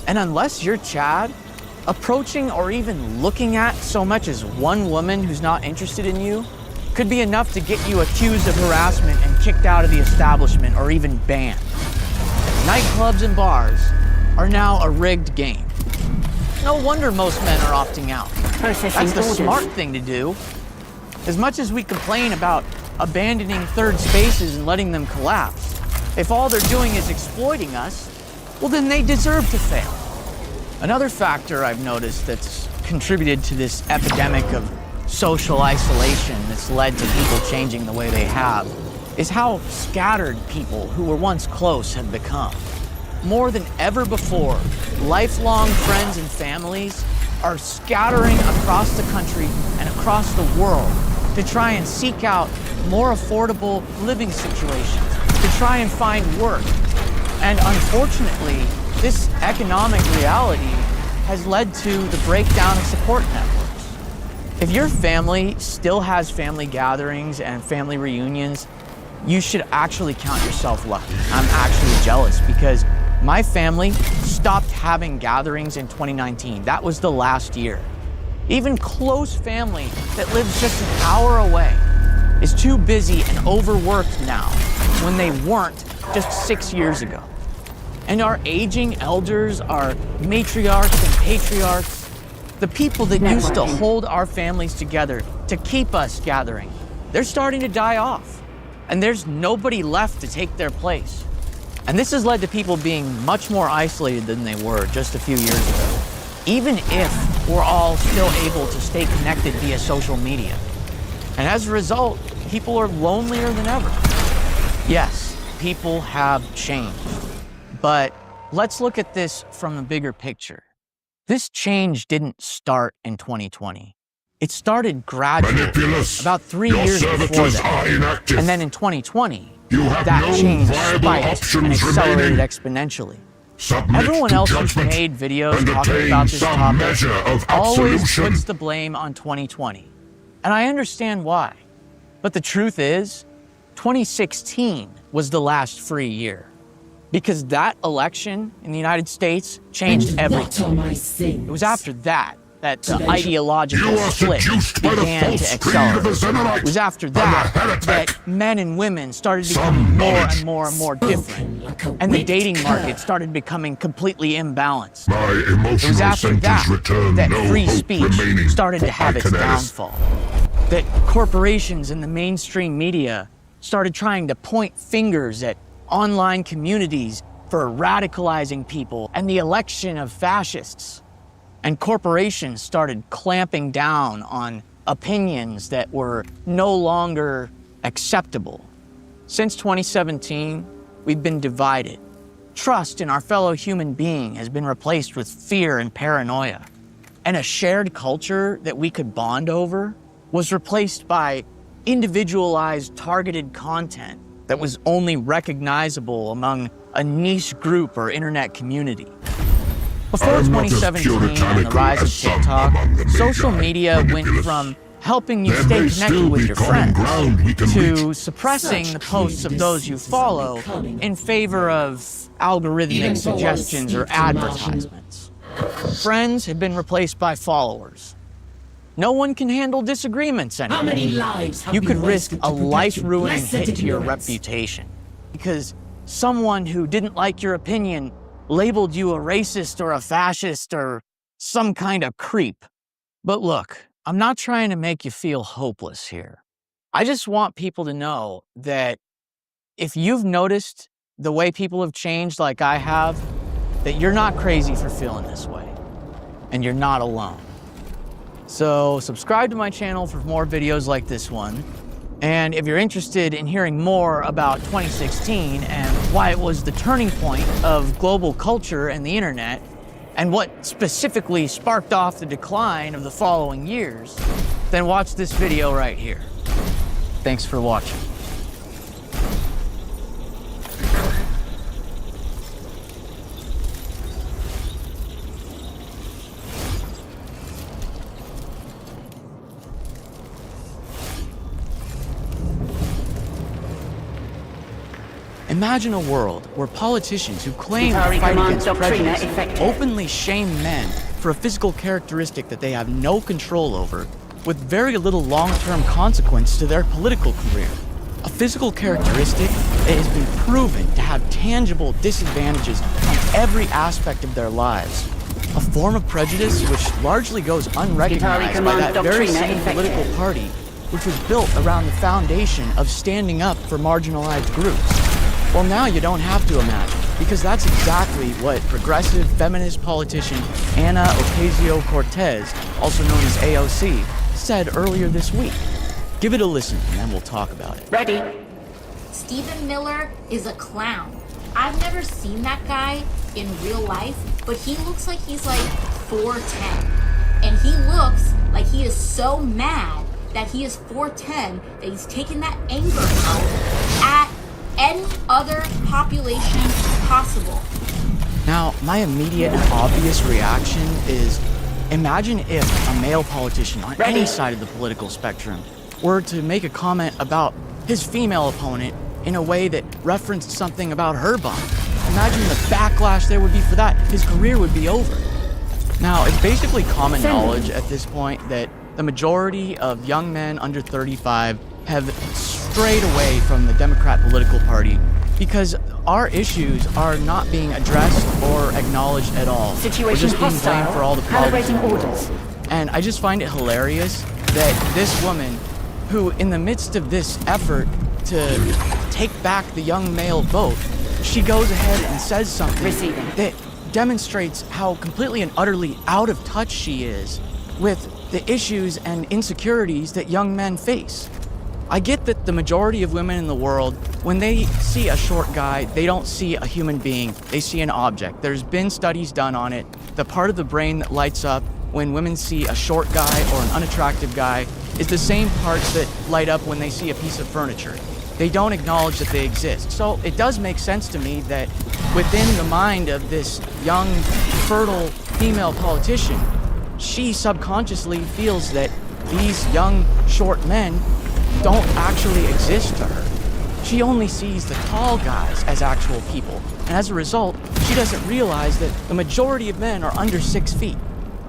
And unless you're Chad, approaching or even looking at so much as one woman who's not interested in you could be enough to get you accused of harassment and kicked out of the establishment or even banned. Nightclubs and bars are now a rigged game. No wonder most men are opting out. That's the smart thing to do. As much as we complain about abandoning third spaces and letting them collapse, if all they're doing is exploiting us, well, then they deserve to fail. Another factor I've noticed that's contributed to this epidemic of social isolation that's led to people changing the way they have is how scattered people who were once close have become. More than ever before, lifelong friends and families are scattering across the country and across the world to try and seek out more affordable living situations, to try and find work. And unfortunately, this economic reality has led to the breakdown of support networks. If your family still has family gatherings and family reunions, you should actually count yourself lucky. I'm actually jealous because my family stopped having gatherings in 2019. That was the last year. Even close family that lives just an hour away is too busy and overworked now when they weren't just 6 years ago. And our aging elders, our matriarchs and patriarchs, the people that used to hold our families together to keep us gathering, they're starting to die off. And there's nobody left to take their place. And this has led to people being much more isolated than they were just a few years ago, even if we're all still able to stay connected via social media. And as a result, people are lonelier than ever. Yes, people have changed. But let's look at this from the bigger picture. This change didn't start in 2020. It started gradually, about 3 years before that. And then in 2020, that change spiked and accelerated exponentially. Everyone else who's made videos talking about this topic always puts the blame on 2020. And I understand why. But the truth is, 2016 was the last free year. Because that election in the United States changed everything. It was after that that the ideological split began to accelerate. It was after that men and women started becoming more and more and more different, and the dating market started becoming completely imbalanced. It was after that free speech started to have its downfall. That corporations and the mainstream media started trying to point fingers at online communities for radicalizing people and the election of fascists. And corporations started clamping down on opinions that were no longer acceptable. Since 2017, we've been divided. Trust in our fellow human being has been replaced with fear and paranoia. And a shared culture that we could bond over was replaced by individualized, targeted content that was only recognizable among a niche group or internet community. Before 2017 and the rise of TikTok, social media went from helping you stay connected with your friends to suppressing the posts of those you follow in favor of algorithmic suggestions or advertisements. Friends have been replaced by followers. No one can handle disagreements anymore. You could risk a life-ruining hit to your reputation because someone who didn't like your opinion labeled you a racist or a fascist or some kind of creep. But look, I'm not trying to make you feel hopeless here. I just want people to know that if you've noticed the way people have changed like I have, that you're not crazy for feeling this way, and you're not alone. So subscribe to my channel for more videos like this one. And if you're interested in hearing more about 2016 and why it was the turning point of global culture and the internet, and what specifically sparked off the decline of the following years, then watch this video right here. Thanks for watching. Imagine a world where politicians who claim to fight against prejudice openly shame men for a physical characteristic that they have no control over, with very little long-term consequence to their political career. A physical characteristic that has been proven to have tangible disadvantages on every aspect of their lives. A form of prejudice which largely goes unrecognized by that very same political party, which was built around the foundation of standing up for marginalized groups. Well, now you don't have to imagine, because that's exactly what progressive feminist politician Ana Ocasio-Cortez, also known as AOC, said earlier this week. Give it a listen, and then we'll talk about it. Ready? Stephen Miller is a clown. I've never seen that guy in real life, but he looks like he's like 4'10". And he looks like he is so mad that he is 4'10", that he's taking that anger out at any other population possible. Now, my immediate and obvious reaction is, imagine if a male politician on any side of the political spectrum were to make a comment about his female opponent in a way that referenced something about her body. Imagine the backlash there would be for that. His career would be over. Now, it's basically common knowledge at this point that the majority of young men under 35 have strayed away from the Democrat political party because our issues are not being addressed or acknowledged at all. We're just being blamed for all the problems. And I just find it hilarious that this woman, who in the midst of this effort to take back the young male vote, she goes ahead and says something that demonstrates how completely and utterly out of touch she is with the issues and insecurities that young men face. I get that the majority of women in the world, when they see a short guy, they don't see a human being, they see an object. There's been studies done on it. The part of the brain that lights up when women see a short guy or an unattractive guy is the same parts that light up when they see a piece of furniture. They don't acknowledge that they exist. So it does make sense to me that within the mind of this young, fertile female politician, she subconsciously feels that these young, short men don't actually exist to her. She only sees the tall guys as actual people, and as a result, she doesn't realize that the majority of men are under 6 feet.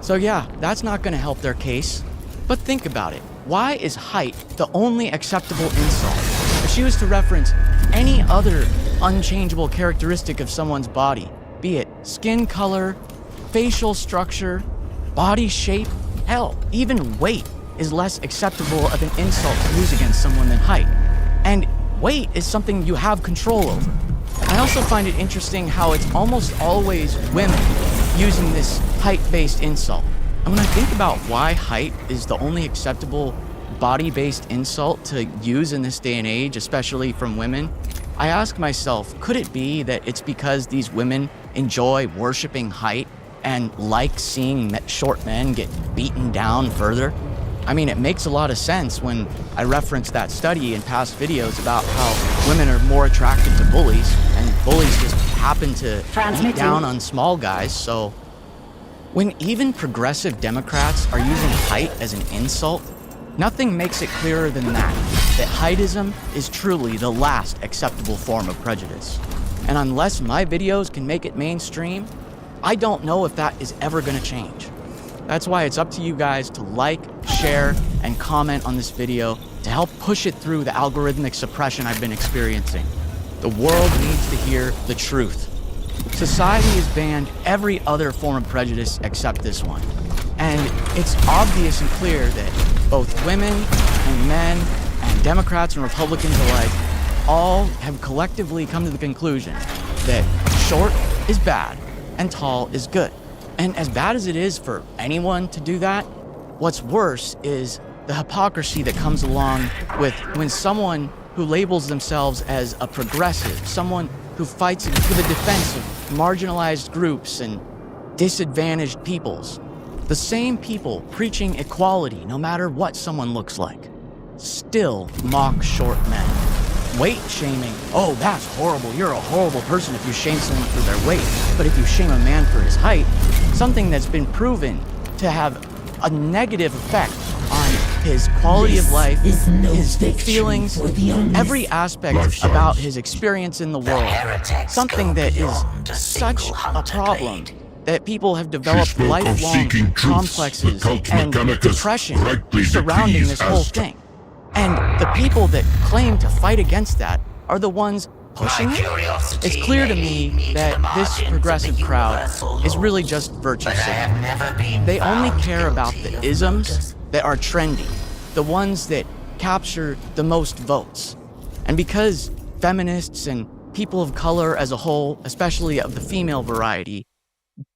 So yeah, that's not gonna help their case. But think about it. Why is height the only acceptable insult? If she was to reference any other unchangeable characteristic of someone's body, be it skin color, facial structure, body shape, hell, even weight is less acceptable of an insult to use against someone than height. And weight is something you have control over. I also find it interesting how it's almost always women using this height-based insult. And when I think about why height is the only acceptable body-based insult to use in this day and age, especially from women, I ask myself, could it be that it's because these women enjoy worshiping height and like seeing short men get beaten down further? I mean, it makes a lot of sense when I reference that study in past videos about how women are more attracted to bullies, and bullies just happen to beat down on small guys. So when even progressive Democrats are using height as an insult, nothing makes it clearer than that heightism is truly the last acceptable form of prejudice. And unless my videos can make it mainstream, I don't know if that is ever gonna change. That's why it's up to you guys to like, share, and comment on this video to help push it through the algorithmic suppression I've been experiencing. The world needs to hear the truth. Society has banned every other form of prejudice except this one. And it's obvious and clear that both women and men and Democrats and Republicans alike all have collectively come to the conclusion that short is bad and tall is good. And as bad as it is for anyone to do that, what's worse is the hypocrisy that comes along with when someone who labels themselves as a progressive, someone who fights for the defense of marginalized groups and disadvantaged peoples, the same people preaching equality no matter what someone looks like, still mock short men. Weight shaming, oh, that's horrible. You're a horrible person if you shame someone for their weight. But if you shame a man for his height, something that's been proven to have a negative effect on his quality of life, his feelings, every aspect about his experience in the world. Something that is such a problem that people have developed lifelong complexes and depression surrounding this whole thing. And the people that claim to fight against that are the ones pushing it. It's clear to me that this progressive crowd is really just virtue signaling. They only care about the isms that are trendy, the ones that capture the most votes. And because feminists and people of color as a whole, especially of the female variety,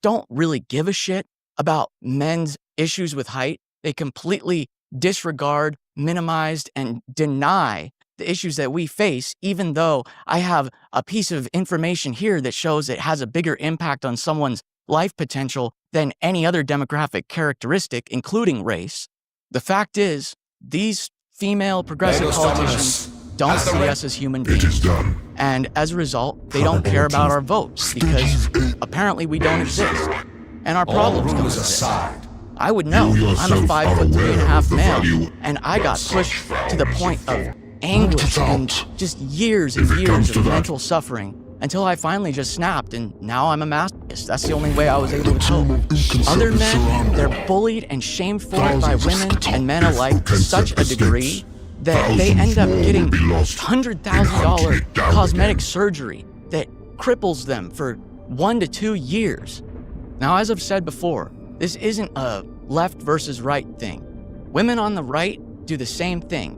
don't really give a shit about men's issues with height, they completely disregard, minimize, and deny the issues that we face, even though I have a piece of information here that shows it has a bigger impact on someone's life potential than any other demographic characteristic, including race. The fact is, these female progressive politicians don't see us as human beings. And as a result, they don't care about our votes because apparently we don't exist. And our problems don't exist. I would know. I'm a 5'3.5" male, and I got pushed to the point of anguish and just years and years of mental suffering until I finally just snapped, and now I'm a masochist. That's the only way I was able to cope. Other men, they're bullied and shamed for it by women and men alike to such a degree that they end up getting $100,000 cosmetic surgery that cripples them for 1 to 2 years. Now, as I've said before, this isn't a left versus right thing. Women on the right do the same thing.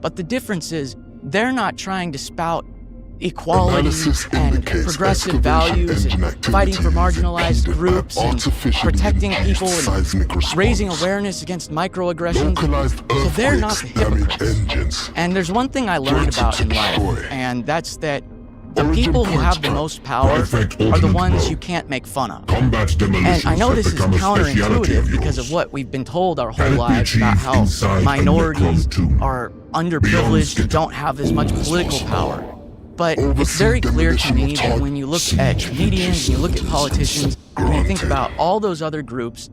But the difference is they're not trying to spout equality and progressive values and fighting for marginalized groups and protecting people and raising awareness against microaggressions. So they're not the hypocrites. And there's one thing I learned about in life, and that's that the people who have the most power are the ones you can't make fun of. And I know this is counterintuitive because of what we've been told our whole lives about how minorities are underprivileged and don't have as much political power. But it's very clear to me that when you look at comedians, and you look at politicians, and you think about all those other groups,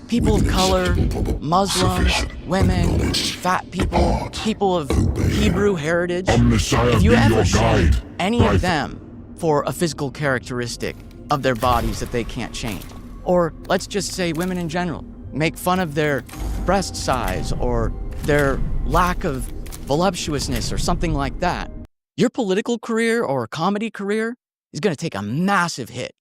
people of color, Muslims, women, fat people, people of Hebrew heritage, if you ever shame any of them for a physical characteristic of their bodies that they can't change, or let's just say women in general, make fun of their breast size or their lack of voluptuousness or something like that, your political career or comedy career is going to take a massive hit.